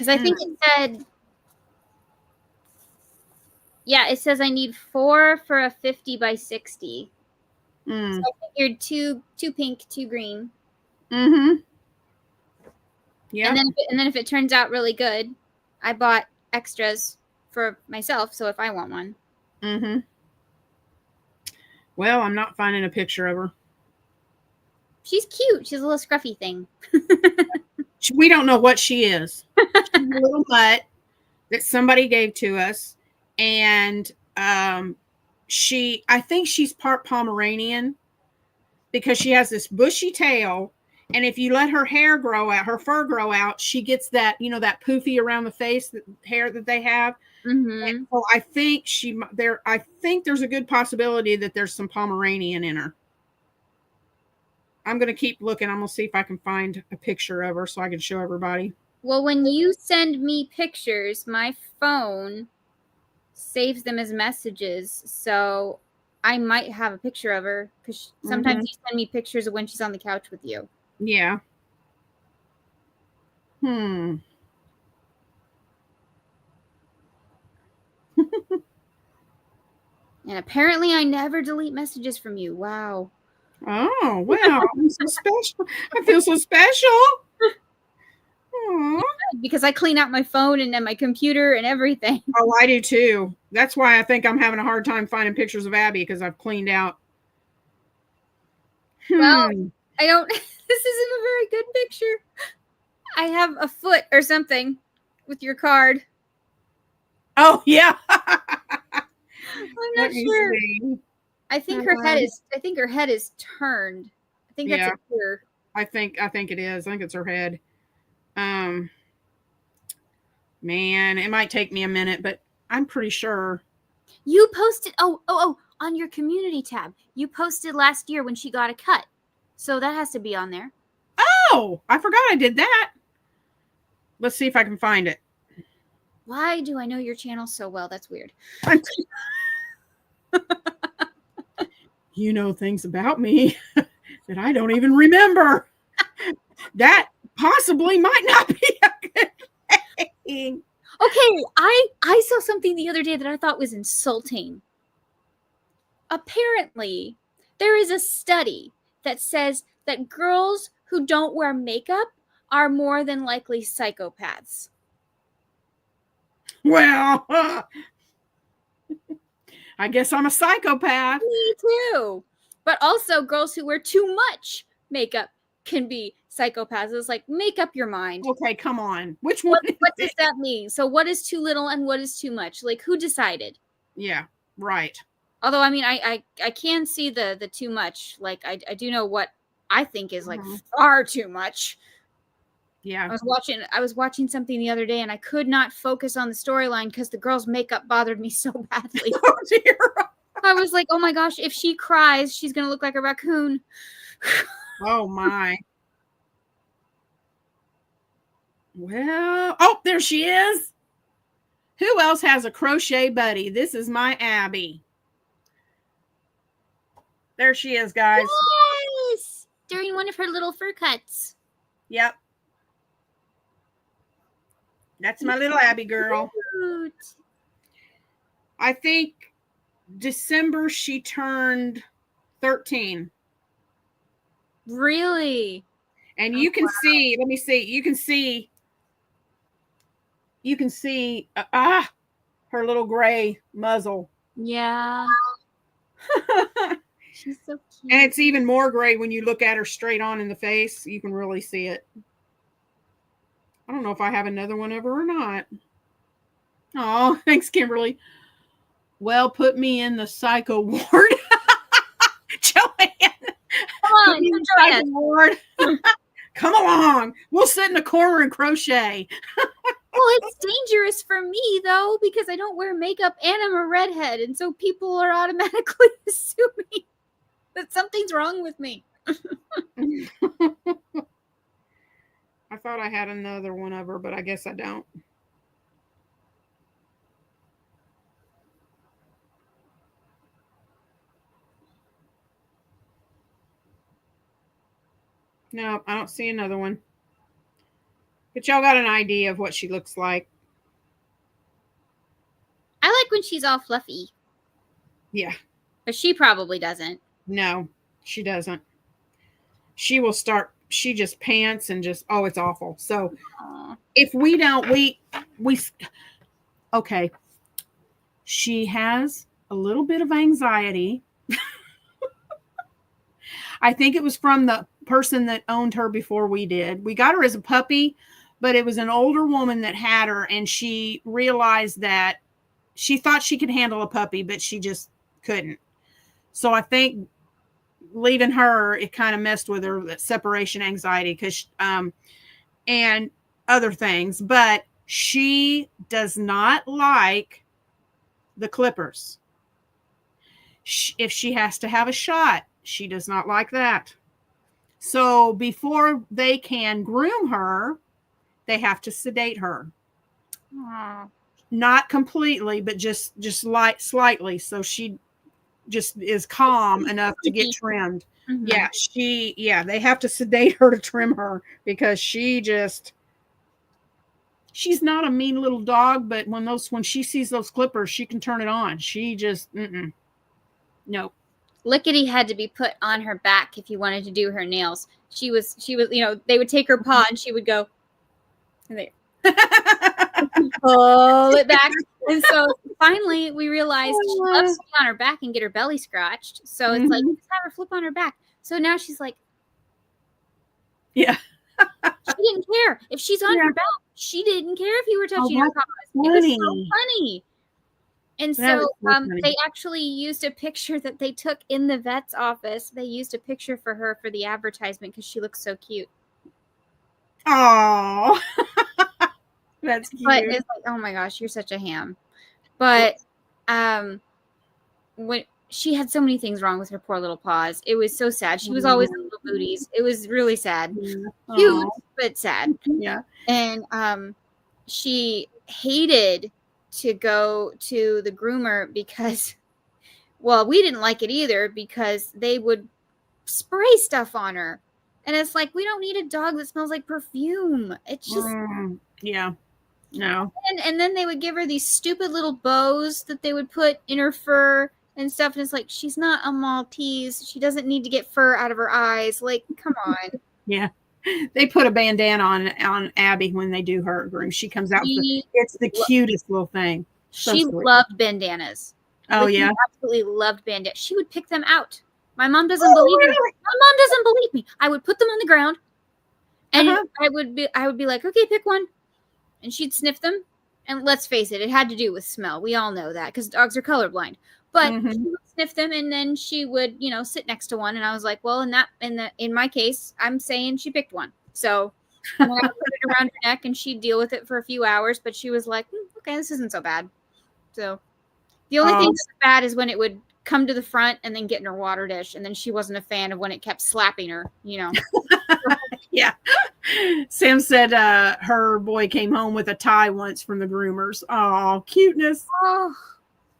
Because I think it said, yeah, it says I need 4 for a 50 by 60. So I figured two pink, 2 green. Mm-hmm. Yeah. And then if it turns out really good, I bought extras for myself. So if I want one. Mm-hmm. Well, I'm not finding a picture of her. She's cute. She's a little scruffy thing. We don't know what she is. She's a little mutt that somebody gave to us. And I think she's part Pomeranian because she has this bushy tail. And if you let her hair grow out, her fur grow out, she gets that, that poofy around the face, hair that they have. Mm-hmm. So I think I think there's a good possibility that there's some Pomeranian in her. I'm going to keep looking. I'm going to see if I can find a picture of her so I can show everybody. Well, when you send me pictures, my phone saves them as messages. So I might have a picture of her because sometimes you send me pictures of when she's on the couch with you. Yeah. And apparently I never delete messages from you. Wow. Oh, wow. I'm so special. I feel so special. Aww. Because I clean out my phone and then my computer and everything. Oh, I do too. That's why I think I'm having a hard time finding pictures of Abby because I've cleaned out. Well, I don't. This isn't a very good picture. I have a foot or something with your card. Oh, yeah. I'm not sure. I think her head is. I think her head is turned. I think that's a ear. I think it is. I think it's her head. Man, it might take me a minute, but I'm pretty sure. You posted. Oh! On your community tab, you posted last year when she got a cut, so that has to be on there. Oh, I forgot I did that. Let's see if I can find it. Why do I know your channel so well? That's weird. You know things about me that I don't even remember. That possibly might not be a good thing. Okay, I saw something the other day that I thought was insulting. Apparently, there is a study that says that girls who don't wear makeup are more than likely psychopaths. Well, I guess I'm a psychopath. Me too. But also, girls who wear too much makeup can be psychopaths. It's like, make up your mind. Okay, come on. Which one? What does that mean? So, what is too little and what is too much? Like, who decided? Yeah, right. Although, I mean, I can see the too much. Like, I do know what I think is like far too much. Yeah. I was watching something the other day and I could not focus on the storyline because the girl's makeup bothered me so badly. Oh dear. I was like, oh my gosh, if she cries, she's gonna look like a raccoon. Oh my. Well, oh, there she is. Who else has a crochet buddy? This is my Abby. There she is, guys. Yes! During one of her little fur cuts. Yep. That's my little Abby girl. Cute. I think December she turned 13. Really? And you can see, let me see, you can see her little gray muzzle. Yeah. She's so cute. And it's even more gray when you look at her straight on in the face. You can really see it. I don't know if I have another one of her or not. Oh, thanks, Kimberly. Well, put me in the psycho ward. Joanne. Come on, psycho ward. Come along. We'll sit in the corner and crochet. Well, it's dangerous for me, though, because I don't wear makeup and I'm a redhead. And so people are automatically assuming that something's wrong with me. I thought I had another one of her, but I guess I don't. No, I don't see another one. But y'all got an idea of what she looks like. I like when she's all fluffy. Yeah. But she probably doesn't. No, she doesn't. She will start, she just pants and just, oh, it's awful. So Aww. if we don't, okay. She has a little bit of anxiety. I think it was from the person that owned her before we did. We got her as a puppy, but it was an older woman that had her, and she realized that she thought she could handle a puppy, but she just couldn't. So I think leaving her, it kind of messed with her, that separation anxiety, because and other things. But she does not like the clippers. If she has to have a shot, she does not like that. So before they can groom her, they have to sedate her. Aww. Not completely, but just slightly, so she just is calm enough to get trimmed. Mm-hmm. They have to sedate her to trim her, because she's not a mean little dog, but when she sees those clippers, she can turn it on. She just nope. Lickety had to be put on her back if you wanted to do her nails. She was, they would take her paw and she would go, and they pull it back. And so finally we realized she loves to be on her back and get her belly scratched. So it's like, let's have her flip on her back. So now she's like, yeah. She didn't care. If she's on her back, she didn't care if you were touching her paws. It was so funny. And so they actually used a picture that they took in the vet's office. They used a picture for her for the advertisement because she looks so cute. Oh, that's cute. But it's like, oh my gosh, you're such a ham. But when she had so many things wrong with her poor little paws, it was so sad. She was always in little booties. It was really sad. Cute, but sad. Yeah. And she hated to go to the groomer because, well, we didn't like it either because they would spray stuff on her. And it's like, we don't need a dog that smells like perfume. It's just... yeah. No. And then they would give her these stupid little bows that they would put in her fur and stuff. And it's like, she's not a Maltese. She doesn't need to get fur out of her eyes. Like, come on. Yeah. They put a bandana on Abby when they do her groom. She comes out. It's the cutest little thing. So she loved bandanas. Oh, yeah. She absolutely loved bandanas. She would pick them out. My mom doesn't believe me. My mom doesn't believe me. I would put them on the ground, and I would be like, okay, pick one. And she'd sniff them. And let's face it, it had to do with smell. We all know that because dogs are colorblind. But she would sniff them, and then she would, sit next to one. And I was like, well, in my case, I'm saying she picked one. So I would put it around her neck, and she'd deal with it for a few hours. But she was like, okay, this isn't so bad. So the only thing that's bad is when it would come to the front and then get in her water dish, and then she wasn't a fan of when it kept slapping her. Yeah. Sam said her boy came home with a tie once from the groomers. Oh, cuteness. Oh,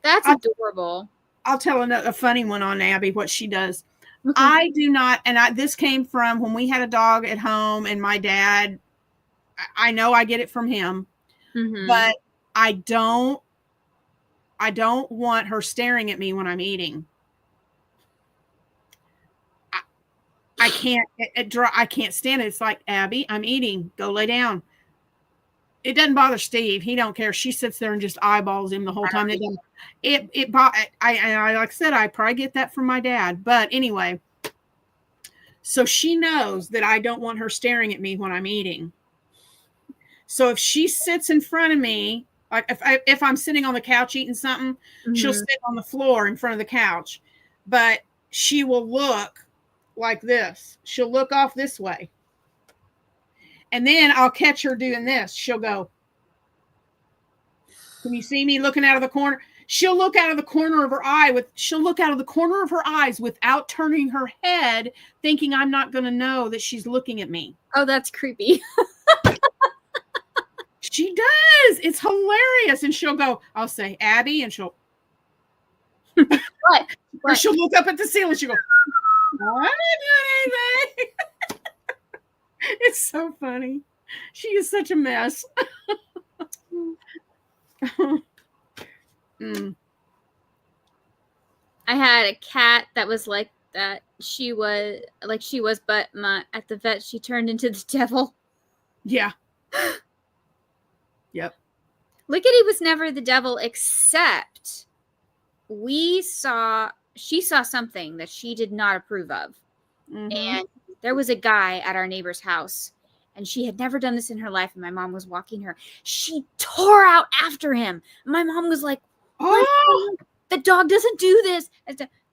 that's adorable. I'll tell a funny one on Abby, what she does. Okay. I do not, and this came from when we had a dog at home, and my dad, I know I get it from him, but I don't want her staring at me when I'm eating. I can't. I can't stand it. It's like, Abby, I'm eating. Go lay down. It doesn't bother Steve. He don't care. She sits there and just eyeballs him the whole time. I like I said, I probably get that from my dad. But anyway, so she knows that I don't want her staring at me when I'm eating. So if she sits in front of me, like if I'm sitting on the couch eating something, she'll sit on the floor in front of the couch, but she will look like this. She'll look off this way. And then I'll catch her doing this. She'll go, can you see me looking out of the corner? She'll look out of the corner of her eye she'll look out of the corner of her eyes without turning her head, thinking I'm not going to know that she's looking at me. Oh, that's creepy. She does. It's hilarious. And she'll go, I'll say, Abby, and she'll what? Or she'll look up at the ceiling. She'll go, I didn't do anything. It's so funny. She is such a mess. Mm. I had a cat that was like that. She was, but at the vet, she turned into the devil. Yeah. Yep. Lickety was never the devil, except she saw something that she did not approve of. Mm-hmm. And there was a guy at our neighbor's house, and she had never done this in her life, and my mom was walking her. She tore out after him. My mom was like, Oh, the dog doesn't do this.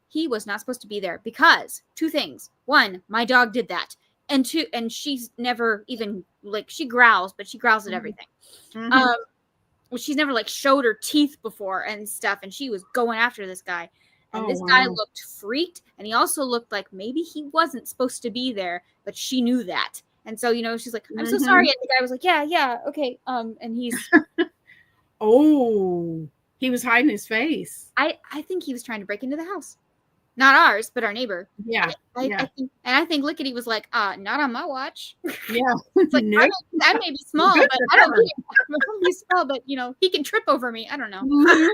He was not supposed to be there because 2 things. 1, my dog did that. And 2, and she's never even, like, she growls, but she growls at everything. mm-hmm. She's never, like, showed her teeth before and stuff, and she was going after this guy. And Oh, this guy wow. looked freaked, and he also looked like maybe he wasn't supposed to be there, but she knew that. And so, she's like, I'm so sorry. And the guy was like, yeah, okay. And he's Oh, he was hiding his face. I think he was trying to break into the house. Not ours, but our neighbor. Yeah. I think Lickety was like, not on my watch. Yeah. It's like, Nope. I may be small, Good but for I don't her. care. He's small, but he can trip over me. I don't know. Mhm.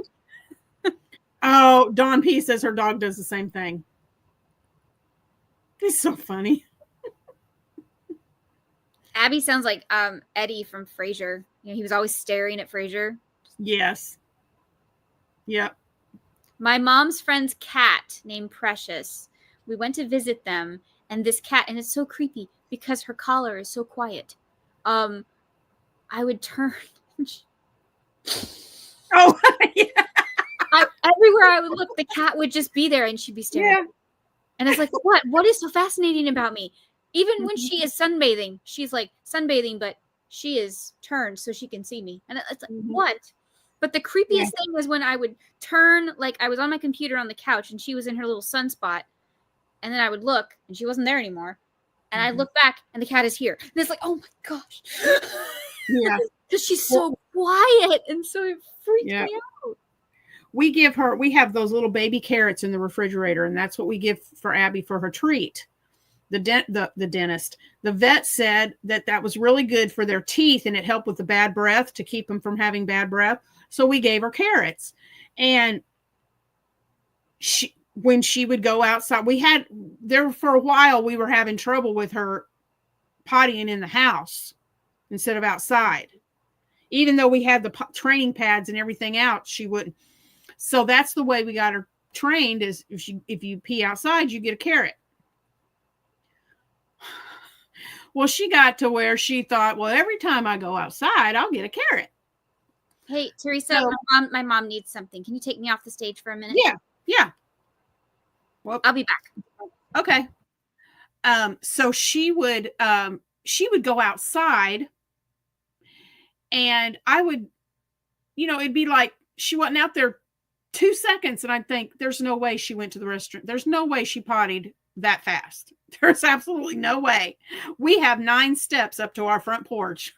Oh, Dawn P says her dog does the same thing. He's so funny. Abby sounds like Eddie from Frasier. He was always staring at Frasier. Yes. Yep. My mom's friend's cat named Precious. We went to visit them, and this cat, and it's so creepy because her collar is so quiet. I would turn. Oh, yeah. Everywhere I would look, the cat would just be there, and she'd be staring. Yeah. And it's like, what is so fascinating about me? Even when she is sunbathing, she's like sunbathing, but she is turned so she can see me. And it's like, what? But the creepiest thing was when I would turn, like I was on my computer on the couch and she was in her little sunspot. And then I would look and she wasn't there anymore. And I look back and the cat is here. And it's like, oh my gosh. Yeah. Because she's so quiet. And so it freaked me out. We have those little baby carrots in the refrigerator, and that's what we give for Abby for her treat. The dentist, the vet said that was really good for their teeth, and it helped with the bad breath to keep them from having bad breath. So we gave her carrots, and when she would go outside, for a while we were having trouble with her pottying in the house instead of outside. Even though we had the training pads and everything out, she wouldn't. So that's the way we got her trained, is if you pee outside, you get a carrot. Well, she got to where she thought, well, every time I go outside, I'll get a carrot. Hey, Teresa, my mom needs something. Can you take me off the stage for a minute? Yeah. Well, I'll be back. Okay. So she would go outside, and I would, it'd be like she wasn't out there 2 seconds, and I'd think, there's no way she went to the restroom. There's no way she pottied that fast. There's absolutely no way. We have 9 steps up to our front porch.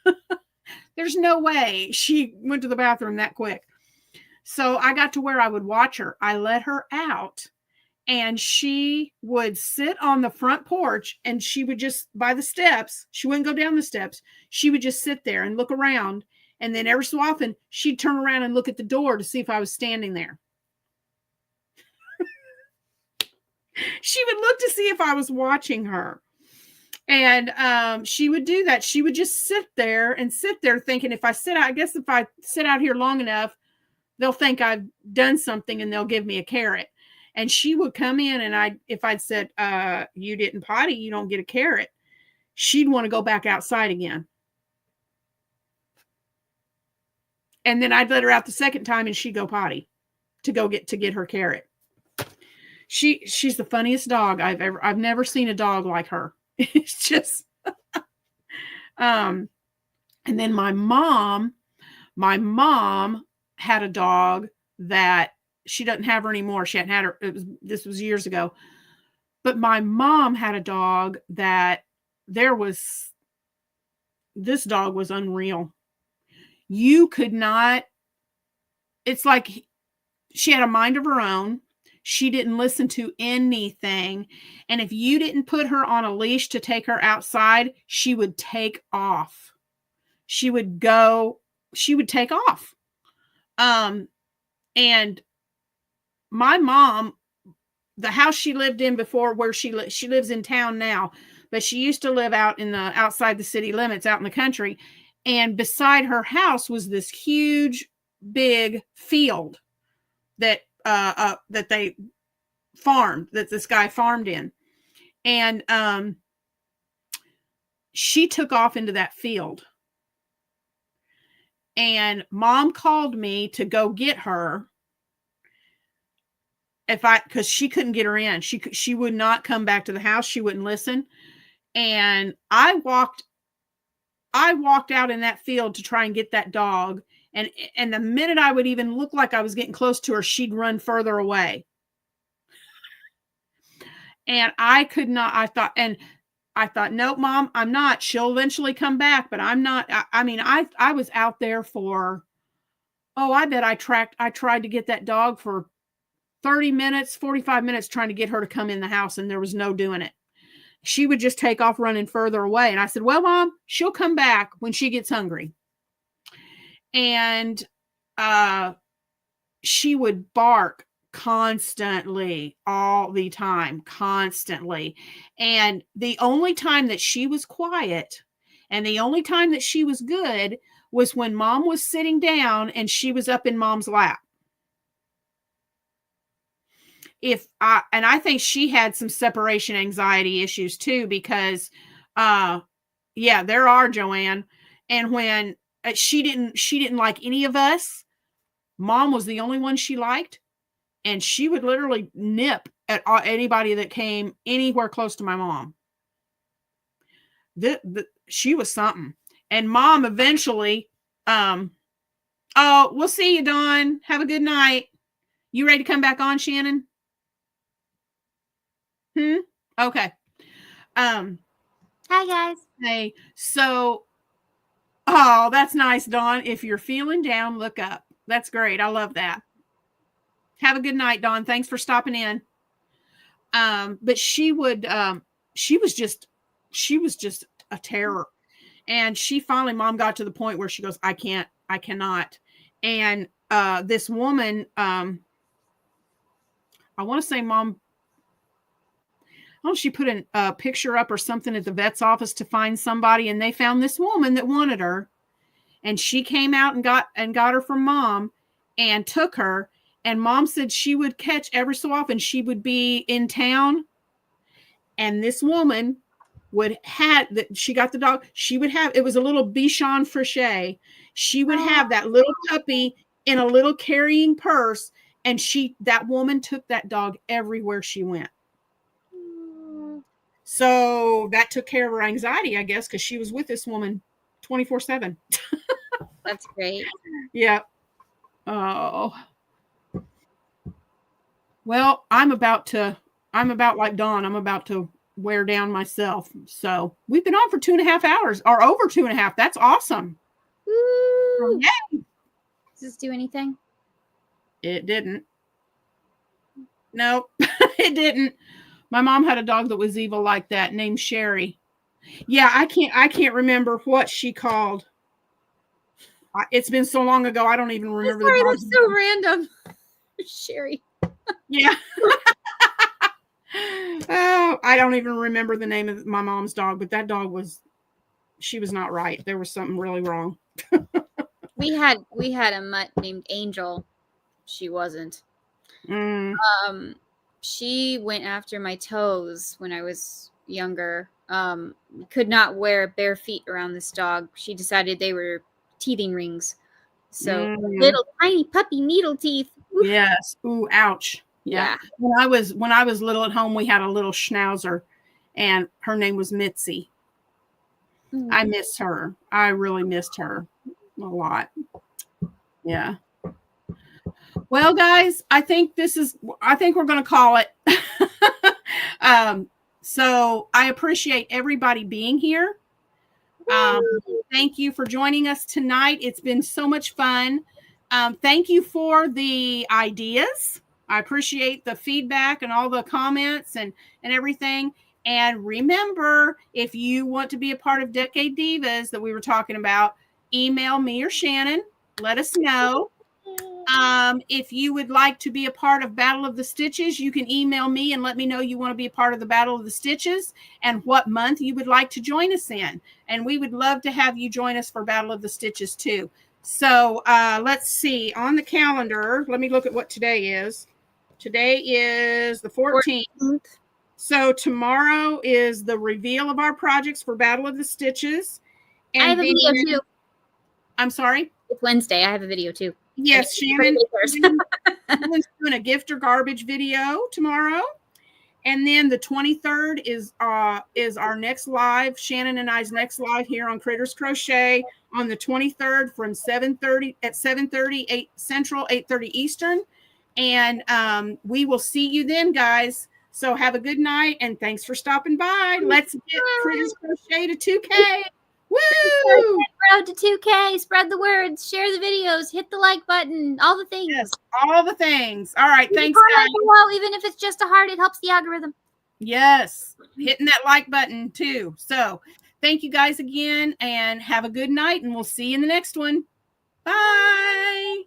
There's no way she went to the bathroom that quick. So I got to where I would watch her. I let her out, and she would sit on the front porch, and she would just, by the steps, she wouldn't go down the steps. She would just sit there and look around. And then every so often she'd turn around and look at the door to see if I was standing there. She would look to see if I was watching her. And she would do that. She would just sit there thinking, if I sit out here long enough, they'll think I've done something and they'll give me a carrot. And she would come in, and if I'd said, you didn't potty, you don't get a carrot, she'd want to go back outside again. And then I'd let her out the second time, and she'd go potty to get her carrot. She's the funniest dog I've never seen a dog like her. It's just, and then my mom had a dog that she doesn't have her anymore. She hadn't had her. This was years ago, but my mom had a dog that this dog was unreal. You could not, it's like she had a mind of her own. She didn't listen to anything. And if you didn't put her on a leash to take her outside, she would take off. she would take off. And my mom, the house she lived in before, where she lives in town now, but she used to live out in the outside the city limits, out in the country. And beside her house was this huge, big field that they farmed, that this guy farmed in. And she took off into that field. And Mom called me to go get her. Because she couldn't get her in. She would not come back to the house. She wouldn't listen. And I walked out in that field to try and get that dog. And the minute I would even look like I was getting close to her, she'd run further away. And I could not, I thought, nope, Mom, I'm not. She'll eventually come back, but I'm not. I was out there for, I bet I tried to get that dog for 30 minutes, 45 minutes trying to get her to come in the house, and there was no doing it. She would just take off running further away. And I said, well, Mom, she'll come back when she gets hungry. And she would bark constantly, all the time, constantly. And the only time that she was quiet and the only time that she was good was when Mom was sitting down and she was up in Mom's lap. I think she had some separation anxiety issues too, because, there are, Joanne. And when she didn't like any of us, Mom was the only one she liked. And she would literally nip at anybody that came anywhere close to my mom. She was something. And Mom eventually, we'll see you, Dawn. Have a good night. You ready to come back on, Shannon? Okay. Hi, guys. Hey, so, that's nice, Dawn. If you're feeling down, look up. That's great. I love that. Have a good night, Dawn. Thanks for stopping in. But she was just a terror. And finally, Mom got to the point where she goes, I cannot. And this woman, I want to say Mom, she put a picture up or something at the vet's office to find somebody, and they found this woman that wanted her. And she came out and got her from Mom and took her. And Mom said she would catch every so often. She would be in town, and this woman she got the dog. She would have, it was a little Bichon Frichet. She would have that little puppy in a little carrying purse. And that woman took that dog everywhere she went. So that took care of her anxiety, I guess, because she was with this woman 24/7. That's great. Yeah. Oh. Well, I'm about like Dawn. I'm about to wear down myself. So we've been on for 2.5 hours, or over 2.5. That's awesome. Woo! Yay. Does this do anything? It didn't. Nope, it didn't. My mom had a dog that was evil like that, named Sherry. Yeah, I can't remember what she called. It's been so long ago, I don't even remember. Sorry, that's so random. Sherry. Yeah. Oh, I don't even remember the name of my mom's dog, but that dog she was not right. There was something really wrong. We had a mutt named Angel. She wasn't. She went after my toes when I was younger. Could not wear bare feet around this dog. She decided they were teething rings. So little tiny puppy needle teeth. Oof. Yes. Ooh, ouch. Yeah. When I was little at home, we had a little schnauzer, and her name was Mitzi. I missed her. I really missed her a lot. Yeah. Well, guys, I think we're going to call it. So I appreciate everybody being here. Thank you for joining us tonight. It's been so much fun. Thank you for the ideas. I appreciate the feedback and all the comments and everything. And remember, if you want to be a part of Decade Divas that we were talking about, email me or Shannon. Let us know. If you would like to be a part of Battle of the Stitches, you can email me and let me know you want to be a part of the Battle of the Stitches and what month you would like to join us in. And we would love to have you join us for Battle of the Stitches too. So let's see on the calendar. Let me look at what today is. Today is the 14th. So tomorrow is the reveal of our projects for Battle of the Stitches. And I have a video too. I'm sorry? It's Wednesday. I have a video too. Yes, Shannon's doing a gift or garbage video tomorrow. And then the 23rd is our next live, Shannon and I's next live here on Critters Crochet on the 23rd from 7:30 at 7:30 8 Central, 8:30 Eastern. And we will see you then, guys. So have a good night and thanks for stopping by. Let's get Critters Crochet to 2K. Woo! Road to 2K. Spread the words. Share the videos. Hit the like button. All the things. Yes, all the things. All right. Thanks, guys. Below, even if it's just a heart, it helps the algorithm. Yes. Hitting that like button too. So thank you guys again and have a good night and we'll see you in the next one. Bye.